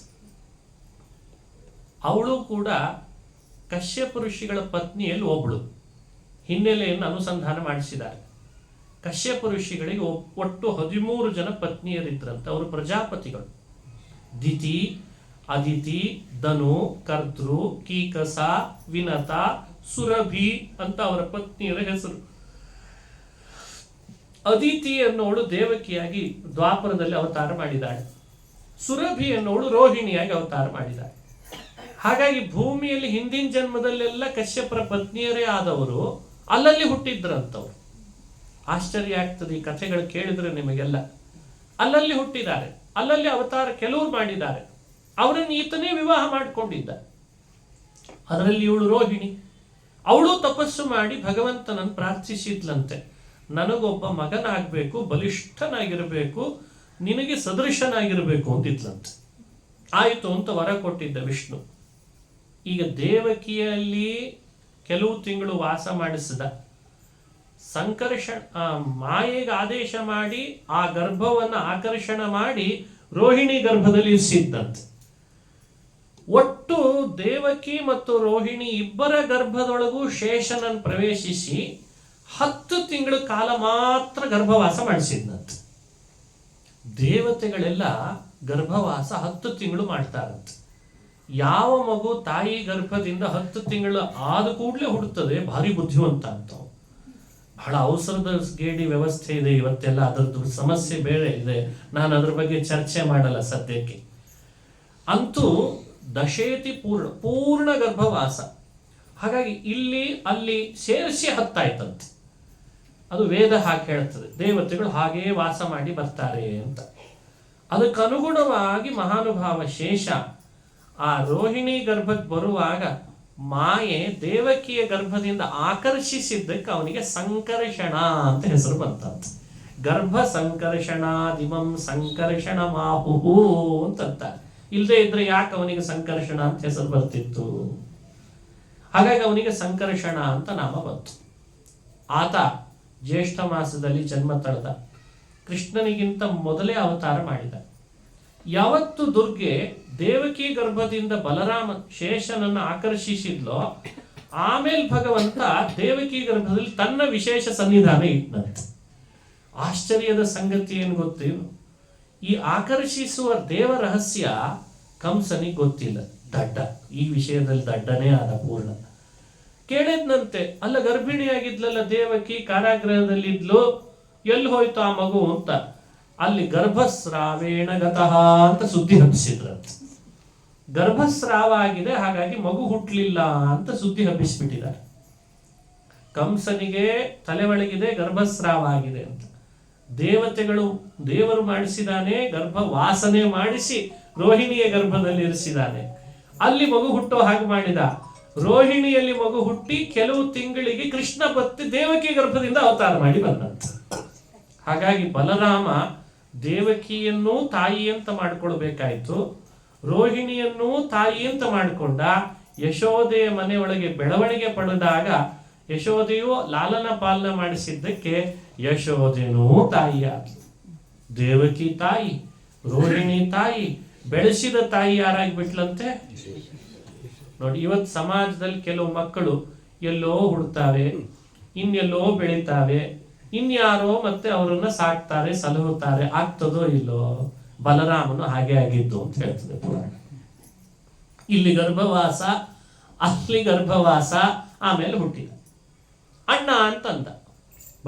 ಅವಳು ಕೂಡ ಕಶ್ಯಪ ಋಷಿಗಳ ಪತ್ನಿಯಲ್ಲಿ ಒಬ್ಬಳು. ಹಿನ್ನೆಲೆಯನ್ನು ಅನುಸಂಧಾನ ಮಾಡಿಸಿದ್ದಾರೆ. ಕಶ್ಯಪ ಋಷಿಗಳಿಗೆ ಒಟ್ಟು 13 ಜನ ಪತ್ನಿಯರಿದ್ರಂತೆ. ಅವರು ಪ್ರಜಾಪತಿಗಳು. ದಿತಿ, ಅದಿತಿ, ಧನು, ಕರ್ತೃ, ಕೀಕಸ, ವಿನತ, ಸುರಭಿ ಅಂತ ಅವರ ಪತ್ನಿಯರ ಹೆಸರು. ಅದಿತಿ ಅನ್ನೋಳು ದೇವಕಿಯಾಗಿ ದ್ವಾಪರದಲ್ಲಿ ಅವತಾರ ಮಾಡಿದ್ದಾಳೆ. ಸುರಭಿ ಅನ್ನೋಳು ರೋಹಿಣಿಯಾಗಿ ಅವತಾರ ಮಾಡಿದ್ದಾಳೆ. ಹಾಗಾಗಿ ಭೂಮಿಯಲ್ಲಿ ಹಿಂದಿನ ಜನ್ಮದಲ್ಲೆಲ್ಲ ಕಶ್ಯಪರ ಪತ್ನಿಯರೇ ಆದವರು ಅಲ್ಲಲ್ಲಿ ಹುಟ್ಟಿದ್ರಂತವ್ರು. ಆಶ್ಚರ್ಯ ಆಗ್ತದೆ ಈ ಕಥೆಗಳು ಕೇಳಿದ್ರೆ ನಿಮಗೆಲ್ಲ. ಅಲ್ಲಲ್ಲಿ ಹುಟ್ಟಿದ್ದಾರೆ, ಅಲ್ಲಲ್ಲಿ ಅವತಾರ ಕೆಲವರು ಮಾಡಿದ್ದಾರೆ. ಅವರನ್ನು ಈತನೇ ವಿವಾಹ ಮಾಡಿಕೊಂಡಿದ್ದ. ಅದರಲ್ಲಿ ಇವಳು ರೋಹಿಣಿ. ಅವಳು ತಪಸ್ಸು ಮಾಡಿ ಭಗವಂತನನ್ನು ಪ್ರಾರ್ಥಿಸಿದ್ಲಂತೆ. ನನಗೊಬ್ಬ ಮಗನಾಗಬೇಕು, ಬಲಿಷ್ಠನಾಗಿರಬೇಕು, ನಿನಗೆ ಸದೃಶನಾಗಿರಬೇಕು ಅಂತಿದ್ಲಂತೆ. ಆಯಿತು ಅಂತ ವರ ಕೊಟ್ಟಿದ್ದ ವಿಷ್ಣು. ಈಗ ದೇವಕಿಯಲ್ಲಿ ಕೆಲವು ತಿಂಗಳು ವಾಸ ಮಾಡಿಸಿದ. ಮಾಯೆಗೆ ಆದೇಶ ಮಾಡಿ ಆ ಗರ್ಭವನ್ನು ಆಕರ್ಷಣ ಮಾಡಿ ರೋಹಿಣಿ ಗರ್ಭದಲ್ಲಿ ಇರಿಸಿದ್ದಂತೆ. ಒಟ್ಟು ದೇವಕಿ ಮತ್ತು ರೋಹಿಣಿ ಇಬ್ಬರ ಗರ್ಭದೊಳಗೂ ಶೇಷನನ್ನು ಪ್ರವೇಶಿಸಿ 10 ತಿಂಗಳ ಕಾಲ ಮಾತ್ರ ಗರ್ಭವಾಸ ಮಾಡಿಸಿದ್ನಂತೆ. ದೇವತೆಗಳೆಲ್ಲ ಗರ್ಭವಾಸ 10 ತಿಂಗಳು ಮಾಡ್ತಾರಂತೆ. ಯಾವ ಮಗು ತಾಯಿ ಗರ್ಭದಿಂದ 10 ತಿಂಗಳು ಆದ ಕೂಡಲೇ ಹುಡುತ್ತದೆ ಭಾರಿ ಬುದ್ಧಿವಂತ ಅಂತ. ಬಹಳ ಅವಸರದ ಗೇಡಿ ವ್ಯವಸ್ಥೆ ಇದೆ ಇವತ್ತೆಲ್ಲ. ಅದರದ್ದು ಸಮಸ್ಯೆ ಬೇರೆ ಇದೆ, ನಾನು ಅದ್ರ ಬಗ್ಗೆ ಚರ್ಚೆ ಮಾಡಲ್ಲ ಸದ್ಯಕ್ಕೆ. ಅಂತೂ ದಶೇತಿ ಪೂರ್ಣ ಗರ್ಭವಾಸ. ಹಾಗಾಗಿ ಇಲ್ಲಿ ಅಲ್ಲಿ ಸೇರಿಸಿ 10 ಆಯ್ತಂತೆ. ಅದು ವೇದ ಹಾಗೆ ಹೇಳ್ತದೆ, ದೇವತೆಗಳು ಹಾಗೇ ವಾಸ ಮಾಡಿ ಬರ್ತಾರೆ ಅಂತ. ಅದಕ್ಕನುಗುಣವಾಗಿ ಮಹಾನುಭಾವ ಶೇಷ ಆ ರೋಹಿಣಿ ಗರ್ಭಕ್ಕೆ ಬರುವಾಗ ಮಾಯೆ ದೇವಕಿಯ ಗರ್ಭದಿಂದ ಆಕರ್ಷಿಸಿದ್ದಕ್ಕೆ ಅವನಿಗೆ ಸಂಕರ್ಷಣ ಅಂತ ಹೆಸರು ಬಂತಂತೆ. ಗರ್ಭ ಸಂಕರ್ಷಣಾದಿಮಂ ಸಂಕರ್ಷಣ ಮಾಹುಹು ಅಂತಂತ. ಇಲ್ಲದೆ ಇದ್ರೆ ಯಾಕೆ ಅವನಿಗೆ ಸಂಕರ್ಷಣ ಅಂತ ಹೆಸರು ಬರ್ತಿತ್ತು? ಹಾಗಾಗಿ ಅವನಿಗೆ ಸಂಕರ್ಷಣ ಅಂತ ನಾಮ ಬಂತು. ಆತ ಜ್ಯೇಷ್ಠ ಮಾಸದಲ್ಲಿ ಜನ್ಮ ತಳೆದ. ಕೃಷ್ಣನಿಗಿಂತ ಮೊದಲೇ ಅವತಾರ ಮಾಡಿದ. ಯಾವತ್ತು ದುರ್ಗೆ ದೇವಕಿ ಗರ್ಭದಿಂದ ಬಲರಾಮ ಶೇಷನನ್ನು ಆಕರ್ಷಿಸಿದ್ಲೋ ಆಮೇಲೆ ಭಗವಂತ ದೇವಕಿ ಗರ್ಭದಲ್ಲಿ ತನ್ನ ವಿಶೇಷ ಸನ್ನಿಧಾನ ಇಟ್ಟನಂತೆ. ಆಶ್ಚರ್ಯದ ಸಂಗತಿ ಏನು ಗೊತ್ತೇನು? ಈ ಆಕರ್ಷಿಸುವ ದೇವ ರಹಸ್ಯ ಕಂಸನಿಗೆ ಗೊತ್ತಿಲ್ಲ. ದಡ್ಡ, ಈ ವಿಷಯದಲ್ಲಿ ದಡ್ಡನೇ ಆದ ಪೂರ್ಣ. ಕೇಳಿದ್ನಂತೆ, ಅಲ್ಲ ಗರ್ಭಿಣಿಯಾಗಿದ್ಲಲ್ಲ ದೇವಕಿ, ಕಾರಾಗೃಹದಲ್ಲಿದ್ಲು, ಎಲ್ಲಿ ಹೋಯ್ತು ಆ ಮಗು ಅಂತ. ಅಲ್ಲಿ ಗರ್ಭಸ್ರಾವೇಣ ಗತಃ ಅಂತ ಸುದ್ದಿ ಹಬ್ಬಿಸಿದ್ರಂತೆ. ಗರ್ಭಸ್ರಾವ ಆಗಿದೆ, ಹಾಗಾಗಿ ಮಗು ಹುಟ್ಟಲಿಲ್ಲ ಅಂತ ಸುದ್ದಿ ಹಬ್ಬಿಸ್ಬಿಟ್ಟಿದ್ದಾರೆ. ಕಂಸನಿಗೆ ತಲೆ ಒಳಗಿದೆ ಗರ್ಭಸ್ರಾವ ಆಗಿದೆ ಅಂತ. ದೇವರು ಮಾಡಿಸಿದಾನೆ, ಗರ್ಭ ವಾಸನೆ ಮಾಡಿಸಿ ರೋಹಿಣಿಯ ಗರ್ಭದಲ್ಲಿ ಇರಿಸಿದಾನೆ. ಅಲ್ಲಿ ಮಗು ಹುಟ್ಟೋ ಹಾಗೆ ಮಾಡಿದ. ರೋಹಿಣಿಯಲ್ಲಿ ಮಗು ಹುಟ್ಟಿ ಕೆಲವು ತಿಂಗಳಿಗೆ ಕೃಷ್ಣ ಬತ್ತಿ ದೇವಕಿ ಗರ್ಭದಿಂದ ಅವತಾರ ಮಾಡಿ ಬಂದಂತ. ಹಾಗಾಗಿ ಬಲರಾಮ ದೇವಕಿಯನ್ನೂ ತಾಯಿ ಅಂತ ಮಾಡಿಕೊಳ್ಬೇಕಾಯ್ತು, ರೋಹಿಣಿಯನ್ನೂ ತಾಯಿ ಅಂತ ಮಾಡಿಕೊಂಡ. ಯಶೋದೆಯ ಮನೆಯೊಳಗೆ ಬೆಳವಣಿಗೆ ಪಡೆದಾಗ ಯಶೋದೆಯು ಲಾಲನ ಪಾಲನ ಮಾಡಿಸಿದ್ದಕ್ಕೆ ಯಶೋದೆನೂ ತಾಯಿ ಆದ್ಲು. ದೇವಕಿ ತಾಯಿ, ರೋಹಿಣಿ ತಾಯಿ, ಬೆಳೆಸಿದ ತಾಯಿ ಯಾರಾಗಿ ಬಿಟ್ಲಂತೆ ನೋಡಿ. ಇವತ್ತು ಸಮಾಜದಲ್ಲಿ ಕೆಲವು ಮಕ್ಕಳು ಎಲ್ಲೋ ಹುಡ್ತಾವೆ, ಇನ್ನೆಲ್ಲೋ ಬೆಳಿತಾವೆ, ಇನ್ಯಾರೋ ಮತ್ತೆ ಅವರನ್ನ ಸಾಕ್ತಾರೆ, ಸಲಹುತ್ತಾರೆ. ಆಗ್ತದೋ ಇಲ್ಲೋ? ಬಲರಾಮನು ಹಾಗೆ ಆಗಿದ್ದು ಅಂತ ಹೇಳ್ತದೆ ಪುರಾಣ. ಇಲ್ಲಿ ಗರ್ಭವಾಸ, ಅಲ್ಲಿ ಗರ್ಭವಾಸ, ಆಮೇಲೆ ಹುಟ್ಟಿದ. ಅಣ್ಣ ಅಂತಂದ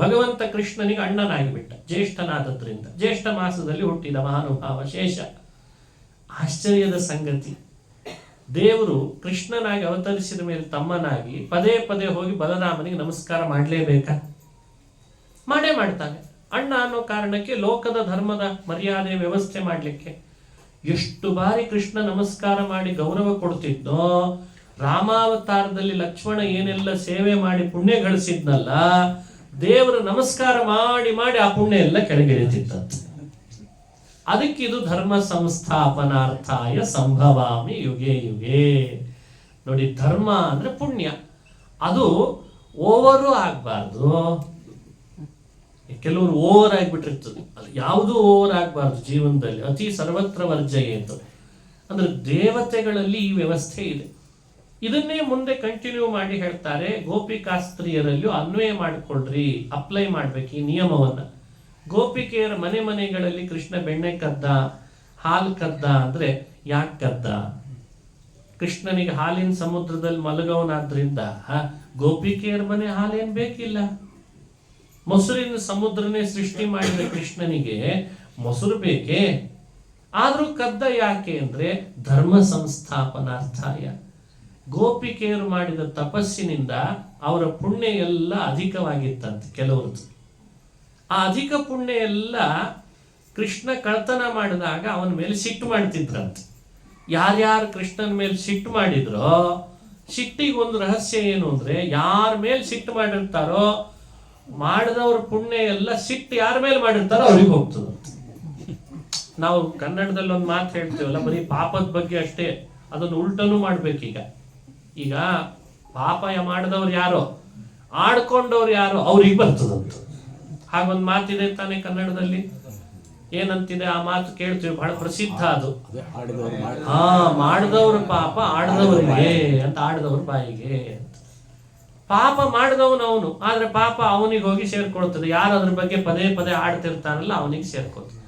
ಭಗವಂತ ಕೃಷ್ಣನಿಗೆ ಅಣ್ಣನಾಗಿಬಿಟ್ಟ ಜ್ಯೇಷ್ಠನಾದದ್ರಿಂದ. ಜ್ಯೇಷ್ಠ ಮಾಸದಲ್ಲಿ ಹುಟ್ಟಿದ ಮಹಾನುಭಾವ ಶೇಷ. ಆಶ್ಚರ್ಯದ ಸಂಗತಿ, ದೇವರು ಕೃಷ್ಣನಾಗಿ ಅವತರಿಸಿದ ಮೇಲೆ ತಮ್ಮನಾಗಿ ಪದೇ ಪದೇ ಹೋಗಿ ಬಲರಾಮನಿಗೆ ನಮಸ್ಕಾರ ಮಾಡಲೇಬೇಕಾ? ಮಾಡೇ ಮಾಡ್ತಾನೆ. ಅಣ್ಣ ಅನ್ನೋ ಕಾರಣಕ್ಕೆ ಲೋಕದ ಧರ್ಮದ ಮರ್ಯಾದೆ ವ್ಯವಸ್ಥೆ ಮಾಡಲಿಕ್ಕೆ ಎಷ್ಟು ಬಾರಿ ಕೃಷ್ಣ ನಮಸ್ಕಾರ ಮಾಡಿ ಗೌರವ ಕೊಡ್ತಿದ್ನೋ ರಾಮಾವತಾರದಲ್ಲಿ ಲಕ್ಷ್ಮಣ ಏನೆಲ್ಲ ಸೇವೆ ಮಾಡಿ ಪುಣ್ಯ ಗಳಿಸಿದ್ನಲ್ಲ, ದೇವರು ನಮಸ್ಕಾರ ಮಾಡಿ ಮಾಡಿ ಆ ಪುಣ್ಯ ಎಲ್ಲ ಕೆಳಗಿಳಿತಿತ್ತಂತೆ. ಅದಕ್ಕಿದು ಧರ್ಮ ಸಂಸ್ಥಾಪನಾರ್ಥಾಯ ಸಂಭವಾಮಿ ಯುಗೆ ಯುಗೆ. ನೋಡಿ, ಧರ್ಮ ಅಂದ್ರೆ ಪುಣ್ಯ, ಅದು ಓವರು ಆಗ್ಬಾರ್ದು. ಕೆಲವರು ಓವರ್ ಆಗಿಬಿಟ್ಟಿರ್ತದೆ, ಅದು ಯಾವುದೂ ಓವರ್ ಆಗ್ಬಾರ್ದು ಜೀವನದಲ್ಲಿ. ಅತಿ ಸರ್ವತ್ರ ವರ್ಜಯೇತು ಅಂದ್ರೆ ದೇವತೆಗಳಲ್ಲಿ ಈ ವ್ಯವಸ್ಥೆ ಇದೆ. ಇದನ್ನೇ ಮುಂದೆ ಕಂಟಿನ್ಯೂ ಮಾಡಿ ಹೇಳ್ತಾರೆ, ಗೋಪಿಕಾಸ್ತ್ರೀಯರಲ್ಲೂ ಅನ್ವಯ ಮಾಡಿಕೊಳ್ಳ್ರಿ, ಅಪ್ಲೈ ಮಾಡ್ಬೇಕು ಈ ನಿಯಮವನ್ನ. ಗೋಪಿಕೆಯರ ಮನೆ ಮನೆಗಳಲ್ಲಿ ಕೃಷ್ಣ ಬೆಣ್ಣೆ ಕದ್ದ, ಹಾಲು ಕದ್ದ ಅಂದ್ರೆ ಯಾಕೆ ಕದ್ದ? ಕೃಷ್ಣನಿಗೆ ಹಾಲಿನ ಸಮುದ್ರದಲ್ಲಿ ಮಲಗವನಾದ್ರಿಂದ ಗೋಪಿಕೆಯರ ಮನೆ ಹಾಲೇನ್ ಬೇಕಿಲ್ಲ. ಮೊಸರಿನ ಸಮುದ್ರನೇ ಸೃಷ್ಟಿ ಮಾಡಿದ ಕೃಷ್ಣನಿಗೆ ಮೊಸರು ಬೇಕೇ? ಆದ್ರೂ ಕದ್ದ ಯಾಕೆ ಅಂದ್ರೆ ಧರ್ಮ ಸಂಸ್ಥಾಪನಾರ್ಥಾಯ. ಗೋಪಿಕೆಯರು ಮಾಡಿದ ತಪಸ್ಸಿನಿಂದ ಅವರ ಪುಣ್ಯ ಎಲ್ಲ ಅಧಿಕವಾಗಿತ್ತಂತೆ ಕೆಲವರದ್ದು. ಆ ಅಧಿಕ ಪುಣ್ಯ ಎಲ್ಲ ಕೃಷ್ಣ ಕಳ್ತನ ಮಾಡಿದಾಗ ಅವನ ಮೇಲೆ ಸಿಟ್ಟು ಮಾಡ್ತಿದ್ರಂತೆ. ಯಾರ್ಯಾರು ಕೃಷ್ಣನ ಮೇಲೆ ಸಿಟ್ಟು ಮಾಡಿದ್ರೋ, ಸಿಟ್ಟಿಗೆ ಒಂದು ರಹಸ್ಯ ಏನು ಅಂದ್ರೆ, ಯಾರ ಮೇಲೆ ಸಿಟ್ಟು ಮಾಡಿರ್ತಾರೋ ಮಾಡಿದವ್ರ ಪುಣ್ಯ ಎಲ್ಲ ಸಿಟ್ಟು ಯಾರ ಮೇಲೆ ಮಾಡಿರ್ತಾರೋ ಅವ್ರಿಗೆ ಹೋಗ್ತದಂತೆ. ನಾವು ಕನ್ನಡದಲ್ಲಿ ಒಂದು ಮಾತು ಹೇಳ್ತೀವಲ್ಲ, ಬರೀ ಪಾಪದ ಬಗ್ಗೆ ಅಷ್ಟೇ, ಅದನ್ನು ಉಲ್ಟನೂ ಮಾಡ್ಬೇಕೀಗ. ಈಗ ಪಾಪ ಮಾಡಿದವ್ರು ಯಾರೋ, ಆಡ್ಕೊಂಡವ್ರು ಯಾರೋ ಅವ್ರಿಗೆ ಬರ್ತದಂತ. ಹಾಗೊಂದು ಮಾತಿದೆ ತಾನೇ ಕನ್ನಡದಲ್ಲಿ, ಏನಂತಿದೆ ಆ ಮಾತು ಕೇಳ್ತೀವಿ, ಬಹಳ ಪ್ರಸಿದ್ಧ ಅದು. ಮಾಡಿದವ್ರ ಪಾಪ ಆಡದವರಿಗೆ ಅಂತ, ಆಡದವ್ರ ಬಾಯಿಗೆ ಅಂತ. ಪಾಪ ಮಾಡಿದವನು ಅವನು, ಆದ್ರೆ ಪಾಪ ಅವನಿಗೆ ಹೋಗಿ ಸೇರ್ಕೊಳ್ತದೆ. ಯಾರು ಅದ್ರ ಬಗ್ಗೆ ಪದೇ ಪದೇ ಆಡ್ತಿರ್ತಾನಲ್ಲ ಅವನಿಗೆ ಸೇರ್ಕೊಳ್ತದೆ.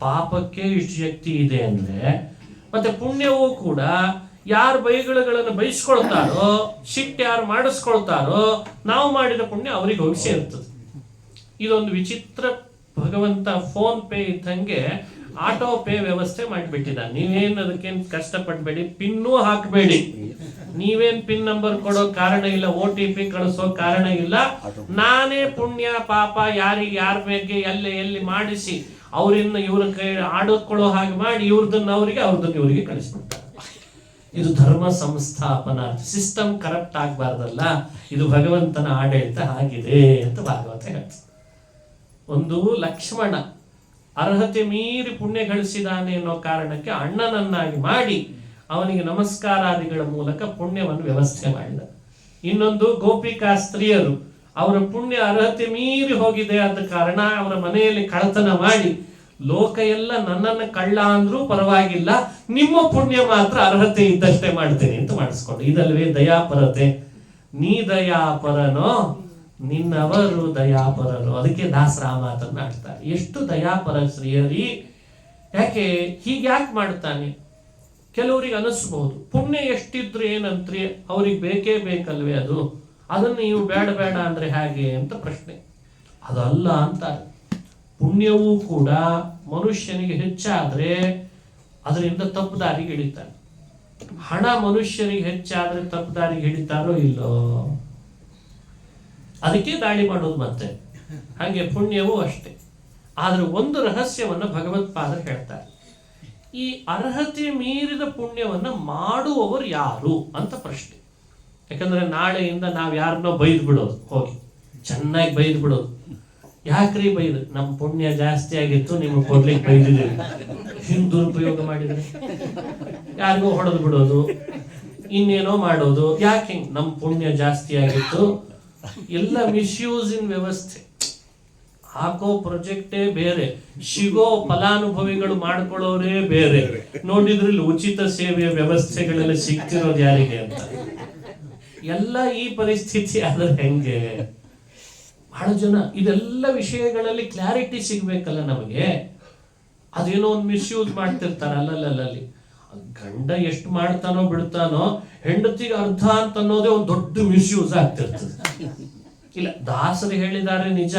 ಪಾಪಕ್ಕೆ ಇಷ್ಟು ಶಕ್ತಿ ಇದೆ ಅಂದ್ರೆ ಮತ್ತೆ ಪುಣ್ಯವೂ ಕೂಡ ಯಾರು ಬೈಗಳನ್ನು ಬಯಸ್ಕೊಳ್ತಾರೋ, ಸಿಟ್ಟು ಯಾರು ಮಾಡಿಸ್ಕೊಳ್ತಾರೋ, ನಾವು ಮಾಡಿದ ಪುಣ್ಯ ಅವ್ರಿಗೆ ಹೋಗಿ ಸೇರ್ತದೆ. ಇದೊಂದು ವಿಚಿತ್ರ, ಭಗವಂತ ಫೋನ್ ಪೇ ಇದ್ದಂಗೆ ಆಟೋ ಪೇ ವ್ಯವಸ್ಥೆ ಮಾಡಿಬಿಟ್ಟಿದ್ದಾನೆ. ನೀವೇನು ಅದಕ್ಕೇನು ಕಷ್ಟಪಡಬೇಡಿ, ಪಿನ್ನೂ ಹಾಕಬೇಡಿ. ನೀವೇನ್ ಪಿನ್ ನಂಬರ್ ಕೊಡೋ ಕಾರಣ ಇಲ್ಲ, OTP ಕಳಿಸೋ ಕಾರಣ ಇಲ್ಲ. ನಾನೇ ಪುಣ್ಯ ಪಾಪ ಯಾರಿಗೆ ಯಾರ ಬಗ್ಗೆ ಎಲ್ಲಿ ಮಾಡಿಸಿ ಅವರಿಂದ ಇವ್ರ ಕೈ ಆಡಿಕೊಳ್ಳೋ ಹಾಗೆ ಮಾಡಿ ಇವ್ರದನ್ನ ಅವರಿಗೆ, ಅವ್ರದನ್ನ ಇವರಿಗೆ ಕಳಿಸ್ಬಿಡ್ತಾರೆ. ಇದು ಧರ್ಮ ಸಂಸ್ಥಾಪನ. ಸಿಸ್ಟಮ್ ಕರಪ್ಟ್ ಆಗ್ಬಾರ್ದಲ್ಲ, ಇದು ಭಗವಂತನ ಆಡಳಿತ ಆಗಿದೆ ಅಂತ ಭಾಗವತ ಹೇಳ್ತಾರೆ. ಒಂದು ಲಕ್ಷ್ಮಣ ಅರ್ಹತೆ ಮೀರಿ ಪುಣ್ಯ ಗಳಿಸಿದಾನೆ ಅನ್ನೋ ಕಾರಣಕ್ಕೆ ಅಣ್ಣನನ್ನಾಗಿ ಮಾಡಿ ಅವನಿಗೆ ನಮಸ್ಕಾರಾದಿಗಳ ಮೂಲಕ ಪುಣ್ಯವನ್ನು ವ್ಯವಸ್ಥೆ ಮಾಡಿದ. ಇನ್ನೊಂದು ಗೋಪಿಕಾ ಸ್ತ್ರೀಯರು, ಅವರ ಪುಣ್ಯ ಅರ್ಹತೆ ಮೀರಿ ಹೋಗಿದೆ ಆದ ಕಾರಣ ಅವರ ಮನೆಯಲ್ಲಿ ಕಳ್ಳತನ ಮಾಡಿ, ಲೋಕ ಎಲ್ಲ ನನ್ನನ್ನು ಕಳ್ಳ ಅಂದ್ರೂ ಪರವಾಗಿಲ್ಲ, ನಿಮ್ಮ ಪುಣ್ಯ ಮಾತ್ರ ಅರ್ಹತೆ ಇದ್ದಷ್ಟೇ ಮಾಡ್ತೇನೆ ಅಂತ ಮಾಡಿಸ್ಕೊಂಡು. ಇದಲ್ವೇ ದಯಾಪರತೆ. ನೀ ದಯಾಪರನೋ ನಿನ್ನವರು ದಯಾಪರರು. ಅದಕ್ಕೆ ದಾಸರ ಆ ಮಾತನ್ನ ಆಡ್ತಾರೆ, ಎಷ್ಟು ದಯಾಪರ ಶ್ರೀಯರಿ. ಯಾಕೆ ಹೀಗೆ ಯಾಕೆ ಮಾಡ್ತಾನೆ? ಕೆಲವರಿಗೆ ಅನಿಸ್ಬಹುದು, ಪುಣ್ಯ ಎಷ್ಟಿದ್ರು ಏನಂತ್ರಿ, ಅವ್ರಿಗೆ ಬೇಕೇ ಬೇಕಲ್ವೇ ಅದು, ಅದನ್ನು ನೀವು ಬೇಡ ಬೇಡ ಅಂದ್ರೆ ಹೇಗೆ ಅಂತ ಪ್ರಶ್ನೆ. ಅದಲ್ಲ ಅಂತಾರೆ. ಪುಣ್ಯವೂ ಕೂಡ ಮನುಷ್ಯನಿಗೆ ಹೆಚ್ಚಾದ್ರೆ ಅದರಿಂದ ತಪ್ಪು ದಾರಿಗೆ ಹಿಡಿತಾನೆ. ಹಣ ಮನುಷ್ಯನಿಗೆ ಹೆಚ್ಚಾದ್ರೆ ತಪ್ಪು ದಾರಿಗೆ ಹಿಡಿತಾರೋ ಇಲ್ಲೋ, ಅದಕ್ಕೆ ದಾಳಿ ಮಾಡೋದು. ಮತ್ತೆ ಹಾಗೆ ಪುಣ್ಯವೂ ಅಷ್ಟೇ. ಆದ್ರೆ ಒಂದು ರಹಸ್ಯವನ್ನ ಭಗವತ್ಪಾದರು ಹೇಳ್ತಾರೆ. ಈ ಅರ್ಹತೆ ಮೀರಿದ ಪುಣ್ಯವನ್ನ ಮಾಡುವವರು ಯಾರು ಅಂತ ಪ್ರಶ್ನೆ. ಯಾಕಂದ್ರೆ ನಾಳೆಯಿಂದ ನಾವ್ ಯಾರನ್ನೋ ಬೈದ್ ಬಿಡೋದು, ಹೋಗಿ ಚೆನ್ನಾಗಿ ಬೈದ್ ಬಿಡೋದು. ಯಾಕ್ರಿ ಬೈದು? ನಮ್ಮ ಪುಣ್ಯ ಜಾಸ್ತಿ ಆಗಿತ್ತು, ನಿಮಗೆ ಕೊಡ್ಲಿಕ್ಕೆ ಬೈದಿದ್ದೀವಿ. ಹಿಂಗ್ ದುರುಪಯೋಗ ಮಾಡಿದ್ರೆ ಯಾರಿಗೂ ಹೊಡೆದು ಬಿಡೋದು, ಇನ್ನೇನೋ ಮಾಡೋದು. ಯಾಕೆ ಹಿಂಗ್? ನಮ್ಮ ಪುಣ್ಯ ಜಾಸ್ತಿ ಆಗಿತ್ತು. ಎಲ್ಲ ಮಿಸ್ಯೂಸಿನ ವ್ಯವಸ್ಥೆ. ಹಾಕೋ ಪ್ರೊಜೆಕ್ಟೇ ಬೇರೆ, ಸಿಗೋ ಫಲಾನುಭವಿಗಳು ಮಾಡ್ಕೊಳ್ಳೋರೇ ಬೇರೆ. ನೋಡಿದ್ರಲ್ಲಿ ಉಚಿತ ಸೇವೆಯ ವ್ಯವಸ್ಥೆಗಳೆಲ್ಲ ಸಿಗ್ತಿರೋದು ಯಾರಿಗೆ ಅಂತ. ಎಲ್ಲ ಈ ಪರಿಸ್ಥಿತಿ ಆದ್ರೆ ಹೆಂಗೆ? ಬಹಳ ಜನ ಇದೆಲ್ಲ ವಿಷಯಗಳಲ್ಲಿ ಕ್ಲಾರಿಟಿ ಸಿಗ್ಬೇಕಲ್ಲ ನಮಗೆ. ಅದೇನೋ ಒಂದು ಮಿಸ್ಯೂಸ್ ಮಾಡ್ತಿರ್ತಾರೆ. ಅಲ್ಲಲ್ಲಿ ಗಂಡ ಎಷ್ಟು ಮಾಡ್ತಾನೋ ಬಿಡ್ತಾನೋ, ಹೆಂಡತಿಗೆ ಅರ್ಧ ಅಂತ ಅನ್ನೋದೇ ಒಂದು ದೊಡ್ಡ ಮಿಸ್ಯೂಸ್ ಆಗ್ತಿರ್ತದೆ. ಇಲ್ಲ, ದಾಸರು ಹೇಳಿದ್ದಾರೆ ನಿಜ,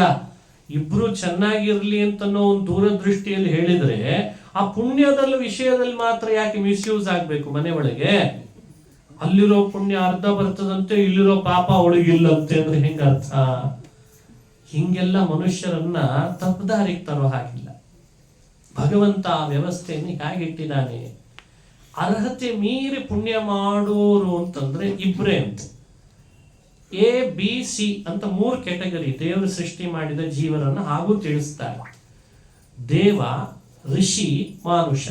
ಇಬ್ರು ಚೆನ್ನಾಗಿರ್ಲಿ ಅಂತನೋ ಒಂದು ದೂರದೃಷ್ಟಿಯಲ್ಲಿ ಹೇಳಿದ್ರೆ, ಆ ಪುಣ್ಯದಲ್ಲಿ ವಿಷಯದಲ್ಲಿ ಮಾತ್ರ ಯಾಕೆ ಮಿಸ್ಯೂಸ್ ಆಗ್ಬೇಕು? ಮನೆ ಒಳಗೆ ಅಲ್ಲಿರೋ ಪುಣ್ಯ ಅರ್ಧ ಬರ್ತದಂತೆ, ಇಲ್ಲಿರೋ ಪಾಪ ಒಳಗಿಲ್ಲಂತೆ ಅಂದ್ರೆ ಹೆಂಗ ಅರ್ಥ? ಹಿಂಗೆಲ್ಲ ಮನುಷ್ಯರನ್ನ ತಪ್ಪದಾರಿಗೆ ತರೋ ಹಾಗಿಲ್ಲ. ಭಗವಂತ ಆ ವ್ಯವಸ್ಥೆಯನ್ನು ಹೇಗಿಟ್ಟಿದ್ದಾನೆ? ಅರ್ಹತೆ ಮೀರಿ ಪುಣ್ಯ ಮಾಡೋರು ಅಂತಂದ್ರೆ ಇಬ್ರೇ ಅಂತ. ಎ ಬಿ ಸಿ ಅಂತ 3 ಕ್ಯಾಟಗರಿ ದೇವರು ಸೃಷ್ಟಿ ಮಾಡಿದ ಜೀವನನ್ನು ಹಾಗೂ ತಿಳಿಸ್ತಾರೆ. ದೇವ, ಋಷಿ, ಮಾನುಷ.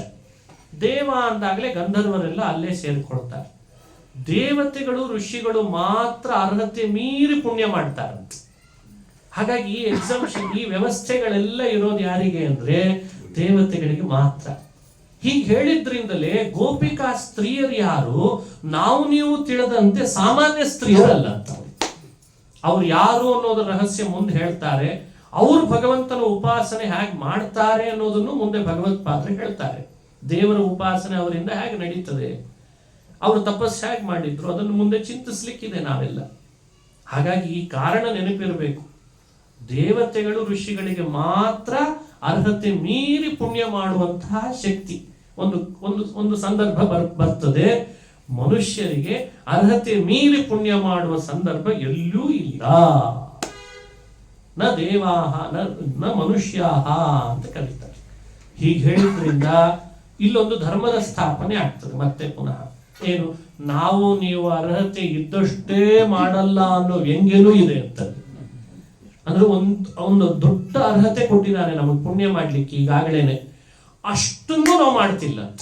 ದೇವ ಅಂದಾಗಲೇ ಗಂಧರ್ವರೆಲ್ಲ ಅಲ್ಲೇ ಸೇರಿಕೊಳ್ತಾರೆ. ದೇವತೆಗಳು, ಋಷಿಗಳು ಮಾತ್ರ ಅರ್ಹತೆ ಮೀರಿ ಪುಣ್ಯ ಮಾಡ್ತಾರಂತೆ. ಹಾಗಾಗಿ ಈ ಎಕ್ಸಂಪ್ಷನ್, ಈ ವ್ಯವಸ್ಥೆಗಳೆಲ್ಲ ಇರೋದು ಯಾರಿಗೆ ಅಂದ್ರೆ ದೇವತೆಗಳಿಗೆ ಮಾತ್ರ. ಹೀಗೆ ಹೇಳಿದ್ರಿಂದಲೇ ಗೋಪಿಕಾ ಸ್ತ್ರೀಯರು ಯಾರು, ನಾವು ನೀವು ತಿಳಿದಂತೆ ಸಾಮಾನ್ಯ ಸ್ತ್ರೀಯರಲ್ಲ ಅಂತ. ಅವ್ರು ಯಾರು ಅನ್ನೋದ್ರ ರಹಸ್ಯ ಮುಂದೆ ಹೇಳ್ತಾರೆ. ಅವ್ರು ಭಗವಂತನ ಉಪಾಸನೆ ಹೇಗೆ ಮಾಡ್ತಾರೆ ಅನ್ನೋದನ್ನು ಮುಂದೆ ಭಗವತ್ಪಾದರು ಹೇಳ್ತಾರೆ. ದೇವರ ಉಪಾಸನೆ ಅವರಿಂದ ಹೇಗೆ ನಡೀತದೆ, ಅವರು ತಪಸ್ಸು ಹೇಗೆ ಮಾಡಿದ್ರು, ಅದನ್ನು ಮುಂದೆ ಚಿಂತಿಸ್ಲಿಕ್ಕಿದೆ ನಾವೆಲ್ಲ. ಹಾಗಾಗಿ ಈ ಕಾರಣ ನೆನಪಿರಬೇಕು. ದೇವತೆಗಳು, ಋಷಿಗಳಿಗೆ ಮಾತ್ರ ಅರ್ಹತೆ ಮೀರಿ ಪುಣ್ಯ ಮಾಡುವಂತಹ ಶಕ್ತಿ. ಒಂದು ಸಂದರ್ಭ ಬರ್ತದೆ, ಮನುಷ್ಯರಿಗೆ ಅರ್ಹತೆ ಮೀರಿ ಪುಣ್ಯ ಮಾಡುವ ಸಂದರ್ಭ ಎಲ್ಲೂ ಇಲ್ಲ. ನ ದೇವಾಹ ನ ಮನುಷ್ಯಾಹ ಅಂತ ಕರೀತಾರೆ. ಹೀಗೆ ಹೇಳಿದ್ರಿಂದ ಇಲ್ಲೊಂದು ಧರ್ಮದ ಸ್ಥಾಪನೆ ಆಗ್ತದೆ. ಮತ್ತೆ ಪುನಃ ಏನು, ನಾವು ನೀವು ಅರ್ಹತೆ ಇದ್ದಷ್ಟೇ ಮಾಡಲ್ಲ ಅನ್ನೋ ವ್ಯಂಗ್ಯನೂ ಇದೆ ಅಂತ. ಅಂದ್ರೆ ಒಂದು ದೊಡ್ಡ ಅರ್ಹತೆ ಕೊಟ್ಟಿದ್ದಾನೆ ನಮಗೆ ಪುಣ್ಯ ಮಾಡ್ಲಿಕ್ಕೆ ಈಗಾಗಲೇನೆ, ಅಷ್ಟನ್ನು ನಾವು ಮಾಡ್ತಿಲ್ಲ ಅಂತ.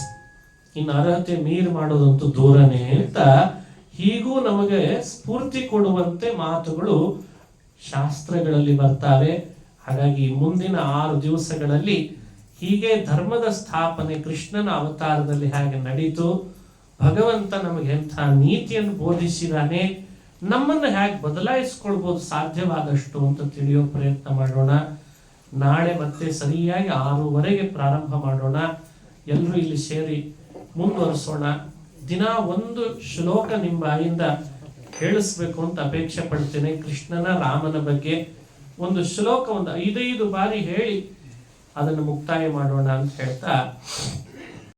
ಇನ್ನು ಅರ್ಹತೆ ಮೀರಿ ಮಾಡೋದಂತೂ ದೂರನೇ ಅಂತ ಹೀಗೂ ನಮಗೆ ಸ್ಫೂರ್ತಿ ಕೊಡುವಂತೆ ಮಾತುಗಳು ಶಾಸ್ತ್ರಗಳಲ್ಲಿ ಬರ್ತಾವೆ. ಹಾಗಾಗಿ ಮುಂದಿನ 6 ದಿವಸಗಳಲ್ಲಿ ಹೀಗೆ ಧರ್ಮದ ಸ್ಥಾಪನೆ ಕೃಷ್ಣನ ಅವತಾರದಲ್ಲಿ ಹೇಗೆ ನಡೀತು, ಭಗವಂತ ನಮಗೆ ಎಂಥ ನೀತಿಯನ್ನು ಬೋಧಿಸಿದಾನೆ, ನಮ್ಮನ್ನು ಹೇಗೆ ಬದಲಾಯಿಸ್ಕೊಳ್ಬೋದು ಸಾಧ್ಯವಾದಷ್ಟು ಅಂತ ತಿಳಿಯೋ ಪ್ರಯತ್ನ ಮಾಡೋಣ. ನಾಳೆ ಮತ್ತೆ ಸರಿಯಾಗಿ 6:15 ಪ್ರಾರಂಭ ಮಾಡೋಣ. ಎಲ್ಲರೂ ಇಲ್ಲಿ ಸೇರಿ ಮುಂದುವರಿಸೋಣ. ದಿನ ಒಂದು ಶ್ಲೋಕ ನಿಮ್ಮ ಬಾಯಿಂದ ಹೇಳಿಸ್ಬೇಕು ಅಂತ ಅಪೇಕ್ಷೆ ಪಡ್ತೇನೆ. ಕೃಷ್ಣನ, ರಾಮನ ಬಗ್ಗೆ ಒಂದು ಶ್ಲೋಕ ಒಂದು 5 ಬಾರಿ ಹೇಳಿ ಅದನ್ನು ಮುಕ್ತಾಯ ಮಾಡೋಣ ಅಂತ ಹೇಳ್ತಾ